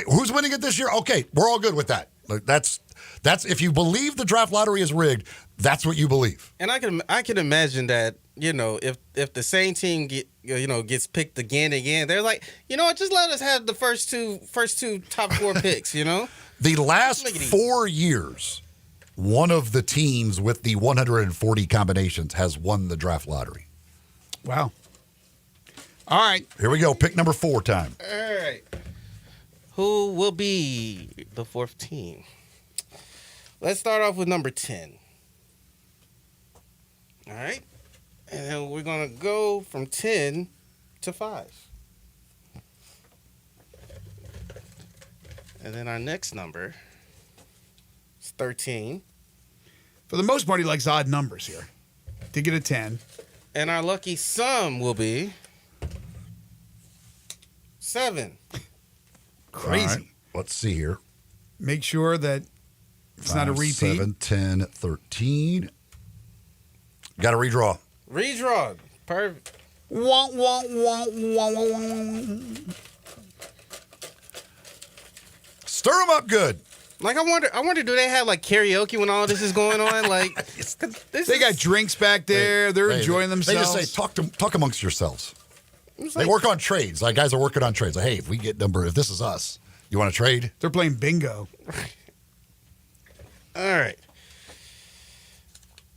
who's winning it this year? Okay, we're all good with that. Like, that's if you believe the draft lottery is rigged, that's what you believe. And I can imagine that, if the same team gets picked again and again, they're like, just let us have the first two top 4 picks, The last 4 years, one of the teams with the 140 combinations has won the draft lottery. Wow. All right. Here we go. Pick number 4 time. All right. Who will be the 4th team? Let's start off with number 10. All right. And then we're going to go from 10 to 5. And then our next number is 13. For the most part, he likes odd numbers here. To get a 10. And our lucky sum will be 7. Crazy. All right, let's see here. Make sure that it's not a repeat. 7, 10, 13. Got to redraw. Redraw. Perfect. Wah, wah, wah, wah, wah, wah. Stir them up good. Like, I wonder, do they have like karaoke when all this is going on? Like, They got drinks back there. They're enjoying themselves. They just say, talk amongst yourselves. It's They like- work on trades. Like, guys are working on trades. Like, hey, if we get if this is us, you want to trade? They're playing bingo. All right.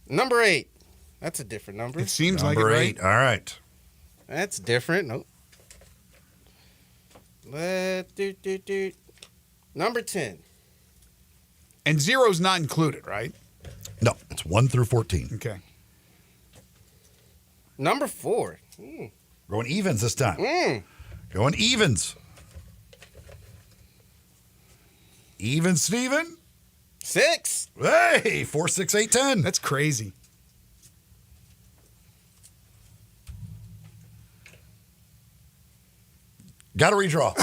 Number 8. That's a different number. It seems like it, Number right? 8. All right. That's different. Nope. Number 10. And zero's not included, right? No, it's 1 through 14. Okay. Number 4. Going evens this time. Going evens. Even Steven? 6. Hey, 4, 6, 8, 10. That's crazy. Got to redraw.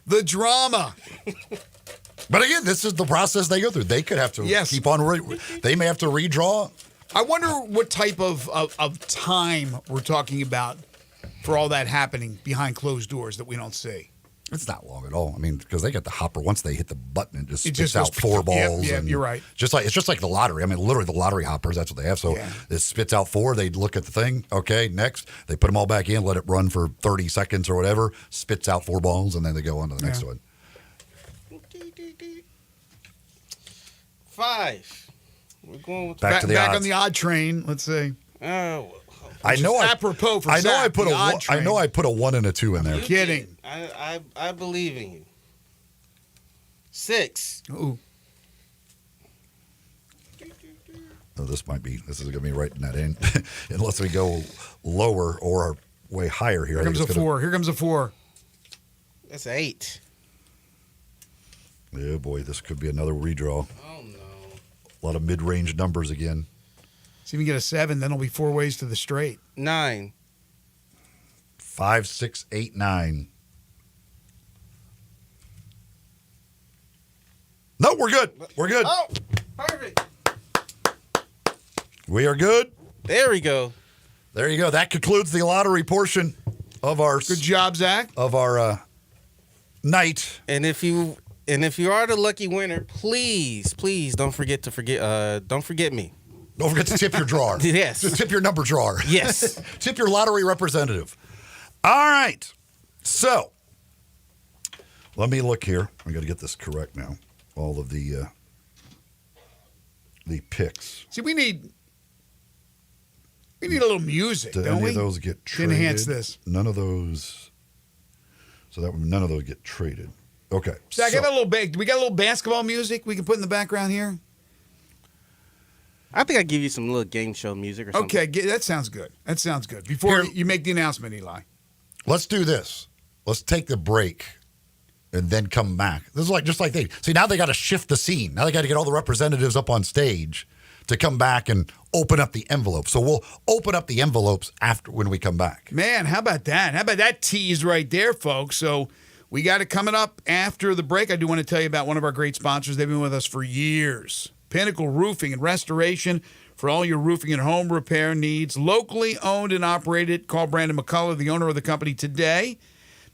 The drama. But again, this is the process they go through. They could have to keep on. They may have to redraw. I wonder what type of time we're talking about for all that happening behind closed doors that we don't see. It's not long at all. I mean, because they got the hopper. Once they hit the button, it It spits just out goes 4 balls. Yep, and you're right. It's just like the lottery. I mean, literally the lottery hoppers. That's what they have. So it spits out 4. They look at the thing. Okay, next. They put them all back in. Let it run for 30 seconds or whatever. Spits out 4 balls, and then they go on to the next one. 5. We're going with Back to the back odds. on the odd train. Let's see. Oh, I know. Apropos for I know. Zach, I put the a. odd I train. know. I put a 1 and a 2 in there. Kidding. I believe in you. 6. Ooh. Oh, this is going to be right in that end, unless we go lower or way higher here. Here comes a 4. Here comes a 4. That's 8. Oh boy, this could be another redraw. Oh no. A lot of mid-range numbers again. See if we get a 7, then it'll be 4 ways to the straight. 9. 5, 6, 8, 9. No, we're good. We're good. Oh, perfect. We are good. There we go. There you go. That concludes the lottery portion of our Good job, Zach. of our night. And if you are the lucky winner, please don't forget me. Don't forget to tip your drawer. Yes. Just tip your number drawer. Yes. Tip your lottery representative. All right. So, Let me look here. I got to get this correct now. All of the picks. See, we need a little music, Did don't any we? of those get to traded? enhance this. None of those. So none of those get traded. Okay. Zach, we got a little basketball music we can put in the background here? I think I'd give you some little game show music or something. Okay, that sounds good. That sounds good. Before you make the announcement, Eli. Let's do this. Let's take the break and then come back. This is just like now they got to shift the scene. Now they got to get all the representatives up on stage to come back and open up the envelope. So we'll open up the envelopes after when we come back. Man, how about that? How about that tease right there, folks? So we got it coming up after the break. I do want to tell you about one of our great sponsors. They've been with us for years. Pinnacle Roofing and Restoration for all your roofing and home repair needs. Locally owned and operated. Call Brandon McCullough, the owner of the company, today.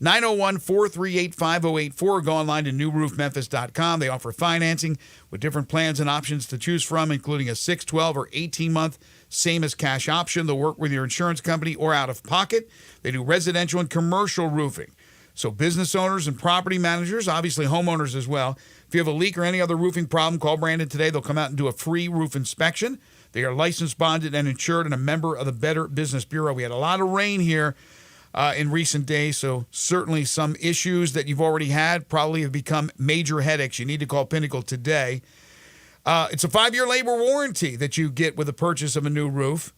901-438-5084. Go online to newroofmemphis.com. They offer financing with different plans and options to choose from, including a 6, 12, or 18-month same as cash option. They'll work with your insurance company or out of pocket. They do residential and commercial roofing. So business owners and property managers, obviously homeowners as well. If you have a leak or any other roofing problem, call Brandon today. They'll come out and do a free roof inspection. They are licensed, bonded, and insured, and a member of the Better Business Bureau. We had a lot of rain here in recent days, so certainly some issues that you've already had probably have become major headaches. You need to call Pinnacle today. It's a 5-year labor warranty that you get with the purchase of a new roof,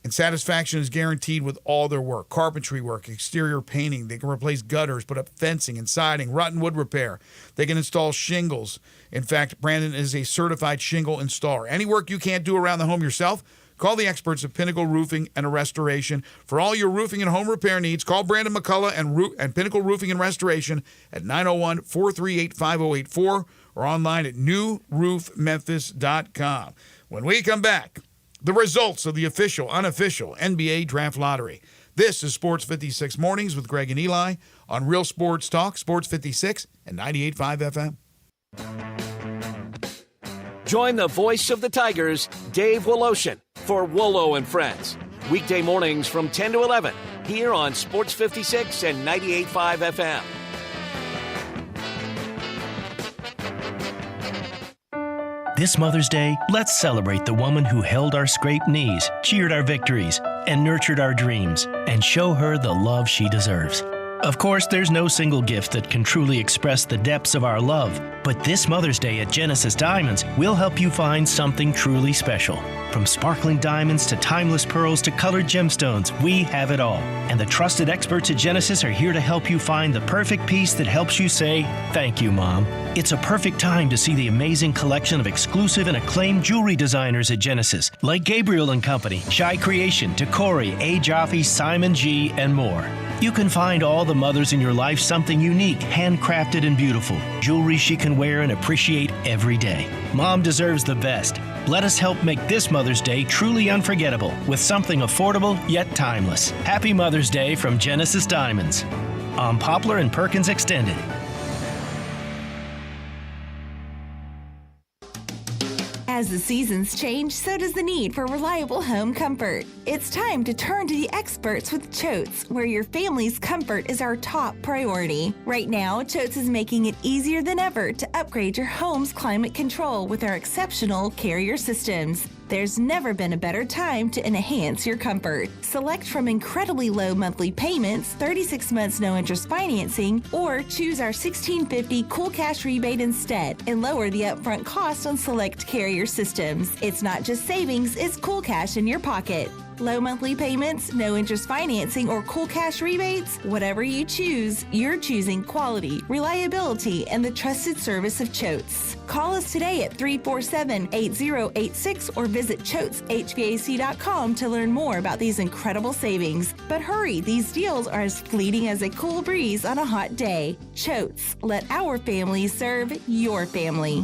and satisfaction is guaranteed with all their work. Carpentry work, exterior painting. They can replace gutters, put up fencing and siding, rotten wood repair. They can install shingles. In fact, Brandon is a certified shingle installer. Any work you can't do around the home yourself, call the experts at Pinnacle Roofing and Restoration. For all your roofing and home repair needs, call Brandon McCullough and Pinnacle Roofing and Restoration at 901-438-5084 or online at newroofmemphis.com. When we come back, the results of the official, unofficial NBA Draft Lottery. This is Sports 56 Mornings with Greg and Eli on Real Sports Talk, Sports 56 and 98.5 FM. Join the voice of the Tigers, Dave Woloshin, for Wolo and Friends. Weekday mornings from 10 to 11 here on Sports 56 and 98.5 FM. This Mother's Day, let's celebrate the woman who held our scraped knees, cheered our victories, and nurtured our dreams, and show her the love she deserves. Of course, there's no single gift that can truly express the depths of our love, but this Mother's Day at Genesis Diamonds, we'll help you find something truly special. From sparkling diamonds to timeless pearls to colored gemstones, we have it all. And the trusted experts at Genesis are here to help you find the perfect piece that helps you say, "Thank you, Mom." It's a perfect time to see the amazing collection of exclusive and acclaimed jewelry designers at Genesis, like Gabriel & Company, Shy Creation, Tacori, A. Jaffe, Simon G., and more. You can find all the mothers in your life something unique, handcrafted and beautiful. Jewelry she can wear and appreciate every day. Mom deserves the best. Let us help make this Mother's Day truly unforgettable with something affordable yet timeless. Happy Mother's Day from Genesis Diamonds. On Poplar and Perkins Extended. As the seasons change, so does the need for reliable home comfort. It's time to turn to the experts with Choates, where your family's comfort is our top priority. Right now, Choates is making it easier than ever to upgrade your home's climate control with our exceptional Carrier systems. There's never been a better time to enhance your comfort. Select from incredibly low monthly payments, 36 months no interest financing, or choose our $1,650 Cool Cash rebate instead and lower the upfront cost on select Carrier systems. It's not just savings, it's cool cash in your pocket. Low monthly payments, no interest financing, or cool cash rebates? Whatever you choose, you're choosing quality, reliability, and the trusted service of Choates. Call us today at 347-8086 or visit ChoatesHVAC.com to learn more about these incredible savings. But hurry, these deals are as fleeting as a cool breeze on a hot day. Choates, let our family serve your family.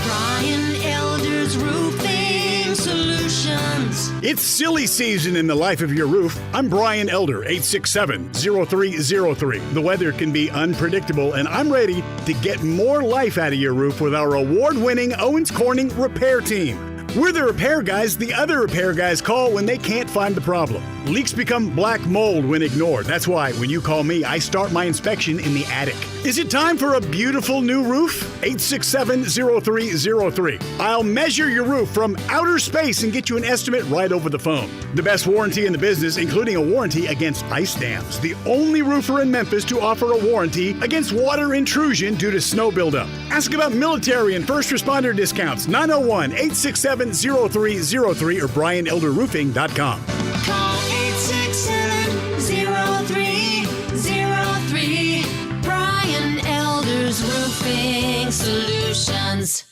Brian Elder's Roofing Solutions. It's silly season in the life of your roof. I'm Brian Elder, 867-0303. The weather can be unpredictable, and I'm ready to get more life out of your roof with our award-winning Owens Corning repair team. We're the repair guys the other repair guys call when they can't find the problem. Leaks become black mold when ignored. That's why when you call me, I start my inspection in the attic. Is it time for a beautiful new roof? 867-0303. I'll measure your roof from outer space and get you an estimate right over the phone. The best warranty in the business, including a warranty against ice dams. The only roofer in Memphis to offer a warranty against water intrusion due to snow buildup. Ask about military and first responder discounts. 901-867-0303 or BrianElderRoofing.com. Call 867-0303. Brian Elder's Roofing Solutions.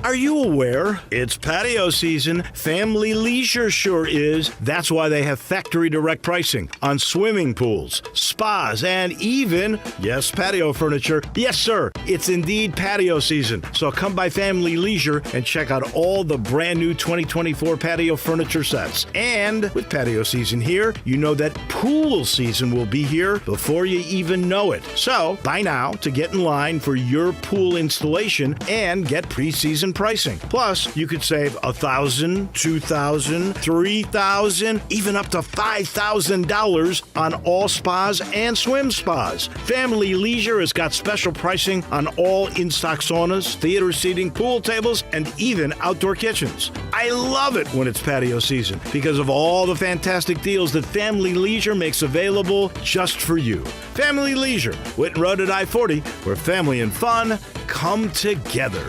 Are you aware? It's patio season. Family Leisure sure is. That's why they have factory direct pricing on swimming pools, spas, and even, yes, patio furniture. Yes, sir, it's indeed patio season. So come by Family Leisure and check out all the brand new 2024 patio furniture sets. And with patio season here, you know that pool season will be here before you even know it. So buy now to get in line for your pool installation and get pre-season pricing. Plus, you could save $1,000, $2,000, $3,000, even up to $5,000 on all spas and swim spas. Family Leisure has got special pricing on all in-stock saunas, theater seating, pool tables, and even outdoor kitchens. I love it when it's patio season because of all the fantastic deals that Family Leisure makes available just for you. Family Leisure, Whitten Road at I-40, where family and fun come together.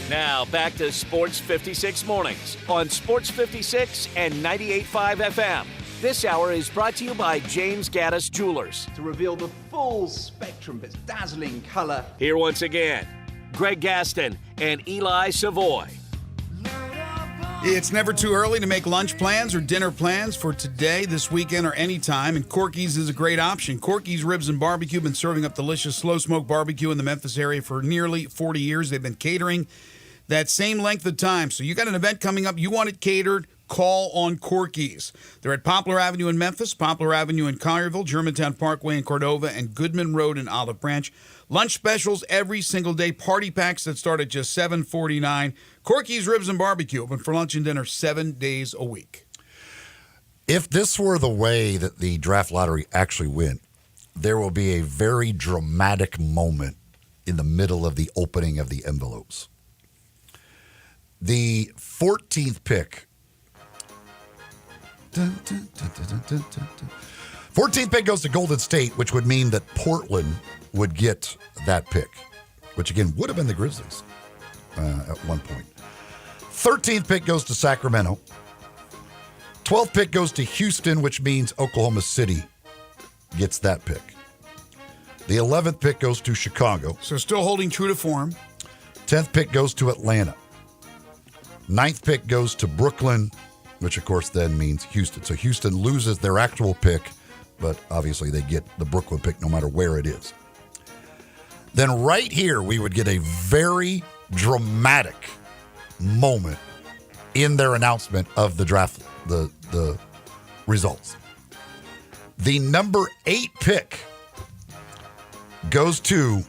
Now back to Sports 56 Mornings on Sports 56 and 98.5 FM. This hour is brought to you by James Gaddis Jewelers. To reveal the full spectrum of its dazzling color. Here once again, Greg Gaston and Eli Savoy. It's never too early to make lunch plans or dinner plans for today, this weekend, or anytime, and Corky's is a great option. Corky's Ribs and Barbecue have been serving up delicious slow-smoke barbecue in the Memphis area for nearly 40 years. They've been catering that same length of time. So you got an event coming up, you want it catered, call on Corky's. They're at Poplar Avenue in Memphis, Poplar Avenue in Collierville, Germantown Parkway in Cordova, and Goodman Road in Olive Branch. Lunch specials every single day, party packs that start at just $7.49. Corky's Ribs and Barbecue, open for lunch and dinner 7 days a week. If this were the way that the draft lottery actually went, there will be a very dramatic moment in the middle of the opening of the envelopes. The 14th pick. 14th pick goes to Golden State, which would mean that Portland would get that pick, which again would have been the Grizzlies at one point. 13th pick goes to Sacramento. 12th pick goes to Houston, which means Oklahoma City gets that pick. The 11th pick goes to Chicago. So still holding true to form. 10th pick goes to Atlanta. 9th pick goes to Brooklyn, which of course then means Houston. So Houston loses their actual pick, but obviously they get the Brooklyn pick no matter where it is. Then right here, we would get a very dramatic moment in their announcement of the draft, the results. The number 8 pick goes to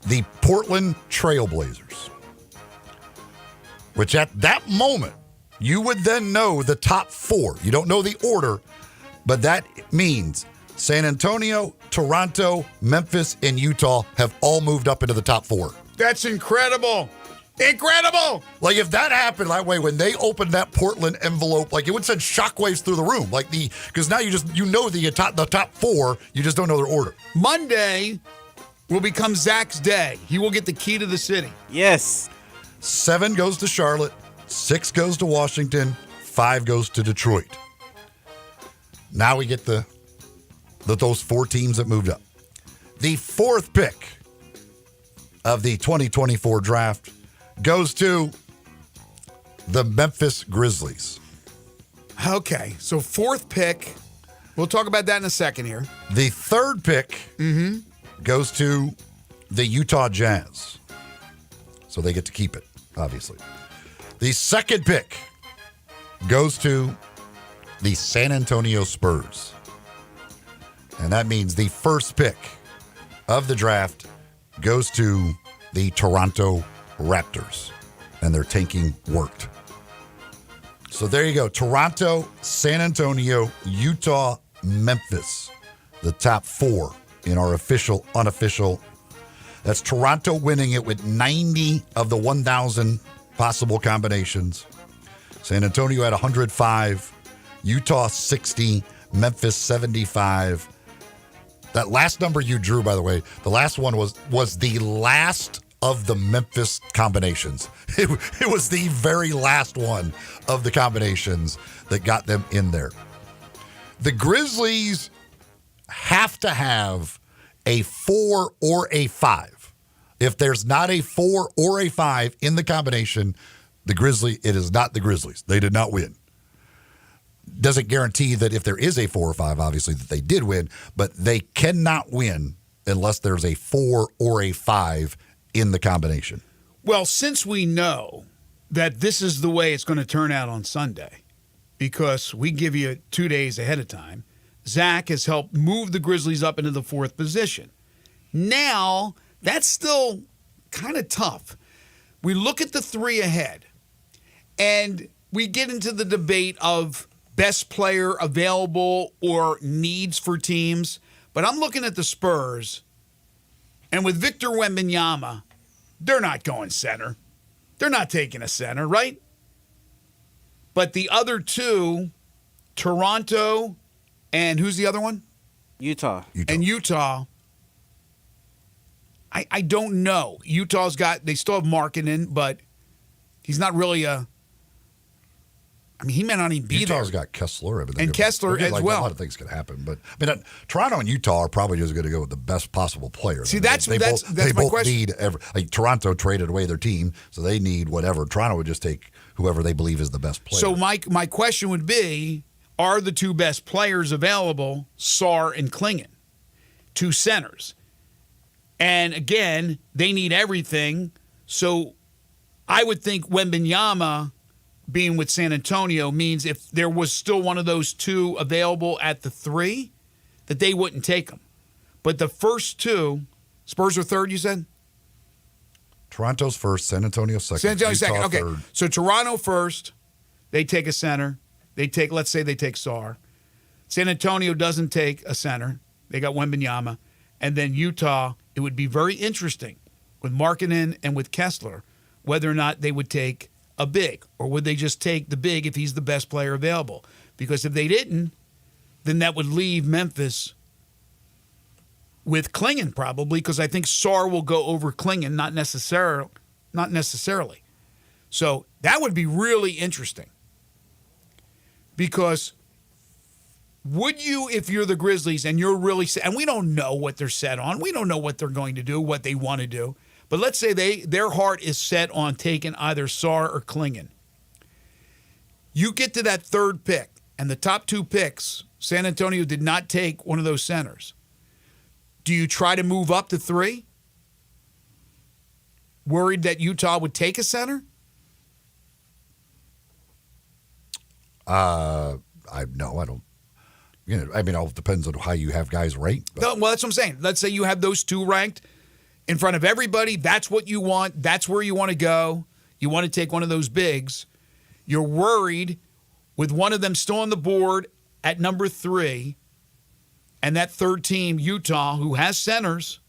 the Portland Trailblazers, which at that moment, you would then know the top 4. You don't know the order, but that means San Antonio, Toronto, Memphis, and Utah have all moved up into the top 4. That's incredible. Incredible! Like, if that happened that way, when they opened that Portland envelope, like, it would send shockwaves through the room. Like, because now you know the top 4, you just don't know their order. Monday will become Zach's day. He will get the key to the city. Yes. 7 goes to Charlotte, 6 goes to Washington, 5 goes to Detroit. Now we get those 4 teams that moved up. The 4th pick of the 2024 draft goes to the Memphis Grizzlies. Okay, so 4th pick. We'll talk about that in a second here. The 3rd pick goes to the Utah Jazz. So they get to keep it, obviously. The 2nd pick goes to the San Antonio Spurs. And that means the 1st pick of the draft goes to the Toronto Raptors, and their tanking worked. So there you go. Toronto, San Antonio, Utah, Memphis, the top 4 in our official, unofficial. That's Toronto winning it with 90 of the 1,000 possible combinations. San Antonio had 105, Utah 60, Memphis 75. That last number you drew, by the way, the last one was the last of the Memphis combinations. It was the very last one of the combinations that got them in there. The Grizzlies have to have a 4 or a 5. If there's not a 4 or a 5 in the combination, it is not the Grizzlies. They did not win. Doesn't guarantee that if there is a 4 or 5, obviously, that they did win, but they cannot win unless there's a 4 or a 5 in the combination. Well, since we know that this is the way it's going to turn out on Sunday, because we give you 2 days ahead of time, Zach has helped move the Grizzlies up into the 4th position. Now, that's still kind of tough. We look at the 3 ahead, and we get into the debate of best player available or needs for teams. But I'm looking at the Spurs, and with Victor Wembanyama, they're not going center. They're not taking a center, right? But the other 2, Toronto, and who's the other one? Utah. And Utah, I don't know. Utah's they still have Markkanen, but he's not really he may not even be there. Utah's got Kessler. And Kessler as well. A lot of things can happen. But, Toronto and Utah are probably just going to go with the best possible player. See, that's my both question. need Toronto traded away their team, so they need whatever. Toronto would just take whoever they believe is the best player. So my question would be, are the 2 best players available, Sarr and Klingon, 2 centers? And again, they need everything. So I would think Wembanyama being with San Antonio means if there was still one of those 2 available at the 3, that they wouldn't take them. But the first 2, Spurs are 3rd, you said? Toronto's 1st, San Antonio 2nd. San Antonio Utah 2nd. Okay. 3rd. So Toronto 1st, they take a center. Let's say they take Sarr. San Antonio doesn't take a center. They got Wembanyama. And then Utah, it would be very interesting with Markkanen and with Kessler whether or not they would take a big, or would they just take the big if he's the best player available? Because if they didn't, then that would leave Memphis with Klingon probably, because I think Sarr will go over Klingon, not necessarily. So that would be really interesting. Because would you, if you're the Grizzlies and you're really set, and we don't know what they're set on, we don't know what they're going to do, what they want to do, but let's say their heart is set on taking either Sarr or Klingon. You get to that 3rd pick, and the top 2 picks, San Antonio did not take one of those centers. Do you try to move up to 3? Worried that Utah would take a center? No, I don't. It all depends on how you have guys ranked. No, well, that's what I'm saying. Let's say you have those 2 ranked in front of everybody. That's what you want. That's where you want to go. You want to take one of those bigs. You're worried with one of them still on the board at number 3, and that 3rd team, Utah, who has centers,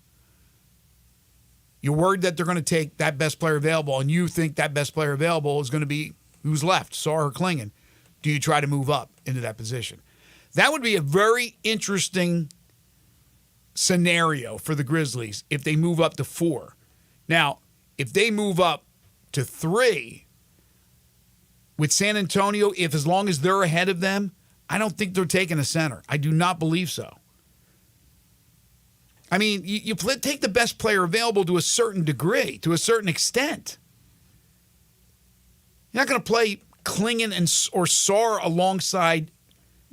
you're worried that they're going to take that best player available, and you think that best player available is going to be who's left, Sarr or Klingon. Do you try to move up into that position? That would be a very interesting scenario for the Grizzlies if they move up to 4. Now, if they move up to 3 with San Antonio, as long as they're ahead of them, I don't think they're taking a center. I do not believe so. I mean, you take the best player available to a certain degree, to a certain extent. You're not going to play Klingon or Sarr alongside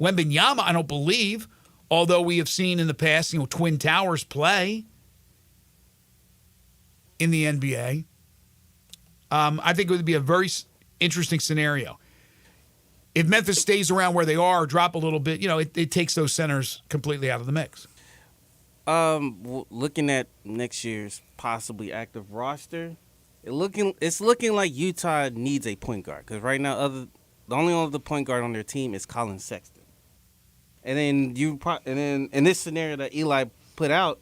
Wembanyama, I don't believe, although we have seen in the past, Twin Towers play in the NBA. I think it would be a very interesting scenario. If Memphis stays around where they are, or drop a little bit, it takes those centers completely out of the mix. Looking at next year's possibly active roster, it's looking like Utah needs a point guard because right now the only other point guard on their team is Colin Sexton. And then in this scenario that Eli put out,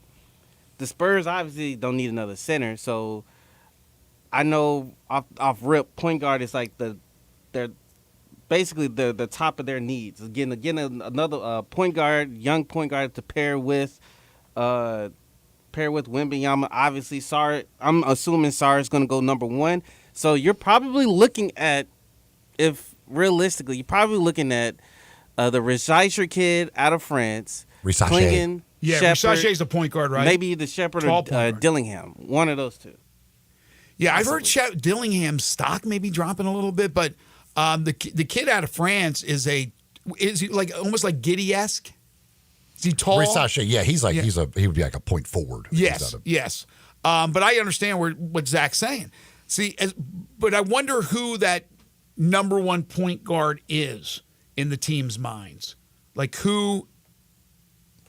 the Spurs obviously don't need another center. So I know off rip, point guard is like they're basically the top of their needs. Again, another point guard, young point guard to pair with Wembanyama. Obviously, Sarr. I'm assuming Sarr is going to go number 1. So you're probably looking at, realistically, the Rechacher kid out of France. Klingon. Yeah, Shepherd, Rechacher's the point guard, right? Maybe the Shepherd or Dillingham. One of those two. Yeah, I've heard Dillingham's stock maybe dropping a little bit, but the kid out of France is he like almost like Giddey-esque? Is he tall? Rechacher, yeah, he would be like a point forward. Yes. But I understand what Zach's saying. See, but I wonder who that number 1 point guard is in the team's minds. Like who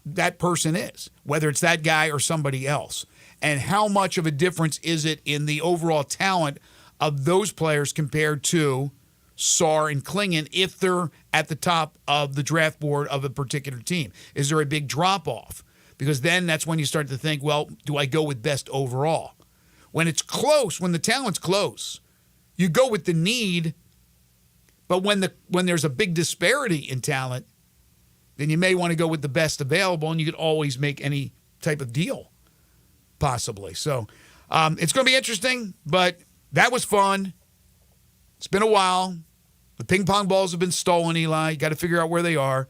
that person is, whether it's that guy or somebody else. And how much of a difference is it in the overall talent of those players compared to Sarr and Klingon if they're at the top of the draft board of a particular team? Is there a big drop-off? Because then that's when you start to think, well, do I go with best overall? When it's close, when the talent's close, you go with the need. But when there's a big disparity in talent, then you may want to go with the best available, and you could always make any type of deal, possibly. So it's going to be interesting, but that was fun. It's been a while. The ping pong balls have been stolen, Eli. You got to figure out where they are.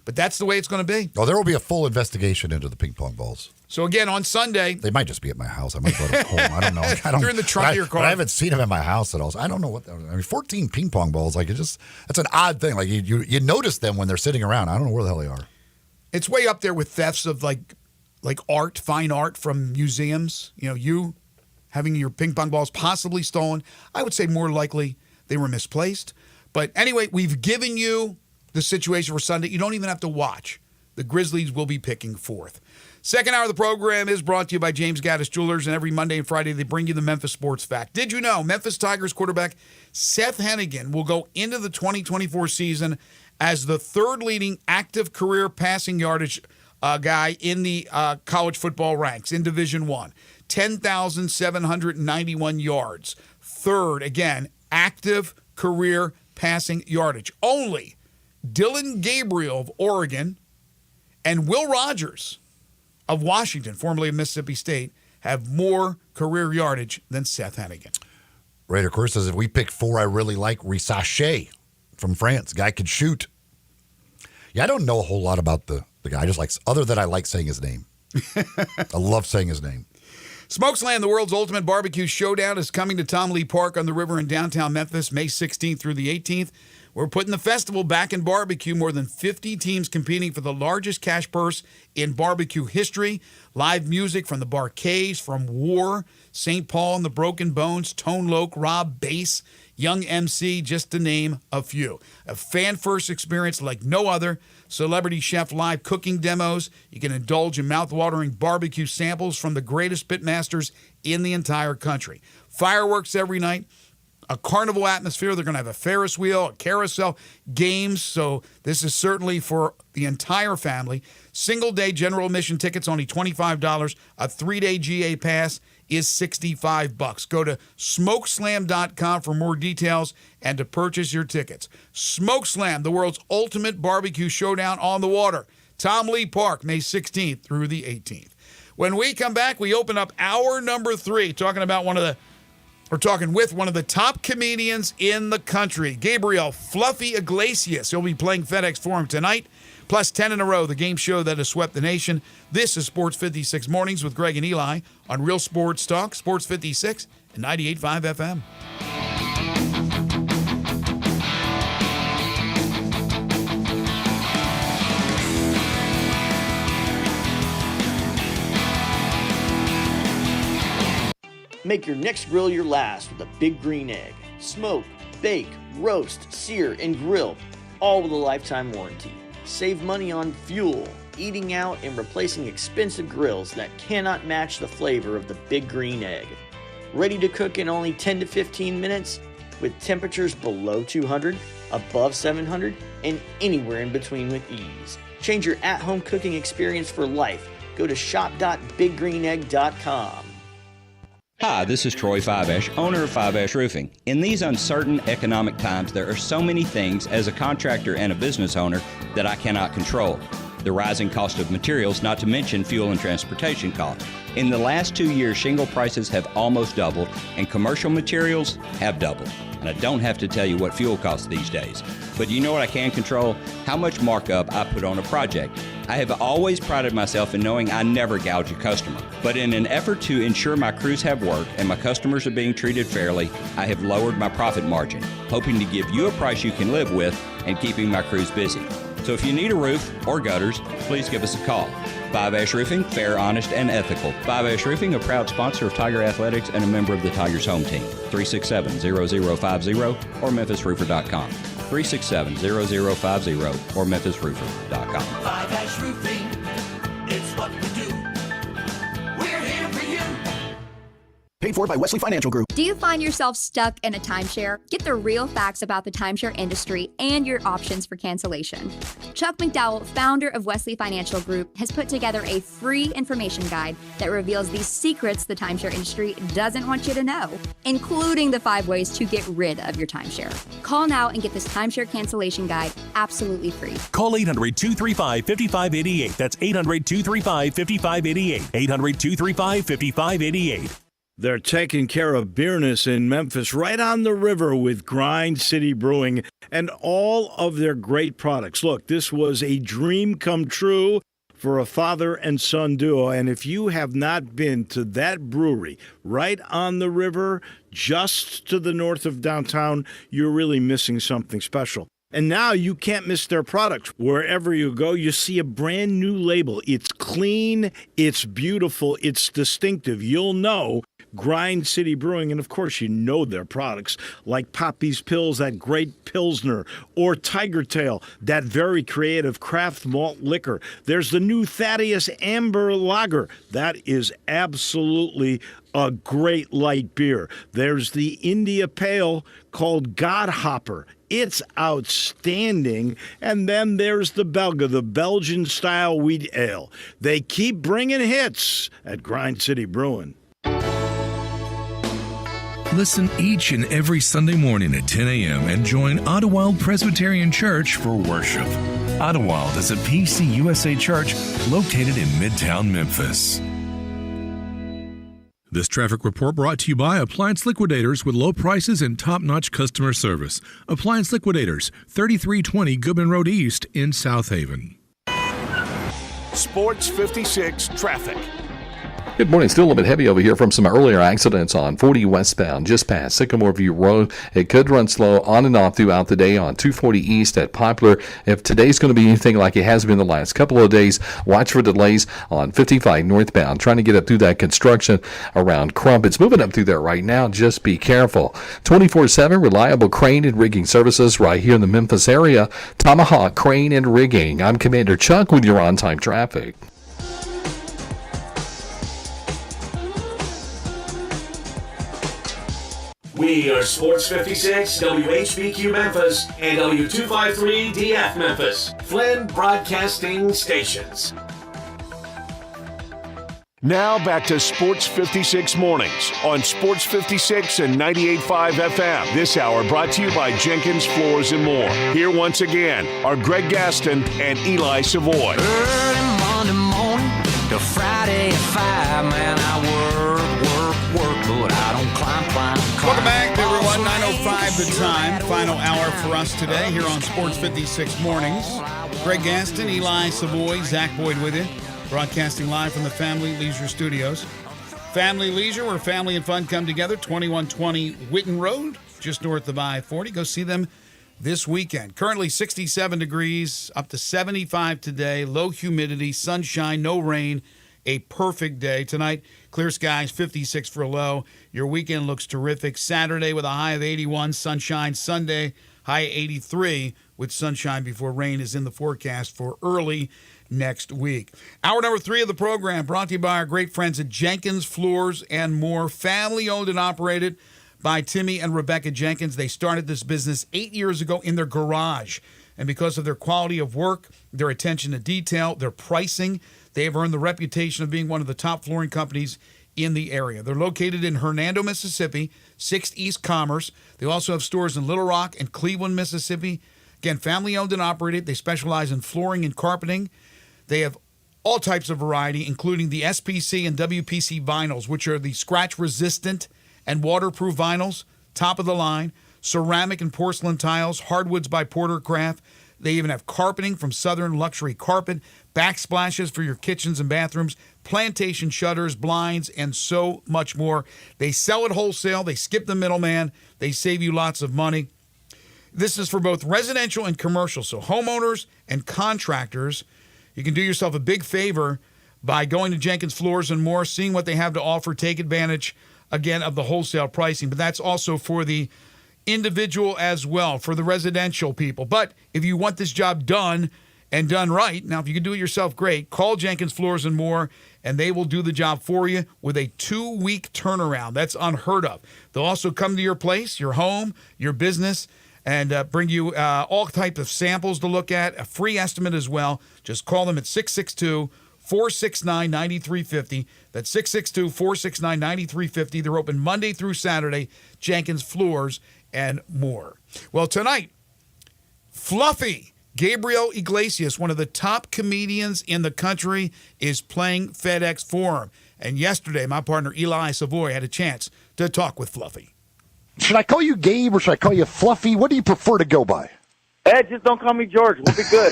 But that's the way it's going to be. Oh, there will be a full investigation into the ping pong balls. So, again, on Sunday. They might just be at my house. I might go to home. I don't know. They're in the trunk of your car. I haven't seen them at my house at all. So I don't know what. 14 ping pong balls. Like, that's an odd thing. Like, you notice them when they're sitting around. I don't know where the hell they are. It's way up there with thefts of, like art, fine art from museums. You having your ping pong balls possibly stolen. I would say more likely they were misplaced. But anyway, we've given you the situation for Sunday. You don't even have to watch. The Grizzlies will be picking 4th. Second hour of the program is brought to you by James Gaddis Jewelers, and every Monday and Friday they bring you the Memphis Sports Fact. Did you know Memphis Tigers quarterback Seth Hennigan will go into the 2024 season as the 3rd leading active career passing yardage guy in the college football ranks in Division I. 10,791 yards. 3rd, again, active career passing yardage. Only Dylan Gabriel of Oregon and Will Rogers of Washington, formerly of Mississippi State, have more career yardage than Seth Hennigan. Raider Course says, if we pick 4, I really like Rechacher from France. Guy could shoot. Yeah, I don't know a whole lot about the guy. I just other than I like saying his name. I love saying his name. Smokesland, the world's ultimate barbecue showdown, is coming to Tom Lee Park on the river in downtown Memphis, May 16th through the 18th. We're putting the festival back in barbecue. More than 50 teams competing for the largest cash purse in barbecue history. Live music from the Barcades, from War, St. Paul and the Broken Bones, Tone Loc, Rob Bass, Young MC, just to name a few. A fan-first experience like no other. Celebrity chef live cooking demos. You can indulge in mouth-watering barbecue samples from the greatest pitmasters in the entire country. Fireworks every night. A carnival atmosphere. They're going to have a Ferris wheel, a carousel, games. So this is certainly for the entire family. Single-day general admission tickets, only $25. A 3-day GA pass is $65. Go to smokeslam.com for more details and to purchase your tickets. Smokeslam, the world's ultimate barbecue showdown on the water. Tom Lee Park, May 16th through the 18th. When we come back, we open up hour number 3, talking with one of the top comedians in the country, Gabriel Fluffy Iglesias. He'll be playing FedEx Forum tonight, plus 10 in a row, the game show that has swept the nation. This is Sports 56 Mornings with Greg and Eli on Real Sports Talk, Sports 56 and 98.5 FM. Make your next grill your last with a Big Green Egg. Smoke, bake, roast, sear, and grill, all with a lifetime warranty. Save money on fuel, eating out and replacing expensive grills that cannot match the flavor of the Big Green Egg. Ready to cook in only 10 to 15 minutes with temperatures below 200, above 700, and anywhere in between with ease. Change your at-home cooking experience for life. Go to shop.biggreenegg.com. Hi, this is Troy Fiveash, owner of Fiveash Roofing. In these uncertain economic times, there are so many things as a contractor and a business owner that I cannot control. The rising cost of materials, not to mention fuel and transportation costs. In the last 2 years, shingle prices have almost doubled and commercial materials have doubled. And I don't have to tell you what fuel costs these days. But you know what I can control? How much markup I put on a project. I have always prided myself in knowing I never gouge a customer. But in an effort to ensure my crews have work and my customers are being treated fairly, I have lowered my profit margin, hoping to give you a price you can live with and keeping my crews busy. So if you need a roof or gutters, please give us a call. Fiveash Roofing, fair, honest, and ethical. Fiveash Roofing, a proud sponsor of Tiger Athletics and a member of the Tigers home team. 367-0050 or memphisroofer.com. 367-0050 or memphisroofer.com. Fiveash Roofing, it's what we do. We're here for you. Paid for by Wesley Financial Group. Do you find yourself stuck in a timeshare? Get the real facts about the timeshare industry and your options for cancellation. Chuck McDowell, founder of Wesley Financial Group, has put together a free information guide that reveals the secrets the timeshare industry doesn't want you to know, including the 5 ways to get rid of your timeshare. Call now and get this timeshare cancellation guide absolutely free. Call 800-235-5588. That's 800-235-5588. 800-235-5588. They're taking care of business in Memphis right on the river with Grind City Brewing and all of their great products. Look, this was a dream come true for a father and son duo. And if you have not been to that brewery right on the river, just to the north of downtown, you're really missing something special. And now you can't miss their products. Wherever you go, you see a brand new label. It's clean, it's beautiful, it's distinctive. You'll know Grind City Brewing, and of course you know their products like Poppy's Pills, that great Pilsner, or Tiger Tail, that very creative craft malt liquor. There's the new Thaddeus Amber Lager. That is absolutely a great light beer. There's the India Pale called Godhopper. It's outstanding. And then there's the Belga, the Belgian-style wheat ale. They keep bringing hits at Grind City Brewing. Listen each and every Sunday morning at 10 a.m. and join Ottawild Presbyterian Church for worship. Ottawild is a PCUSA church located in Midtown Memphis. This traffic report brought to you by Appliance Liquidators with low prices and top-notch customer service. Appliance Liquidators, 3320 Goodman Road East in South Haven. Sports 56 traffic. Good morning. Still a little bit heavy over here from some earlier accidents on 40 westbound, just past Sycamore View Road. It could run slow on and off throughout the day on 240 East at Poplar. If today's going to be anything like it has been the last couple of days, watch for delays on 55 northbound, trying to get up through that construction around Crump. It's moving up through there right now. Just be careful. 24/7 reliable crane and rigging services right here in the Memphis area. Tomahawk Crane and Rigging. I'm Commander Chuck with your on-time traffic. We are Sports 56, WHBQ Memphis, and W253DF Memphis, Flynn Broadcasting Stations. Now back to Sports 56 Mornings on Sports 56 and 98.5 FM. This hour brought to you by Jenkins Floors and More. Here once again are Greg Gaston and Eli Savoy. Early Monday morning to Friday at 5, man, I work, but I don't climb. Welcome back, everyone. 9:05 the time. Final hour for us today here on Sports 56 Mornings. Greg Gaston, Eli Savoy, Zach Boyd with you. Broadcasting live from the Family Leisure Studios. Family Leisure, where family and fun come together. 2120 Whitten Road, just north of I-40. Go see them this weekend. Currently 67 degrees, up to 75 today. Low humidity, sunshine, no rain. A perfect day. Tonight, clear skies, 56 for a low. Your weekend looks terrific. Saturday with a high of 81, sunshine. Sunday, high 83 with sunshine before rain is in the forecast for early next week. Hour number 3 of the program brought to you by our great friends at Jenkins Floors and More, family owned and operated by Timmy and Rebecca Jenkins. They started this business 8 years ago in their garage. And because of their quality of work, their attention to detail, their pricing, they have earned the reputation of being one of the top flooring companies in the area. They're located in Hernando, Mississippi, 6th East Commerce. They also have stores in Little Rock and Cleveland, Mississippi. Again, family owned and operated. They specialize in flooring and carpeting. They have all types of variety, including the SPC and WPC vinyls, which are the scratch resistant and waterproof vinyls, top of the line, ceramic and porcelain tiles, hardwoods by Portercraft. They even have carpeting from Southern Luxury Carpet, backsplashes for your kitchens and bathrooms, plantation shutters, blinds, and so much more. They sell at wholesale. They skip the middleman. They save you lots of money. This is for both residential and commercial. So homeowners and contractors, you can do yourself a big favor by going to Jenkins Floors and More, seeing what they have to offer, take advantage, again, of the wholesale pricing. But that's also for the individual as well, for the residential people. But if you want this job done and done right, now if you can do it yourself, great. Call Jenkins Floors and More, and they will do the job for you with a 2-week turnaround. That's unheard of. They'll also come to your place, your home, your business, and bring you all types of samples to look at, a free estimate as well. Just call them at 662-469-9350. That's 662-469-9350. They're open Monday through Saturday, Jenkins Floors and More. Well, tonight, Fluffy Gabriel Iglesias, one of the top comedians in the country, is playing FedEx Forum. And yesterday, my partner Eli Savoy had a chance to talk with Fluffy. Should I call you Gabe or should I call you Fluffy? What do you prefer to go by? Just don't call me George. We'll be good.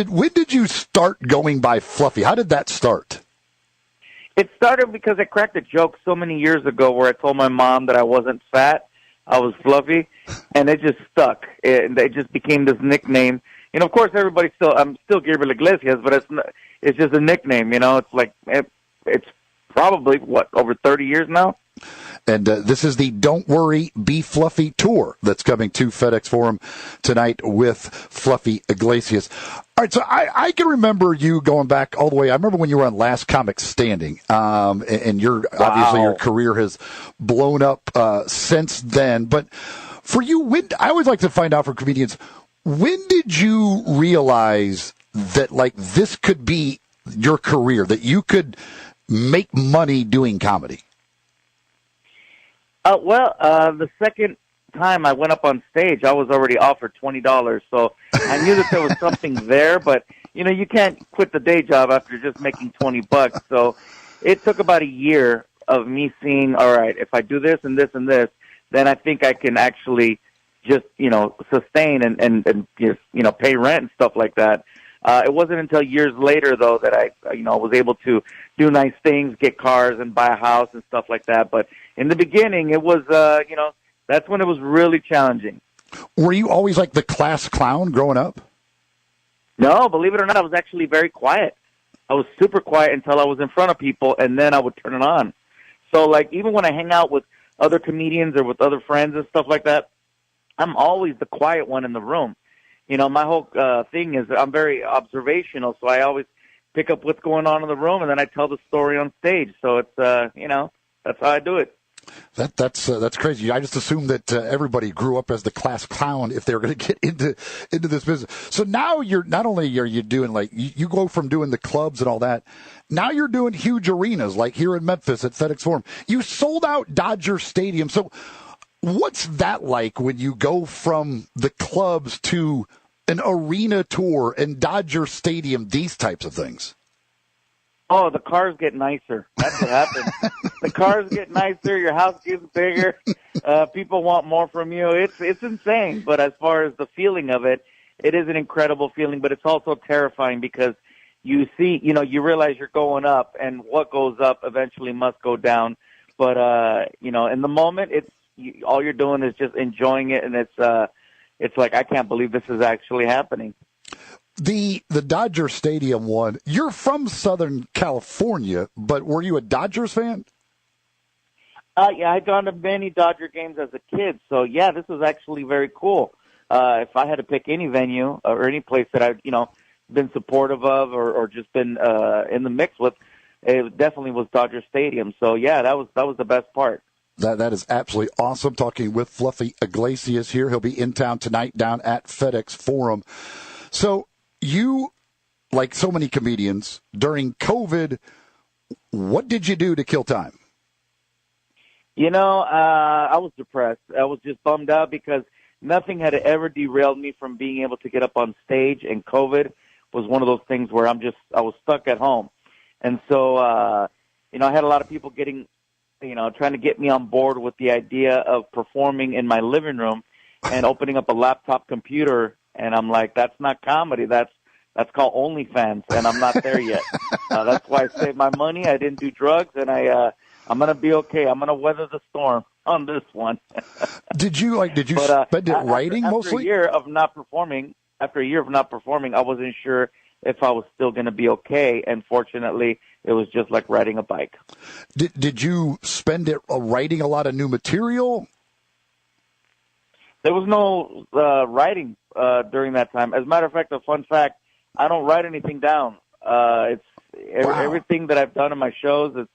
When did you start going by Fluffy? How did that start? It started because I cracked a joke so many years ago where I told my mom that I wasn't fat, I was fluffy, and it just stuck. It just became this nickname. And of course, I'm still Gabriel Iglesias, but it's just a nickname. You know, it's like it's probably over 30 years now. And this is the Don't Worry, Be Fluffy tour that's coming to FedEx Forum tonight with Fluffy Iglesias. All right, so I can remember you going back all the way. I remember when you were on Last Comic Standing, and obviously your career has blown up since then. But for you, I always like to find out from comedians, when did you realize that like this could be your career, that you could make money doing comedy? The second time I went up on stage, I was already offered $20, so I knew that there was something there. But you can't quit the day job after just making $20. So it took about a year of me seeing, all right, if I do this and this and this, then I think I can actually just sustain and just pay rent and stuff like that. It wasn't until years later though that I was able to do nice things, get cars and buy a house and stuff like that. But in the beginning, it was, that's when it was really challenging. Were you always like the class clown growing up? No, believe it or not, I was actually very quiet. I was super quiet until I was in front of people, and then I would turn it on. So, like, even when I hang out with other comedians or with other friends and stuff like that, I'm always the quiet one in the room. My whole thing is I'm very observational, so I always pick up what's going on in the room, and then I tell the story on stage. So it's, that's how I do it. That's crazy. I just assumed that everybody grew up as the class clown if they were going to get into this business. So now you're not only are you doing like you go from doing the clubs and all that, now you're doing huge arenas like here in Memphis at FedEx Forum. You sold out Dodger Stadium. So what's that like when you go from the clubs to an arena tour and Dodger Stadium, these types of things? Oh, the cars get nicer. That's what happens. The cars get nicer. Your house gets bigger. People want more from you. It's insane. But as far as the feeling of it, it is an incredible feeling. But it's also terrifying because you see, you realize you're going up, and what goes up eventually must go down. But in the moment, all you're doing is just enjoying it, and it's like I can't believe this is actually happening. The Dodger Stadium one, you're from Southern California, but were you a Dodgers fan? Yeah, I'd gone to many Dodger games as a kid, so yeah, this was actually very cool. if I had to pick any venue or any place that I've, been supportive of or just been in the mix with, it definitely was Dodger Stadium. So yeah, that was the best part. That is absolutely awesome. Talking with Fluffy Iglesias here. He'll be in town tonight down at FedEx Forum. So you, like so many comedians, during COVID, what did you do to kill time? I was depressed. I was just bummed out because nothing had ever derailed me from being able to get up on stage, and COVID was one of those things where I was stuck at home. And so, I had a lot of people trying to get me on board with the idea of performing in my living room and opening up a laptop computer. And I'm like, that's not comedy. That's called OnlyFans, and I'm not there yet. That's why I saved my money. I didn't do drugs, and I'm going to be okay. I'm going to weather the storm on this one. Did you spend it writing mostly? After a year of not performing, I wasn't sure if I was still going to be okay. And fortunately, it was just like riding a bike. Did you spend it writing a lot of new material? There was no writing during that time. As a matter of fact, a fun fact, I don't write anything down. Everything that I've done in my shows,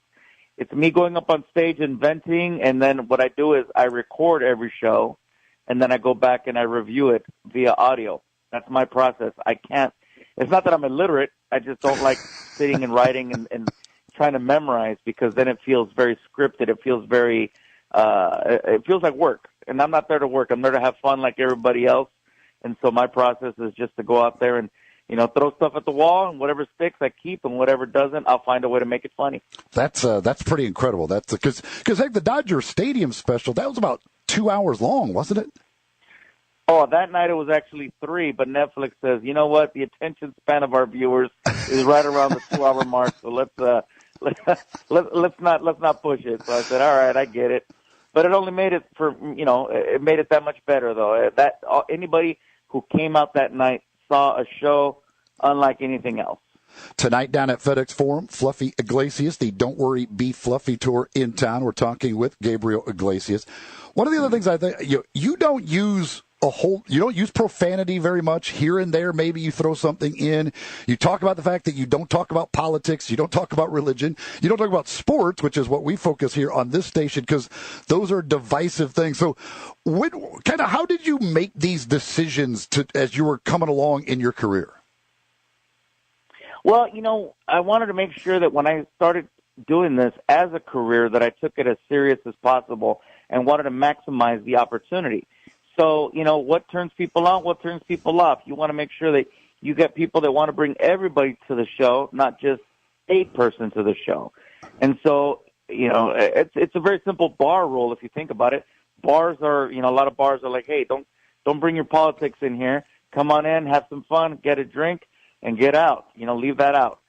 it's me going up on stage inventing, and then what I do is I record every show, and then I go back and I review it via audio. That's my process. It's not that I'm illiterate. I just don't like sitting and writing and trying to memorize, because then it feels very scripted. It feels very, it feels like work. And I'm not there to work. I'm there to have fun like everybody else. And so my process is just to go out there and, throw stuff at the wall, and whatever sticks I keep, and whatever doesn't, I'll find a way to make it funny. That's pretty incredible. That's because the Dodger Stadium special, that was about 2 hours long, wasn't it? Oh, that night it was actually 3, but Netflix says, you know what? The attention span of our viewers is right around the 2-hour mark, so let's not push it. So I said, all right, I get it. But it only made it it made it that much better, though. Anybody who came out that night saw a show unlike anything else. Tonight down at FedEx Forum, Fluffy Iglesias, the Don't Worry, Be Fluffy tour in town. We're talking with Gabriel Iglesias. One of the other things I think, you don't use profanity very much. Here and there, maybe you throw something in. You talk about the fact that you don't talk about politics. You don't talk about religion. You don't talk about sports, which is what we focus here on this station, because those are divisive things. So how did you make these decisions as you were coming along in your career? Well, I wanted to make sure that when I started doing this as a career, that I took it as serious as possible and wanted to maximize the opportunity. So, what turns people on, what turns people off? You want to make sure that you get people that want to bring everybody to the show, not just a person to the show. And so, it's a very simple bar rule if you think about it. Bars are, a lot of bars are like, hey, don't bring your politics in here. Come on in, have some fun, get a drink, and get out. Leave that out.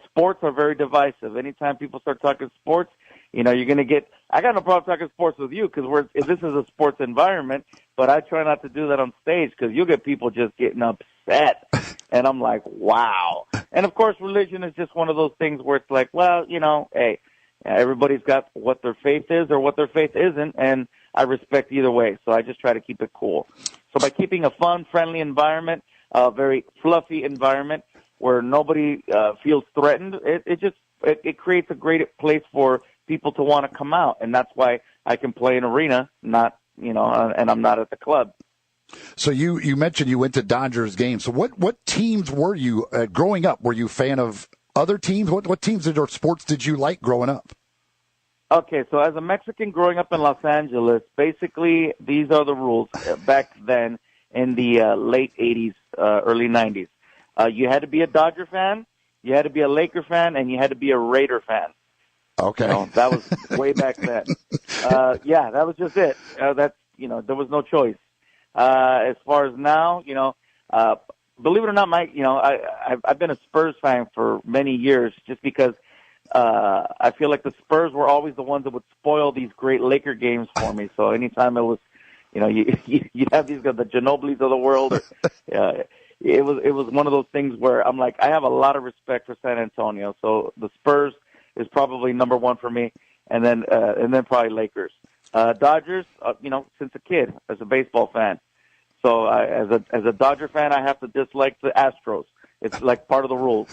Sports are very divisive. Anytime people start talking sports, you're going to get – I got no problem talking sports with you because this is a sports environment, but I try not to do that on stage because you'll get people just getting upset. And I'm like, wow. And, of course, religion is just one of those things where it's like, well, hey, everybody's got what their faith is or what their faith isn't, and I respect either way. So I just try to keep it cool. So by keeping a fun, friendly environment, a very fluffy environment where nobody feels threatened, it creates a great place for people to want to come out, and that's why I can play an arena, and I'm not at the club. So you mentioned you went to Dodgers games. So what teams were you growing up? Were you a fan of other teams? What teams or sports did you like growing up? Okay, so as a Mexican growing up in Los Angeles, basically these are the rules back then in the late 80s, early 90s. You had to be a Dodger fan, you had to be a Laker fan, and you had to be a Raider fan. Okay. That was way back then. Yeah, that was just it. There was no choice. As far as now, believe it or not, Mike, I've been a Spurs fan for many years just because I feel like the Spurs were always the ones that would spoil these great Laker games for me. So anytime it was, you'd have the Ginobilis of the world. It was one of those things where I'm like, I have a lot of respect for San Antonio. So the Spurs is probably number one for me, and then probably Lakers. Dodgers, since a kid as a baseball fan. So as a Dodger fan, I have to dislike the Astros. It's like part of the rules.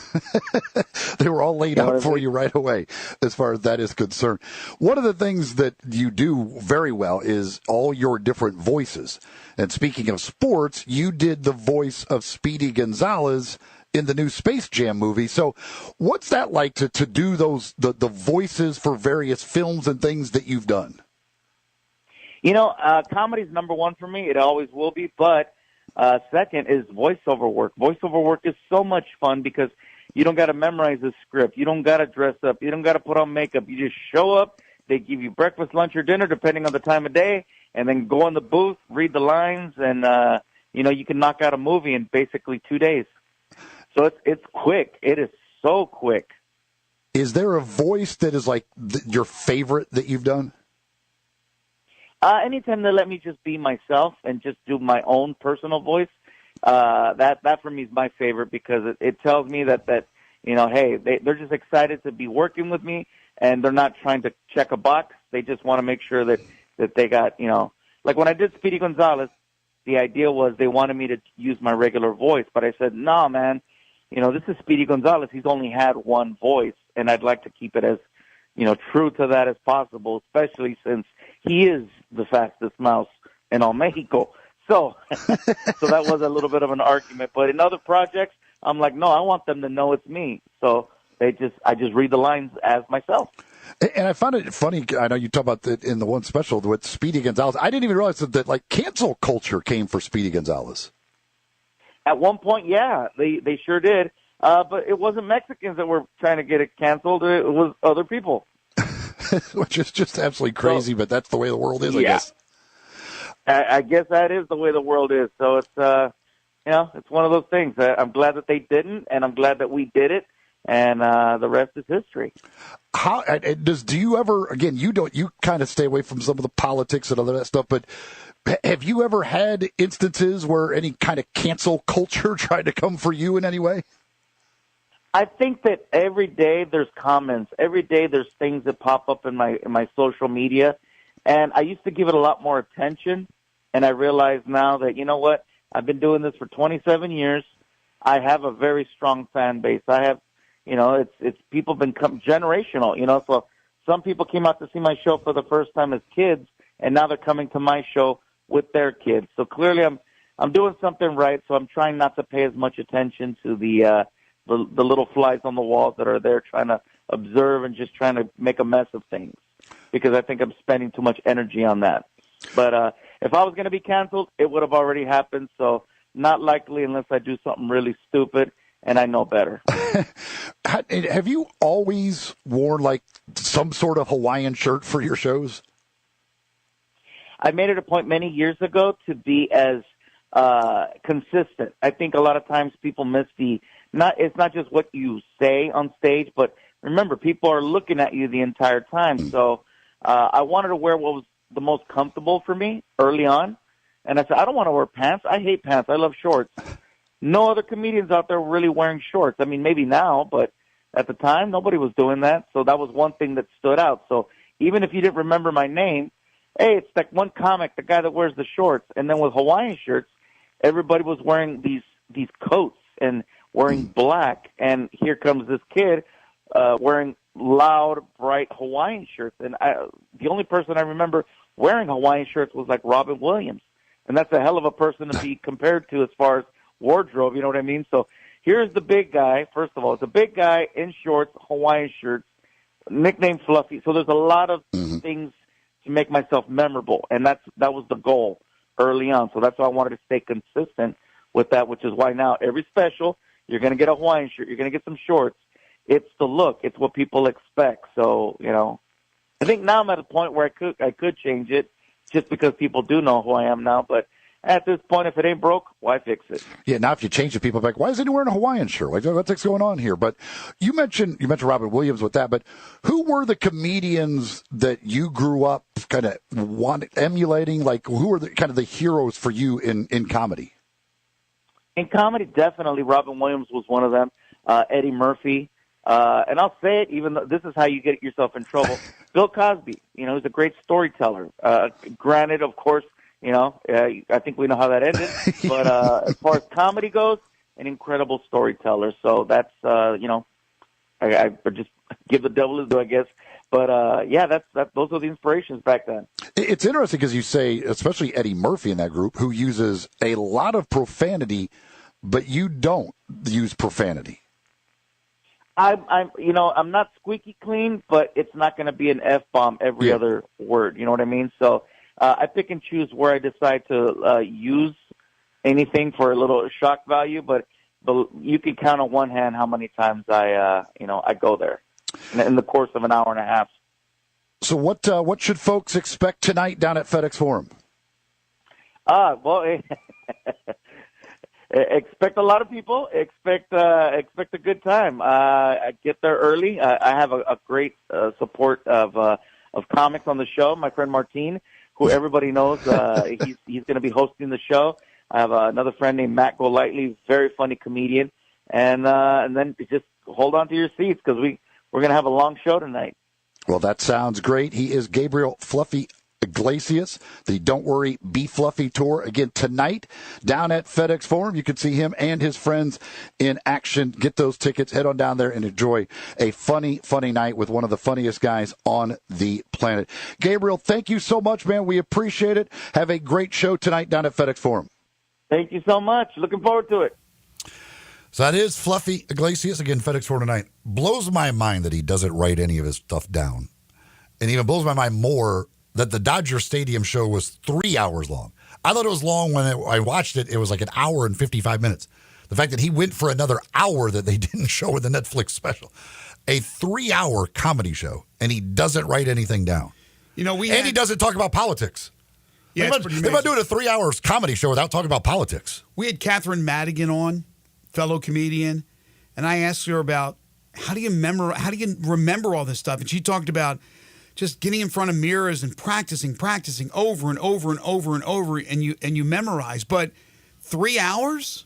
They were all laid out for you right away, as far as that is concerned. One of the things that you do very well is all your different voices. And speaking of sports, you did the voice of Speedy Gonzalez in the new Space Jam movie. So what's that like to do those the voices for various films and things that you've done? Comedy's number one for me. It always will be. But second is voiceover work. Voiceover work is so much fun because you don't got to memorize the script. You don't got to dress up. You don't got to put on makeup. You just show up. They give you breakfast, lunch, or dinner, depending on the time of day, and then go in the booth, read the lines, and, you can knock out a movie in basically 2 days. So it's quick. It is so quick. Is there a voice that is like your favorite that you've done? Anytime they let me just be myself and just do my own personal voice, that for me is my favorite because it tells me that hey, they're just excited to be working with me and they're not trying to check a box. They just want to make sure that they got, like when I did Speedy Gonzalez, the idea was they wanted me to use my regular voice, but I said, no, man, this is Speedy Gonzalez. He's only had one voice, and I'd like to keep it as, true to that as possible, especially since he is the fastest mouse in all Mexico. So that was a little bit of an argument. But in other projects, I'm like, no, I want them to know it's me. So I just read the lines as myself. And I found it funny. I know you talk about that in the one special with Speedy Gonzalez. I didn't even realize that like cancel culture came for Speedy Gonzalez. At one point, yeah, they sure did. But it wasn't Mexicans that were trying to get it canceled. It was other people. Which is just absolutely crazy, but that's the way the world is, I guess. I guess that is the way the world is. So it's, it's one of those things. I'm glad that they didn't, and I'm glad that we did it, and the rest is history. How do you ever? Again, you kind of stay away from some of the politics and all that stuff, but have you ever had instances where any kind of cancel culture tried to come for you in any way? I think that every day there's comments. Every day there's things that pop up in my social media, and I used to give it a lot more attention. And I realize now that, you know what, I've been doing this for 27 years. I have a very strong fan base. I have, it's people become generational. So some people came out to see my show for the first time as kids, and now they're coming to my show with their kids. So clearly, I'm doing something right. So I'm trying not to pay as much attention to the little flies on the wall that are there trying to observe and just trying to make a mess of things, because I think I'm spending too much energy on that. But if I was going to be canceled, it would have already happened. So not likely unless I do something really stupid and I know better. Have you always worn like some sort of Hawaiian shirt for your shows? I made it a point many years ago to be as consistent. I think a lot of times people miss it's not just what you say on stage, but remember, people are looking at you the entire time. So I wanted to wear what was the most comfortable for me early on. And I said, I don't want to wear pants. I hate pants. I love shorts. No other comedians out there were really wearing shorts. I mean, maybe now, but at the time, nobody was doing that. So that was one thing that stood out. So even if you didn't remember my name, hey, it's like one comic, the guy that wears the shorts. And then with Hawaiian shirts, everybody was wearing these coats and wearing black. And here comes this kid wearing loud, bright Hawaiian shirts. And the only person I remember wearing Hawaiian shirts was like Robin Williams. And that's a hell of a person to be compared to as far as wardrobe, you know what I mean? So here's the big guy. First of all, it's a big guy in shorts, Hawaiian shirts, nicknamed Fluffy. So there's a lot of things to make myself memorable. And that was the goal early on. So that's why I wanted to stay consistent with that, which is why now every special, you're going to get a Hawaiian shirt, you're going to get some shorts. It's the look. It's what people expect. So, I think now I'm at a point where I could change it just because people do know who I am now. But at this point, if it ain't broke, why fix it? Yeah, now if you change it, people are like, why is he wearing a Hawaiian shirt? Like, what's going on here? But you mentioned Robin Williams with that, but who were the comedians that you grew up kind of emulating? Like, who were kind of the heroes for you in comedy? In comedy, definitely Robin Williams was one of them. Eddie Murphy. And I'll say it, even though this is how you get yourself in trouble. Bill Cosby, he's a great storyteller. Granted, of course, I think we know how that ended. But as far as comedy goes, an incredible storyteller. So that's, I just give the devil his due, I guess. But those are the inspirations back then. It's interesting because you say, especially Eddie Murphy in that group, who uses a lot of profanity, but you don't use profanity. I'm not squeaky clean, but it's not going to be an F-bomb every other word. You know what I mean? So I pick and choose where I decide to use anything for a little shock value, but you can count on one hand how many times I go there in the course of an hour and a half. So what should folks expect tonight down at FedEx Forum? Expect a lot of people. Expect a good time. I get there early. I have a great support of comics on the show. My friend Martin, who everybody knows, he's going to be hosting the show. I have another friend named Matt Golightly, very funny comedian, and then just hold on to your seats because we're going to have a long show tonight. Well, that sounds great. He is Gabriel Fluffy Iglesias, the Don't Worry, Be Fluffy tour. Again, tonight down at FedEx Forum. You can see him and his friends in action. Get those tickets. Head on down there and enjoy a funny, funny night with one of the funniest guys on the planet. Gabriel, thank you so much, man. We appreciate it. Have a great show tonight down at FedEx Forum. Thank you so much. Looking forward to it. So that is Fluffy Iglesias. Again, FedEx Forum tonight. Blows my mind that he doesn't write any of his stuff down. And even blows my mind more that the Dodger Stadium show was 3 hours long. I thought it was long when I watched it. It was like an hour and 55 minutes. The fact that he went for another hour that they didn't show in the Netflix special. A 3-hour comedy show, and he doesn't write anything down. He doesn't talk about politics. Yeah, they're about doing a 3-hour comedy show without talking about politics. We had Catherine Madigan on, fellow comedian, and I asked her about how do you remember all this stuff, and she talked about just getting in front of mirrors and practicing over and over and over and over, and you memorize. But 3 hours,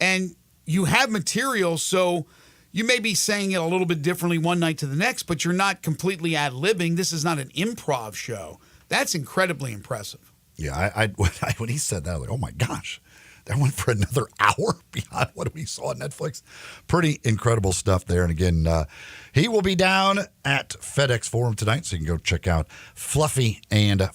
and you have material, so you may be saying it a little bit differently one night to the next, but you're not completely ad-libbing. This is not an improv show. That's incredibly impressive. Yeah, when he said that, I was like, oh my gosh. That went for another hour beyond what we saw on Netflix. Pretty incredible stuff there. And again, he will be down at FedEx Forum tonight, so you can go check out Fluffy and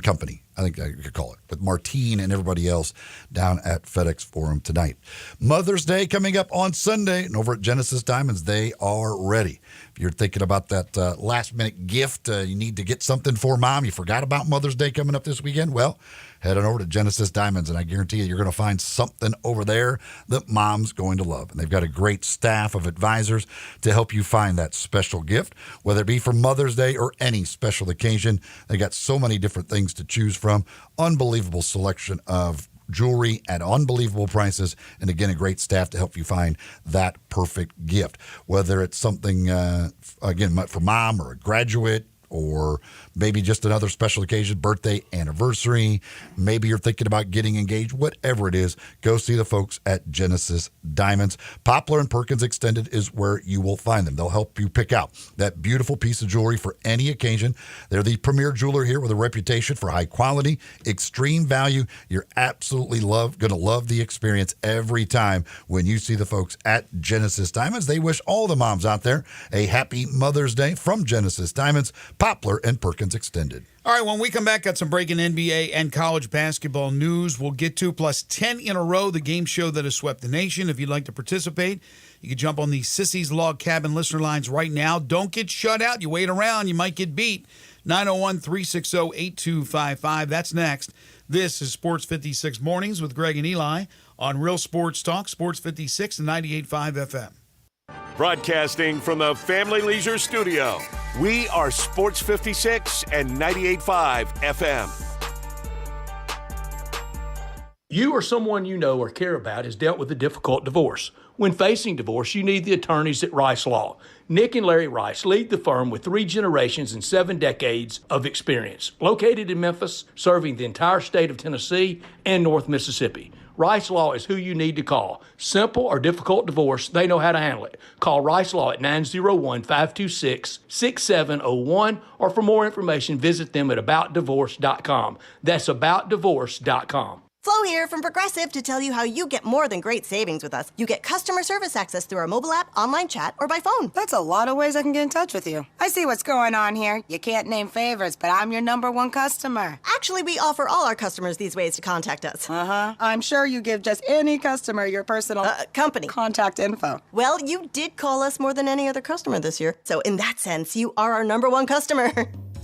Company, I think I could call it, with Martine and everybody else down at FedEx Forum tonight. Mother's Day coming up on Sunday, and over at Genesis Diamonds, they are ready. If you're thinking about that last-minute gift, you need to get something for mom, you forgot about Mother's Day coming up this weekend, well, head on over to Genesis Diamonds, and I guarantee you're going to find something over there that mom's going to love. And they've got a great staff of advisors to help you find that special gift, whether it be for Mother's Day or any special occasion. They got so many different things to choose from. Unbelievable selection of jewelry at unbelievable prices, and again, a great staff to help you find that perfect gift. Whether it's something, again, for mom or a graduate, or maybe just another special occasion, birthday, anniversary. Maybe you're thinking about getting engaged. Whatever it is, go see the folks at Genesis Diamonds. Poplar and Perkins Extended is where you will find them. They'll help you pick out that beautiful piece of jewelry for any occasion. They're the premier jeweler here with a reputation for high quality, extreme value. You're absolutely going to love the experience every time when you see the folks at Genesis Diamonds. They wish all the moms out there a happy Mother's Day from Genesis Diamonds, Poplar and Perkins Extended. All right, when we come back, got some breaking NBA and college basketball news we'll get to, plus 10 in a row, the game show that has swept the nation. If you'd like to participate, you can jump on the Sissy's Log Cabin listener lines right now. Don't get shut out. You wait around, you might get beat. 901-360-8255. That's next. This is Sports 56 Mornings with Greg and Eli on Real Sports Talk, Sports 56 and 98.5 FM. Broadcasting from the Family Leisure Studio, we are Sports 56 and 98.5 FM. You or someone you know or care about has dealt with a difficult divorce. When facing divorce, you need the attorneys at Rice Law. Nick and Larry Rice lead the firm with 3 generations and 7 decades of experience. Located in Memphis, serving the entire state of Tennessee and North Mississippi. Rice Law is who you need to call. Simple or difficult divorce, they know how to handle it. Call Rice Law at 901-526-6701, or for more information, visit them at aboutdivorce.com. That's aboutdivorce.com. Flo here from Progressive to tell you how you get more than great savings with us. You get customer service access through our mobile app, online chat, or by phone. That's a lot of ways I can get in touch with you. I see what's going on here. You can't name favorites, but I'm your #1 customer. Actually, we offer all our customers these ways to contact us. I'm sure you give just any customer your personal company contact info. Well, you did call us more than any other customer this year. So in that sense, you are our #1 customer.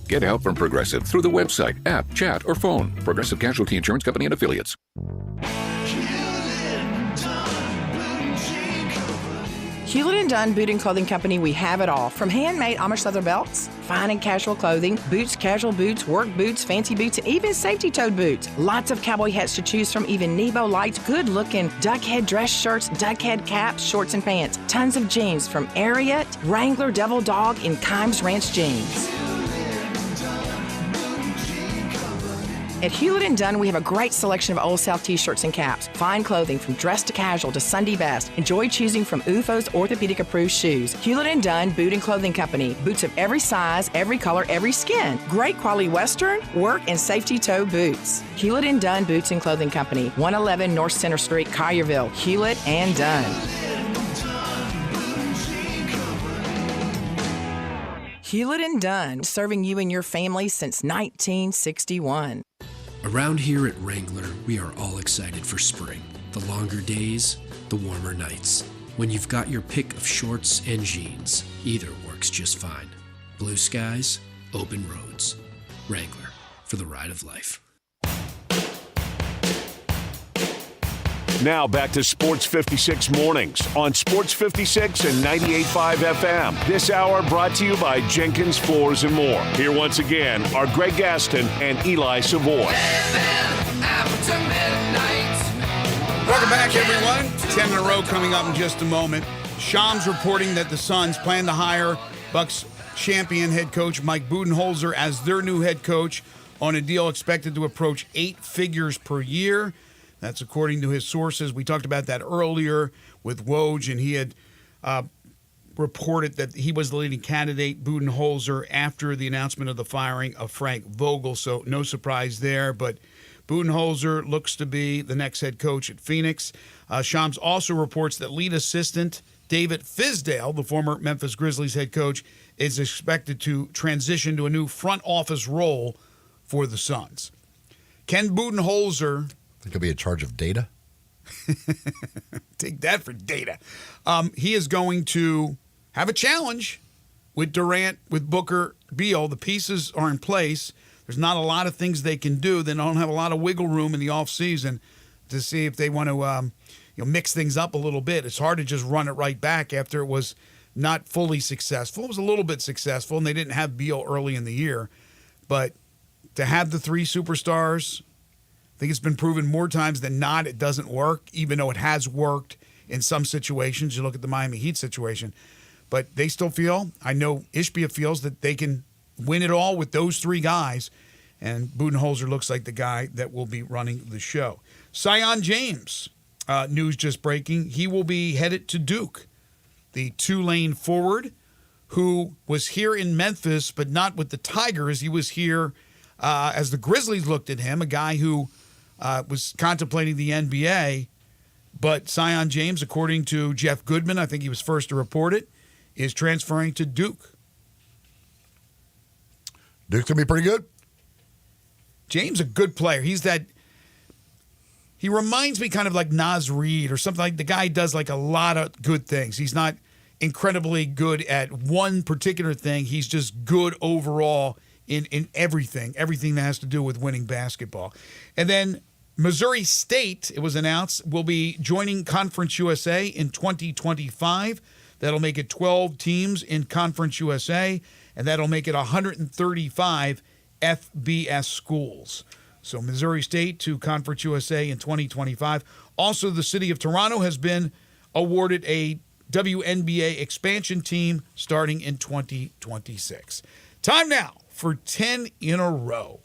Get help from Progressive through the website, app, chat, or phone. Progressive Casualty Insurance Company and Affiliates. Hewlett & Dunn Boot and Clothing Company, we have it all. From handmade Amish leather belts, fine and casual clothing, boots, casual boots, work boots, fancy boots, and even safety-toed boots. Lots of cowboy hats to choose from, even Nebo lights, good-looking duck head dress shirts, duck head caps, shorts, and pants. Tons of jeans from Ariat, Wrangler, Devil Dog, and Kimes Ranch jeans. At Hewlett & Dunn, we have a great selection of Old South t-shirts and caps. Fine clothing from dress to casual to Sunday best. Enjoy choosing from UFO's orthopedic-approved shoes. Hewlett & Dunn Boot and Clothing Company. Boots of every size, every color, every skin. Great quality Western, work, and safety toe boots. Hewlett & Dunn Boots and Clothing Company. 111 North Center Street, Collierville. Hewlett & Dunn. Hewlett & Dunn, serving you and your family since 1961. Around here at Wrangler, we are all excited for spring. The longer days, the warmer nights. When you've got your pick of shorts and jeans, either works just fine. Blue skies, open roads. Wrangler, for the ride of life. Now back to Sports 56 Mornings on Sports 56 and 98.5 FM. This hour brought to you by Jenkins Floors and More. Here once again are Greg Gaston and Eli Savoy. Welcome back, everyone. 10 in a row coming up in just a moment. Shams reporting that the Suns plan to hire Bucks champion head coach Mike Budenholzer as their new head coach on a deal expected to approach 8 figures per year. That's according to his sources. We talked about that earlier with Woj, and he had reported that he was the leading candidate, Budenholzer, after the announcement of the firing of Frank Vogel. So no surprise there. But Budenholzer looks to be the next head coach at Phoenix. Shams also reports that lead assistant David Fizdale, the former Memphis Grizzlies head coach, is expected to transition to a new front office role for the Suns. Ken Budenholzer... Think he'll be in charge of data? Take that for data. He is going to have a challenge with Durant, with Booker, Beal. The pieces are in place. There's not a lot of things they can do. They don't have a lot of wiggle room in the offseason to see if they want to mix things up a little bit. It's hard to just run it right back after it was not fully successful. It was a little bit successful, and they didn't have Beal early in the year. But to have the 3 superstars... I think it's been proven more times than not it doesn't work, even though it has worked in some situations. You look at the Miami Heat situation. But they still feel, I know Ishbia feels, that they can win it all with those 3 guys. And Budenholzer looks like the guy that will be running the show. Zion James, news just breaking. He will be headed to Duke, the Tulane forward who was here in Memphis, but not with the Tigers. He was here as the Grizzlies looked at him, a guy who was contemplating the NBA, but Zion James, according to Jeff Goodman, I think he was first to report it, is transferring to Duke. Duke's going to be pretty good. James a good player. He reminds me kind of like Naz Reid or something like the guy does like a lot of good things. He's not incredibly good at one particular thing. He's just good overall in everything that has to do with winning basketball. And then Missouri State, it was announced, will be joining Conference USA in 2025. That'll make it 12 teams in Conference USA, and that'll make it 135 FBS schools. So Missouri State to Conference USA in 2025. Also, the city of Toronto has been awarded a WNBA expansion team starting in 2026. Time now for 10 in a row.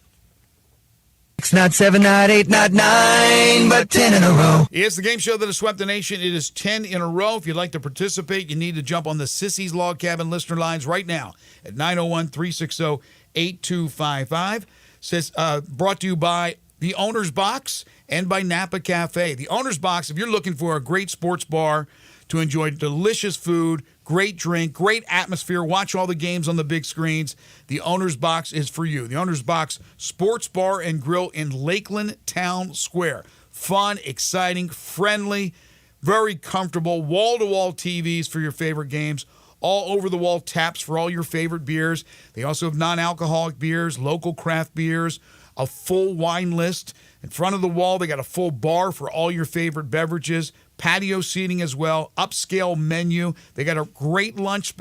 It's not 7, not 8, not 9, but 10 in a row. It's the game show that has swept the nation. It is 10 in a row. If you'd like to participate, you need to jump on the Sissy's Log Cabin listener lines right now at 901-360-8255. Says, brought to you by the Owner's Box and by Napa Cafe. The Owner's Box, if you're looking for a great sports bar to enjoy delicious food, great drink, great atmosphere, watch all the games on the big screens, the Owner's Box is for you. The Owner's Box Sports Bar and Grill in Lakeland Town Square. Fun, exciting, friendly, very comfortable, wall-to-wall TVs for your favorite games, all over-the-wall taps for all your favorite beers. They also have non-alcoholic beers, local craft beers, a full wine list. In front of the wall, they got a full bar for all your favorite beverages, patio seating as well, upscale menu. They got a great lunch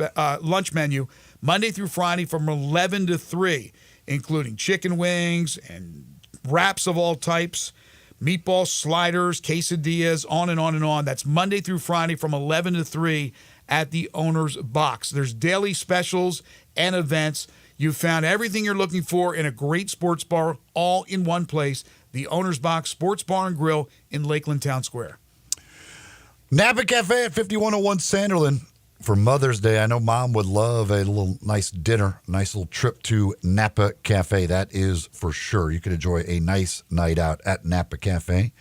menu Monday through Friday from 11 to 3, including chicken wings and wraps of all types, meatball sliders, quesadillas, on and on and on. That's Monday through Friday from 11 to 3 at the Owner's Box. There's daily specials and events. You've found everything you're looking for in a great sports bar, all in one place. The Owner's Box Sports Bar and Grill in Lakeland Town Square. Napa Cafe at 5101 Sanderlin. For Mother's Day, I know Mom would love a little nice dinner, nice little trip to Napa Cafe. That is for sure. You can enjoy a nice night out at Napa Cafe,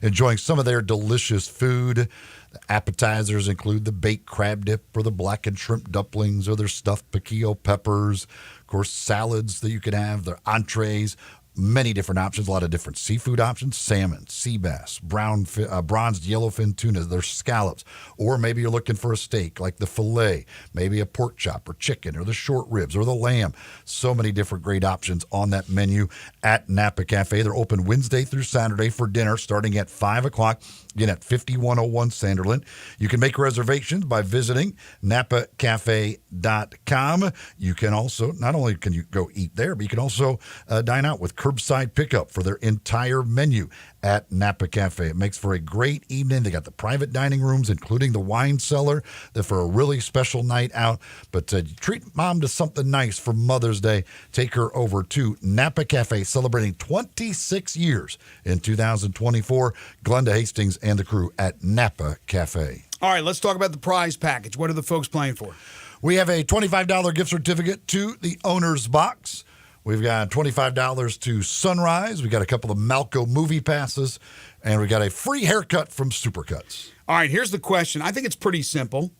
enjoying some of their delicious food. The appetizers include the baked crab dip or the blackened shrimp dumplings or their stuffed piquillo peppers. Of course, salads that you can have, their entrees, many different options, a lot of different seafood options, salmon, sea bass, bronzed yellowfin tuna, their scallops, or maybe you're looking for a steak like the filet, maybe a pork chop or chicken or the short ribs or the lamb. So many different great options on that menu at Napa Cafe. They're open Wednesday through Saturday for dinner starting at 5 o'clock. Again, at 5101 Sanderlin. You can make reservations by visiting napacafe.com. You can also, not only can you go eat there, but you can also dine out with curbside pickup for their entire menu at Napa Cafe. It makes for a great evening. They got the private dining rooms, including the wine cellar, that for a really special night out. But treat Mom to something nice for Mother's Day. Take her over to Napa Cafe, celebrating 26 years in 2024. Glenda Hastings and the crew at Napa Cafe. All right, let's talk about the prize package. What are the folks playing for? We have a $25 gift certificate to the Owner's Box. We've got $25 to Sunrise. We got a couple of Malco movie passes, and we got a free haircut from Supercuts. All right, here's the question. I think it's pretty simple.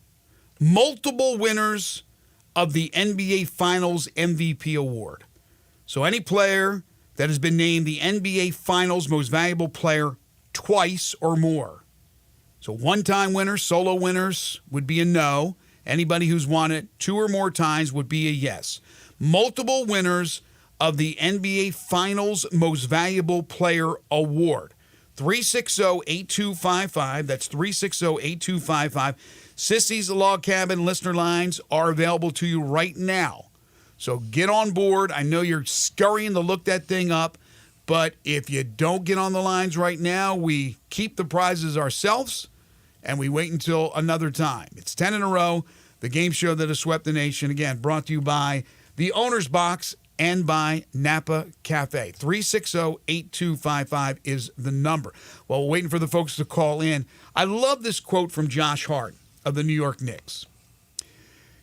Multiple winners of the NBA Finals MVP award. So any player that has been named the NBA Finals Most Valuable Player twice or more. So one-time winners, solo winners would be a no. Anybody who's won it 2 or more times would be a yes. Multiple winners of the NBA Finals Most Valuable Player Award. 360-8255. That's 360-8255. Sissy's Log Cabin listener lines are available to you right now. So get on board. I know you're scurrying to look that thing up, but if you don't get on the lines right now, we keep the prizes ourselves and we wait until another time. It's 10 in a row, the game show that has swept the nation. Again, brought to you by the Owner's Box and by Napa Cafe. 360-8255 is the number. Well, we're waiting for the folks to call in. I love this quote from Josh Hart of the New York Knicks.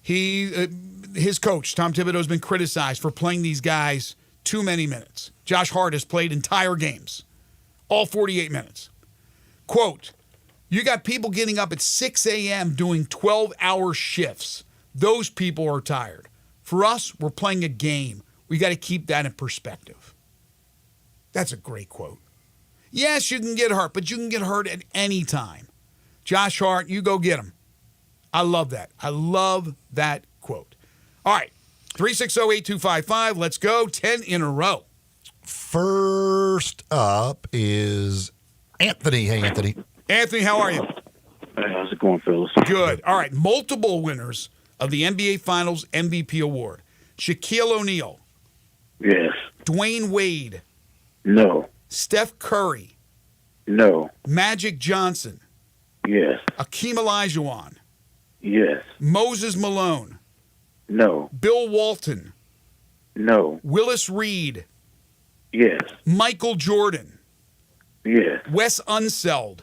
His coach, Tom Thibodeau, has been criticized for playing these guys too many minutes. Josh Hart has played entire games, all 48 minutes. Quote, you got people getting up at 6 a.m. doing 12-hour shifts. Those people are tired. For us, we're playing a game. We got to keep that in perspective. That's a great quote. Yes, you can get hurt, but you can get hurt at any time. Josh Hart, you go get him. I love that. I love that quote. All right, 360-8255. Let's go. 10 in a row. First up is Anthony. Hey, Anthony. Anthony, how are you? Hey, how's it going, fellas? Good. All right, multiple winners of the NBA Finals MVP award. Shaquille O'Neal. Yes. Dwayne Wade. No. Steph Curry. No. Magic Johnson. Yes. Akeem Olajuwon. Yes. Moses Malone. No. Bill Walton. No. Willis Reed. Yes. Michael Jordan. Yes. Wes Unseld.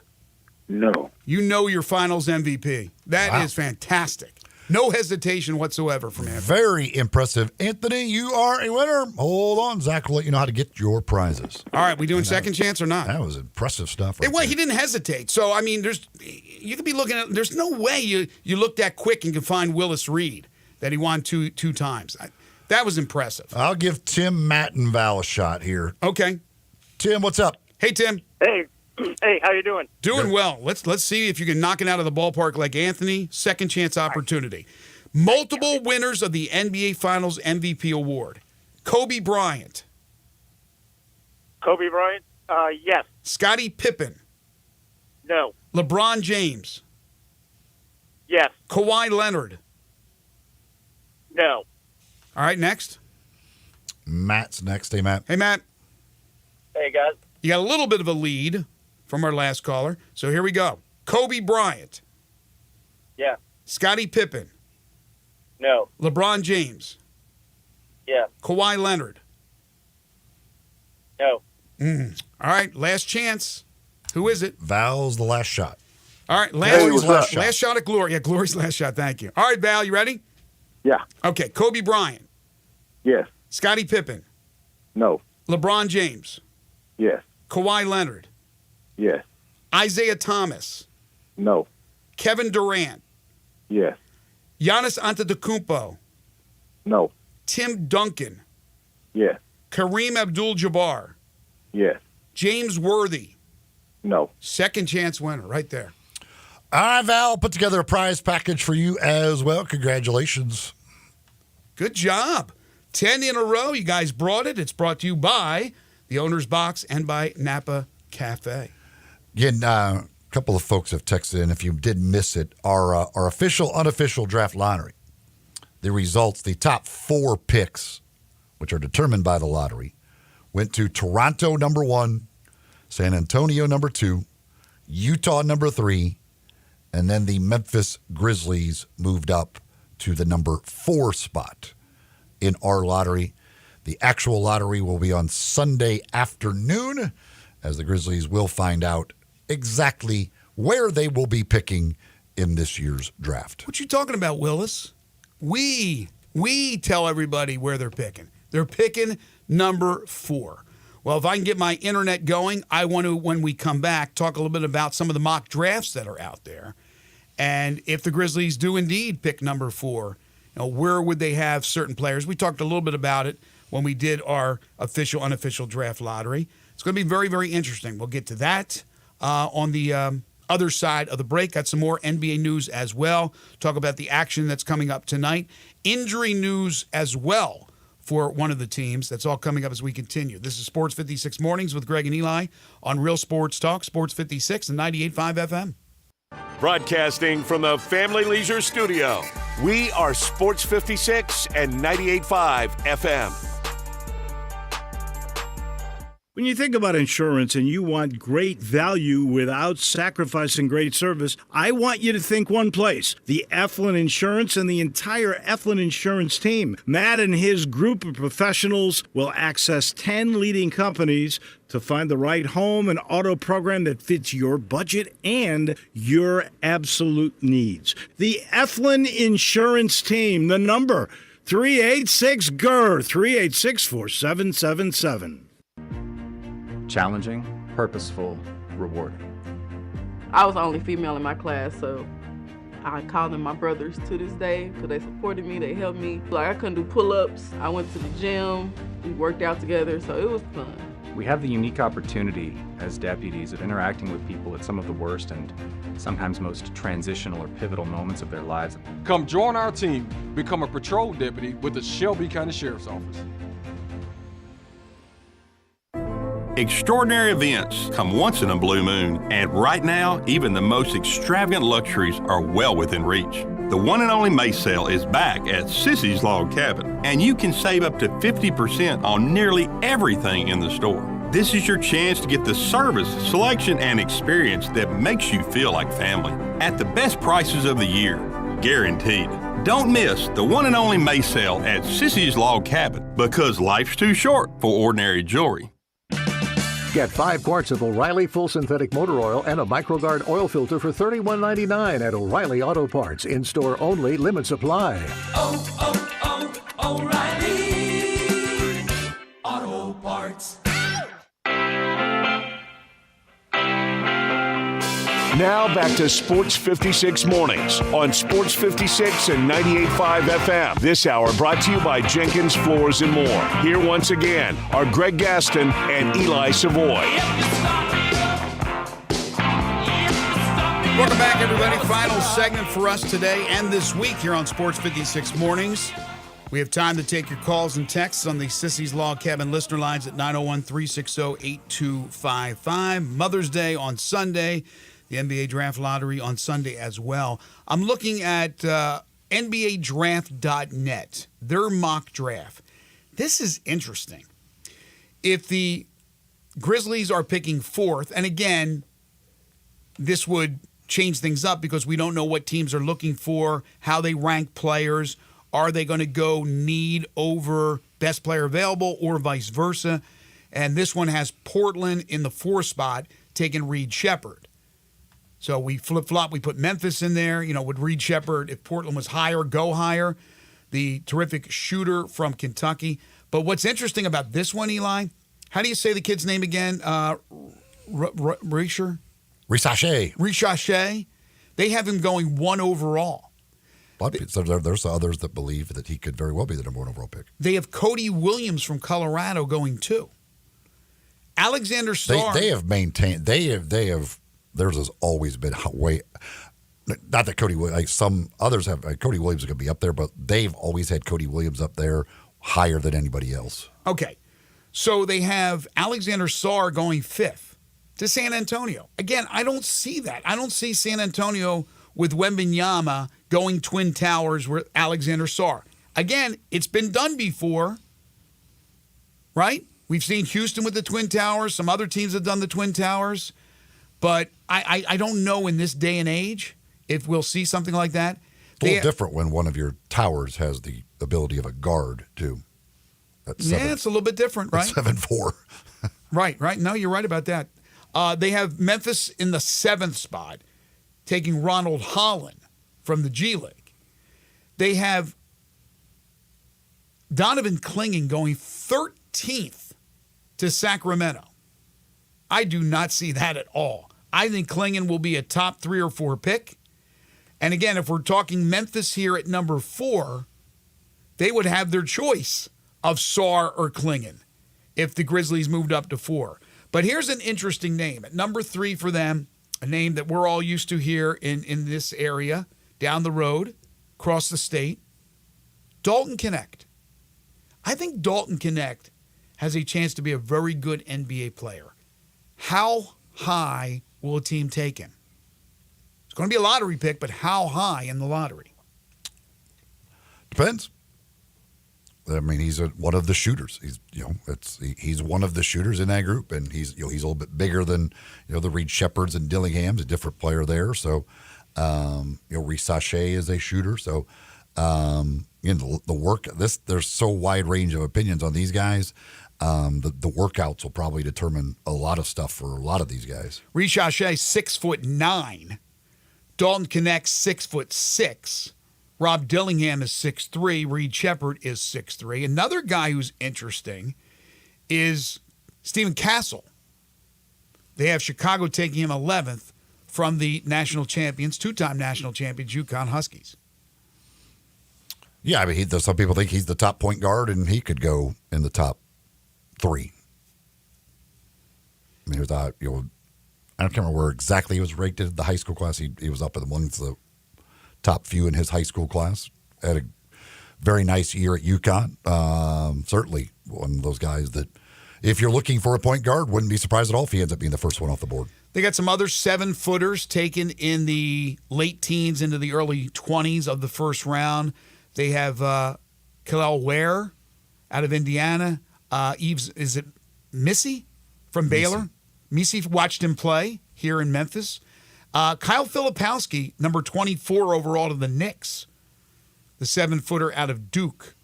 No. You know your finals MVP. That is fantastic. No hesitation whatsoever from him. Very impressive. Anthony, you are a winner. Hold on. Zach will let you know how to get your prizes. All right, we doing second chance or not? That was impressive stuff. Well, he didn't hesitate. So, I mean, you could be looking at, there's no way you look that quick and can find Willis Reed that he won two times. That was impressive. I'll give Tim, Matt, and Val a shot here. Okay. Tim, what's up? Hey, Tim. Hey, how you doing? Doing well. Let's see if you can knock it out of the ballpark like Anthony. Second chance opportunity. Multiple winners of the NBA Finals MVP award. Kobe Bryant. Kobe Bryant? Yes. Scottie Pippen. No. LeBron James. Yes. Kawhi Leonard. No. All right, next. Matt's next. Hey, Matt. Hey, Matt. Hey, guys. You got a little bit of a lead from our last caller. So here we go. Kobe Bryant. Yeah. Scottie Pippen. No. LeBron James. Yeah. Kawhi Leonard. No. All right, last chance. Who is it? Val's the last shot. All right, last shot at Glory. Yeah, Glory's last shot. Thank you. All right, Val, you ready? Yeah. Okay, Kobe Bryant. Yes. Scottie Pippen. No. LeBron James. Yes. Kawhi Leonard. Yes. Isaiah Thomas. No. Kevin Durant. Yes. Giannis Antetokounmpo. No. Tim Duncan. Yes. Kareem Abdul-Jabbar. Yes. James Worthy. No. Second chance winner right there. All right, Val, put together a prize package for you as well. Congratulations. Good job. 10 in a row. You guys brought it. It's brought to you by the Owner's Box and by Napa Cafe. Again, a couple of folks have texted in. If you did miss it, our official, unofficial draft lottery, the results, the top 4 picks, which are determined by the lottery, went to Toronto number 1, San Antonio number 2, Utah number 3, and then the Memphis Grizzlies moved up to the number 4 spot in our lottery. The actual lottery will be on Sunday afternoon, as the Grizzlies will find out exactly where they will be picking in this year's draft. What you talking about, Willis? We tell everybody where they're picking. They're picking number 4. Well, if I can get my internet going, I want to, when we come back, talk a little bit about some of the mock drafts that are out there. And if the Grizzlies do indeed pick number 4, where would they have certain players? We talked a little bit about it when we did our official, unofficial draft lottery. It's going to be very, very interesting. We'll get to that on the other side of the break. Got some more NBA news as well. Talk about the action that's coming up tonight. Injury news as well for one of the teams. That's all coming up as we continue. This is Sports 56 Mornings with Greg and Eli on Real Sports Talk, Sports 56 and 98.5 FM. Broadcasting from the Family Leisure Studio, we are Sports 56 and 98.5 FM. When you think about insurance and you want great value without sacrificing great service, I want you to think one place: the Eflin Insurance and the entire Eflin Insurance team. Matt and his group of professionals will access 10 leading companies to find the right home and auto program that fits your budget and your absolute needs. The Eflin Insurance team, the number 386-GER, 386-4777. Challenging, purposeful, rewarding. I was the only female in my class, so I call them my brothers to this day because they supported me, they helped me. Like, I couldn't do pull-ups. I went to the gym, we worked out together, so it was fun. We have the unique opportunity as deputies of interacting with people at some of the worst and sometimes most transitional or pivotal moments of their lives. Come join our team, become a patrol deputy with the Shelby County Sheriff's Office. Extraordinary events come once in a blue moon, and right now, even the most extravagant luxuries are well within reach. The one and only May sale is back at Sissy's Log Cabin, and you can save up to 50% on nearly everything in the store. This is your chance to get the service, selection, and experience that makes you feel like family at the best prices of the year, guaranteed. Don't miss the one and only May sale at Sissy's Log Cabin, because life's too short for ordinary jewelry. Get 5 quarts of O'Reilly Full Synthetic Motor Oil and a MicroGuard oil filter for $31.99 at O'Reilly Auto Parts. In-store only. Limit supply. O'Reilly Auto Parts. Now back to Sports 56 Mornings on Sports 56 and 98.5 FM. This hour brought to you by Jenkins Floors and More. Here once again are Greg Gaston and Eli Savoy. Welcome back, everybody. Final segment for us today and this week here on Sports 56 Mornings. We have time to take your calls and texts on the Sissy's Log Cabin listener lines at 901-360-8255. Mother's Day on Sunday. The NBA Draft Lottery on Sunday as well. I'm looking at NBADraft.net, their mock draft. This is interesting. If the Grizzlies are picking 4th, and again, this would change things up because we don't know what teams are looking for, how they rank players. Are they going to go need over best player available or vice versa? And this one has Portland in the 4th spot, taking Reed Sheppard. So we flip-flop. We put Memphis in there. You know, would Reed Sheppard, if Portland was higher, go higher? The terrific shooter from Kentucky. But what's interesting about this one, Eli, how do you say the kid's name again? Risher? Richache. They have him going 1 overall. But there's others that believe that he could very well be the number 1 overall pick. They have Cody Williams from Colorado going 2. Alexander Sarr. They have maintained. They have. Theirs has always been way. Not that Cody, like some others have. Cody Williams is going to be up there, but they've always had Cody Williams up there higher than anybody else. Okay, so they have Alexander Sarr going 5th to San Antonio. Again, I don't see that. I don't see San Antonio with Wembanyama going Twin Towers with Alexander Sarr. Again, it's been done before, right? We've seen Houston with the Twin Towers. Some other teams have done the Twin Towers. But I don't know in this day and age if we'll see something like that. It's a little different when one of your towers has the ability of a guard, too. Yeah, it's a little bit different, right? 7'4". Right. No, you're right about that. They have Memphis in the 7th spot, taking Ronald Holland from the G League. They have Donovan Clingan going 13th to Sacramento. I do not see that at all. I think Clingan will be a top 3 or 4 pick. And again, if we're talking Memphis here at number 4, they would have their choice of Sarr or Clingan if the Grizzlies moved up to 4. But here's an interesting name. At number 3 for them, a name that we're all used to here in this area, down the road, across the state, Dalton Knecht. I think Dalton Knecht has a chance to be a very good NBA player. How high will a team take him? It's going to be a lottery pick, but how high in the lottery? Depends. I mean, he's one of the shooters. He's one of the shooters in that group, and he's a little bit bigger than the Reed Sheppards and Dillingham's, a different player there. So, Reece Sachet is a shooter. So, the work. There's so wide range of opinions on these guys. The workouts will probably determine a lot of stuff for a lot of these guys. Reece Sachet, 6'9". Dalton Knecht, 6'6". Rob Dillingham is 6'3". Reed Sheppard is 6'3". Another guy who's interesting is Stephen Castle. They have Chicago taking him 11th from the national champions, 2-time national champions, UConn Huskies. Yeah, I mean, some people think he's the top point guard, and he could go in the top 3. I mean, he was I can't remember where exactly he was ranked in the high school class. He was up amongst the top few in his high school class. Had a very nice year at UConn. Certainly one of those guys that, if you're looking for a point guard, wouldn't be surprised at all if he ends up being the first one off the board. They got some other 7-footers taken in the late teens into the early 20s of the first round. They have Kel'el Ware out of Indiana. Eves, is it Missy from Baylor? Missy watched him play here in Memphis. Kyle Filipowski, number 24 overall to the Knicks, the 7-footer out of Duke.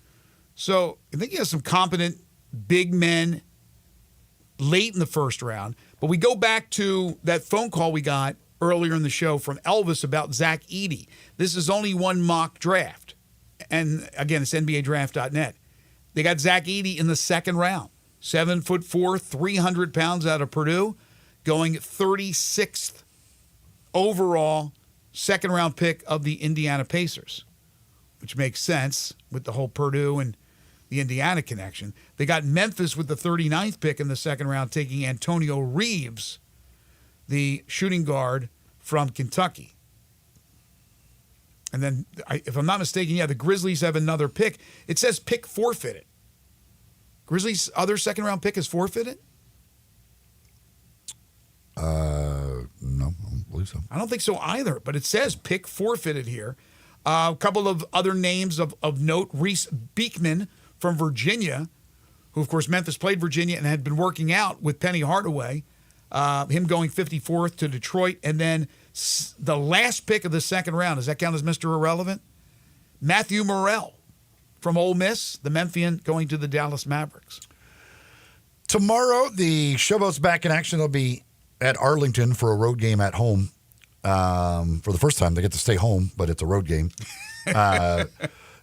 So I think he has some competent big men late in the first round. But we go back to that phone call we got earlier in the show from Elvis about Zach Edey. This is only one mock draft. And again, it's NBADraft.net. They got Zach Edey in the second round. 7'4", 300 pounds out of Purdue, going 36th overall second round pick of the Indiana Pacers, which makes sense with the whole Purdue and the Indiana connection. They got Memphis with the 39th pick in the second round, taking Antonio Reeves, the shooting guard from Kentucky. And then, if I'm not mistaken, the Grizzlies have another pick. It says pick forfeited. Grizzlies' other second-round pick is forfeited? No, I don't believe so. I don't think so either, but it says pick forfeited here. A couple of other names of note. Reese Beekman from Virginia, who, of course, Memphis played Virginia and had been working out with Penny Hardaway. Him going 54th to Detroit. And then the last pick of the second round, does that count as Mr. Irrelevant? Matthew Morrell from Ole Miss, the Memphian, going to the Dallas Mavericks. Tomorrow, the Showboat's back in action. They'll be at Arlington for a road game at home. For the first time, they get to stay home, but it's a road game.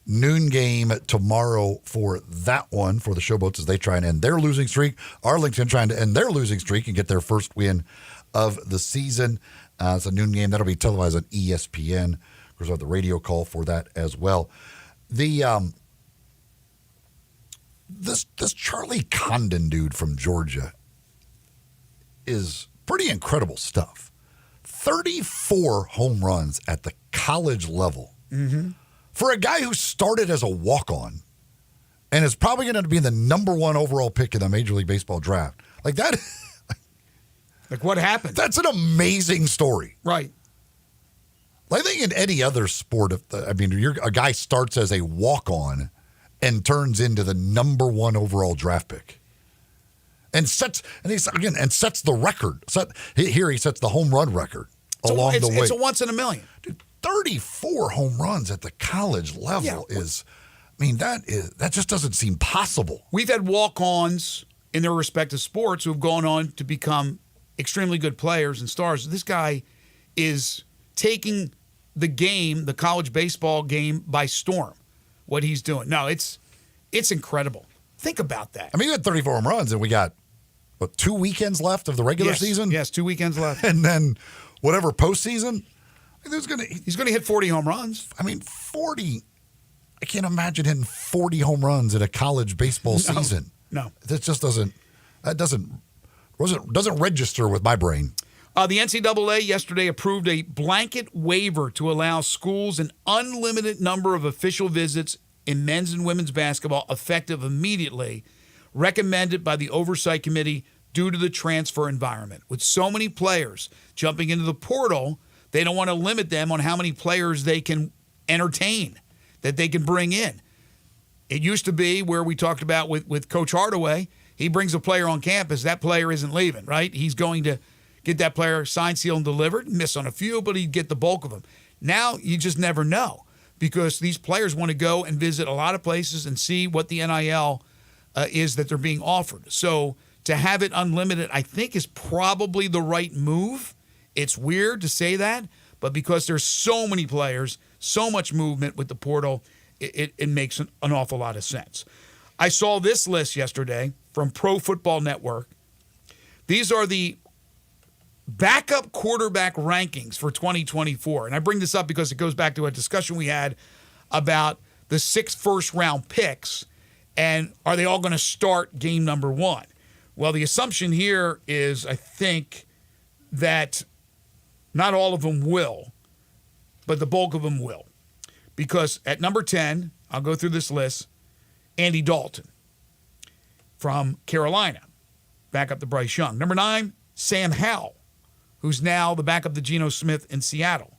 Noon game tomorrow for that one for the Showboats as they try and end their losing streak. Arlington trying to end their losing streak and get their first win of the season. It's a noon game. That'll be televised on ESPN. Of course, we'll have the radio call for that as well. This Charlie Condon dude from Georgia is pretty incredible stuff. 34 home runs at the college level. Mm-hmm. For a guy who started as a walk-on and is probably going to be the number one overall pick in the Major League Baseball draft. Like that. Like what happened? That's an amazing story. Right. I think in any other sport, a guy starts as a walk-on and turns into the number one overall draft pick, and sets the record. Here he sets the home run record along the way. It's a once in a million. Dude, 34 home runs at the college level that just doesn't seem possible. We've had walk-ons in their respective sports who have gone on to become extremely good players and stars. This guy is taking the college baseball game by storm, what he's doing. No, it's incredible. Think about that. I mean, he had 34 home runs, and we got, 2 weekends left of the regular season? Yes, 2 weekends left. And then whatever postseason, he's going to hit 40 home runs. I mean, 40. I can't imagine hitting 40 home runs in a college baseball season. No. That just doesn't register with my brain. The NCAA yesterday approved a blanket waiver to allow schools an unlimited number of official visits in men's and women's basketball effective immediately, recommended by the Oversight Committee due to the transfer environment. With so many players jumping into the portal, they don't want to limit them on how many players they can entertain, that they can bring in. It used to be where we talked about with Coach Hardaway, he brings a player on campus, that player isn't leaving, right? He's going to get that player signed, sealed, and delivered, miss on a few, but he'd get the bulk of them. Now, you just never know because these players want to go and visit a lot of places and see what the NIL is that they're being offered. So to have it unlimited, I think, is probably the right move. It's weird to say that, but because there's so many players, so much movement with the portal, it makes an awful lot of sense. I saw this list yesterday from Pro Football Network. These are the backup quarterback rankings for 2024. And I bring this up because it goes back to a discussion we had about the 6 first-round picks and are they all going to start game number 1? Well, the assumption here is, I think, that not all of them will, but the bulk of them will. Because at number 10, I'll go through this list, Andy Dalton from Carolina, backup to Bryce Young. Number 9, Sam Howell, who's now the backup to Geno Smith in Seattle.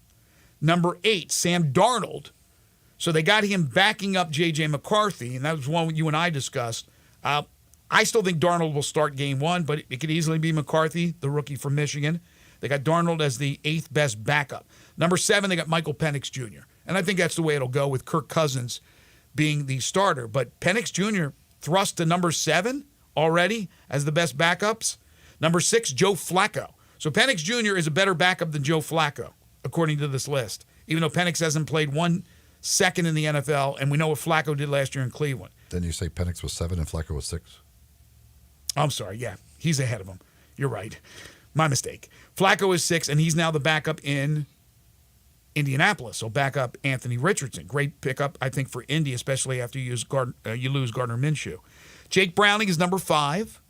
Number 8, Sam Darnold. So they got him backing up J.J. McCarthy, and that was one you and I discussed. I still think Darnold will start game 1, but it could easily be McCarthy, the rookie from Michigan. They got Darnold as the 8th best backup. Number 7, they got Michael Penix Jr., and I think that's the way it'll go with Kirk Cousins being the starter. But Penix Jr. thrust to number 7 already as the best backups. Number 6, Joe Flacco. So Penix Jr. is a better backup than Joe Flacco, according to this list, even though Penix hasn't played 1 second in the NFL, and we know what Flacco did last year in Cleveland. Didn't you say Penix was 7 and Flacco was 6? I'm sorry, yeah. He's ahead of him. You're right. My mistake. Flacco is 6, and he's now the backup in Indianapolis. So backup Anthony Richardson. Great pickup, I think, for Indy, especially after you lose Gardner Minshew. Jake Browning is number 5.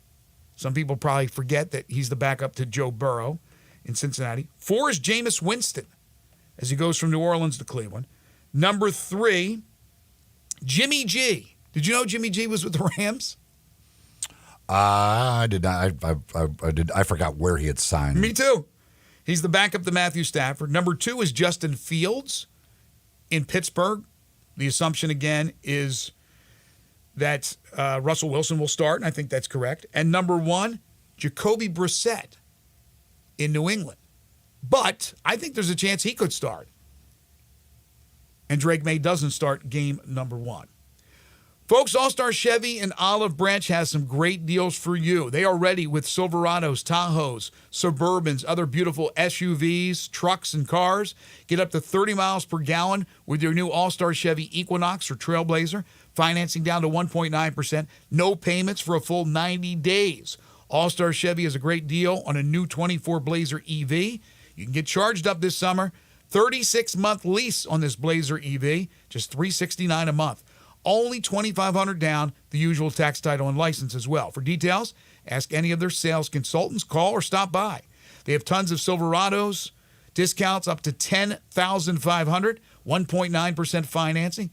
Some people probably forget that he's the backup to Joe Burrow in Cincinnati. 4 is Jameis Winston as he goes from New Orleans to Cleveland. Number 3, Jimmy G. Did you know Jimmy G was with the Rams? I did not. I forgot where he had signed. Me too. He's the backup to Matthew Stafford. Number 2 is Justin Fields in Pittsburgh. The assumption, again, is that Russell Wilson will start, and I think that's correct. And number 1, Jacoby Brissett in New England. But I think there's a chance he could start. And Drake May doesn't start game number 1. Folks, All-Star Chevy in Olive Branch has some great deals for you. They are ready with Silverados, Tahoes, Suburbans, other beautiful SUVs, trucks, and cars. Get up to 30 miles per gallon with your new All-Star Chevy Equinox or Trailblazer. Financing down to 1.9%. No payments for a full 90 days. All-Star Chevy is a great deal on a new 24 Blazer EV. You can get charged up this summer. 36-month lease on this Blazer EV, just $369 a month. Only $2,500 down, the usual tax, title, and license as well. For details, ask any of their sales consultants, call, or stop by. They have tons of Silverados, discounts up to $10,500, 1.9% financing.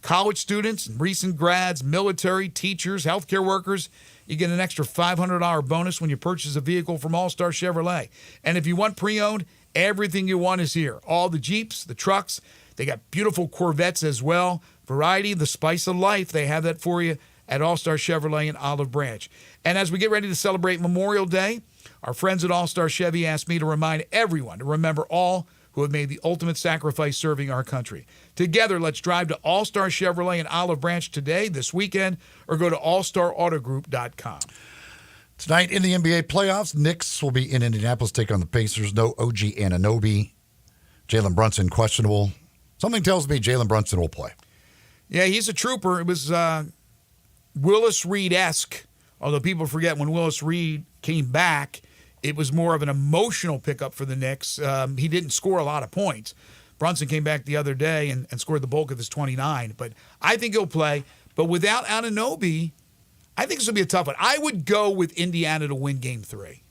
College students, recent grads, military, teachers, healthcare workers, you get an extra $500 bonus when you purchase a vehicle from All-Star Chevrolet. And if you want pre-owned, everything you want is here. All the Jeeps, the trucks, they got beautiful Corvettes as well. Variety, the spice of life, they have that for you at All-Star Chevrolet in Olive Branch. And as we get ready to celebrate Memorial Day, our friends at All-Star Chevy asked me to remind everyone to remember all who have made the ultimate sacrifice serving our country. Together, let's drive to All-Star Chevrolet in Olive Branch today, this weekend, or go to allstarautogroup.com. Tonight in the NBA playoffs, Knicks will be in Indianapolis, take on the Pacers. No OG Anunoby. Jalen Brunson questionable. Something tells me Jalen Brunson will play. Yeah, he's a trooper. It was Willis Reed-esque, although people forget when Willis Reed came back, it was more of an emotional pickup for the Knicks. He didn't score a lot of points. Brunson came back the other day and scored the bulk of his 29. But I think he'll play. But without Anunoby, I think this will be a tough one. I would go with Indiana to win Game 3.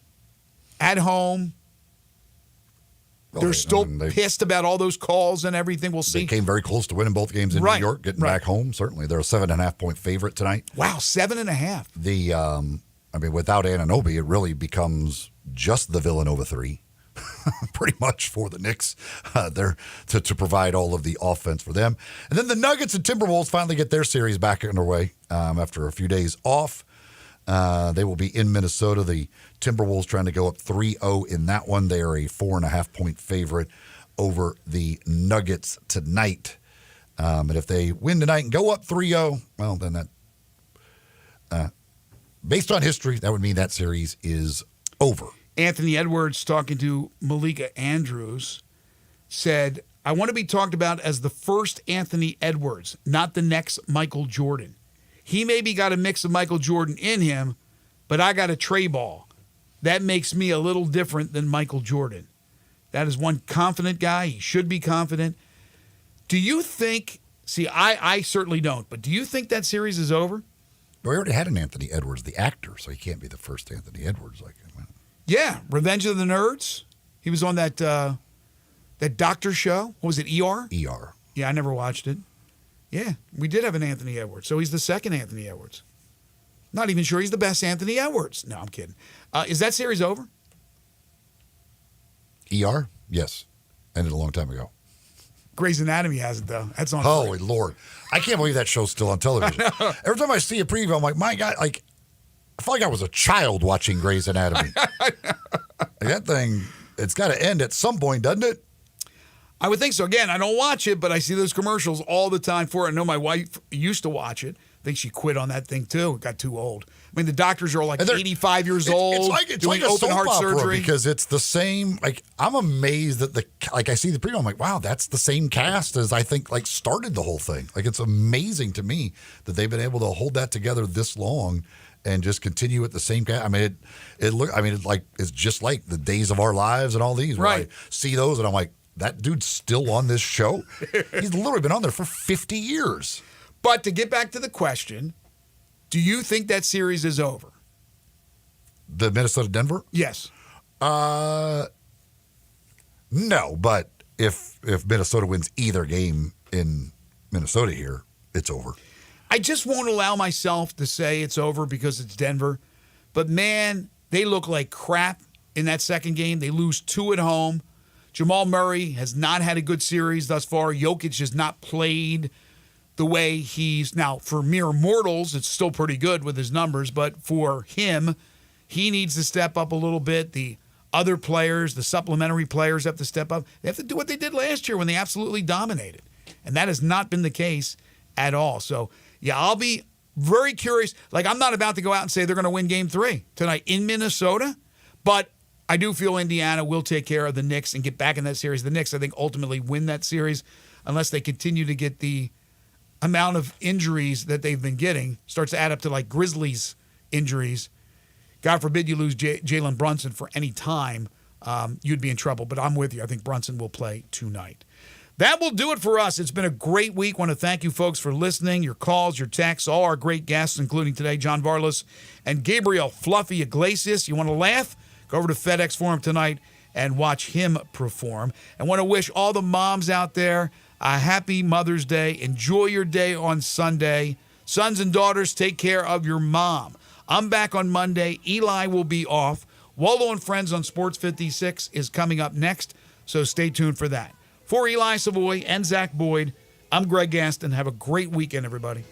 At home. They're still pissed about all those calls and everything. We'll see. They came very close to winning both games in New York, getting back home. Certainly, they're a 7.5-point favorite tonight. Wow, 7.5. Without Anunoby, it really becomes just the Villanova 3, pretty much for the Knicks. There to provide all of the offense for them, and then the Nuggets and Timberwolves finally get their series back underway after a few days off. They will be in Minnesota. The Timberwolves trying to go up 3-0 in that one. They are a 4.5-point favorite over the Nuggets tonight. And if they win tonight and go up 3-0, well, then that, based on history, that would mean that series is over. Anthony Edwards, talking to Malika Andrews, said, I want to be talked about as the first Anthony Edwards, not the next Michael Jordan. He maybe got a mix of Michael Jordan in him, but I got a tray ball. That makes me a little different than Michael Jordan. That is one confident guy. He should be confident. Do you think, I certainly don't, but do you think that series is over? We already had an Anthony Edwards, the actor, so he can't be the first Anthony Edwards. Yeah, Revenge of the Nerds. He was on that doctor show. What was it, ER? ER. Yeah, I never watched it. Yeah, we did have an Anthony Edwards, so he's the second Anthony Edwards. Not even sure he's the best Anthony Edwards. No, I'm kidding. Is that series over? ER? Yes. Ended a long time ago. Grey's Anatomy hasn't, though. That's on. Holy Lord. I can't believe that show's still on television. Every time I see a preview, I'm like, my God, I feel like I was a child watching Grey's Anatomy. That thing, it's got to end at some point, doesn't it? I would think so. Again, I don't watch it, but I see those commercials all the time for it. I know my wife used to watch it. think she quit on that thing too. It got too old. I mean, the doctors are all like 85 years It's old, like doing a open soap heart opera surgery. because it's the same. Like, I'm amazed that I see the preview. I'm like, wow, that's the same cast as I think like started the whole thing. Like, it's amazing to me that they've been able to hold that together this long and just continue at the same cast. I mean, it's just like the Days of Our Lives and all these. Where Right. I see those and I'm like, that dude's still on this show. He's literally been on there for 50 years. But to get back to the question, do you think that series is over? The Minnesota-Denver? Yes. No, but if Minnesota wins either game in Minnesota here, it's over. I just won't allow myself to say it's over because it's Denver. But, man, they look like crap in that second game. They lose 2 at home. Jamal Murray has not had a good series thus far. Jokic has not played the way he's now. For mere mortals, it's still pretty good with his numbers, but for him, he needs to step up a little bit. The other players, the supplementary players, have to step up. They have to do what they did last year when they absolutely dominated, and that has not been the case at all. So, yeah, I'll be very curious. Like, I'm not about to go out and say they're going to win Game 3 tonight in Minnesota, but I do feel Indiana will take care of the Knicks and get back in that series. The Knicks, I think, ultimately win that series unless they continue to get the amount of injuries that they've been getting starts to add up to like Grizzlies injuries. God forbid you lose Jalen Brunson for any time. You'd be in trouble. But I'm with you. I think Brunson will play tonight. That will do it for us. It's been a great week. I want to thank you folks for listening, your calls, your texts, all our great guests, including today, John Varlas and Gabriel Fluffy Iglesias. You want to laugh? Go over to FedEx Forum tonight and watch him perform. I want to wish all the moms out there a happy Mother's Day. Enjoy your day on Sunday. Sons and daughters, take care of your mom. I'm back on Monday. Eli will be off. Waldo and Friends on Sports 56 is coming up next, so stay tuned for that. For Eli Savoy and Zach Boyd, I'm Greg Gaston. Have a great weekend, everybody.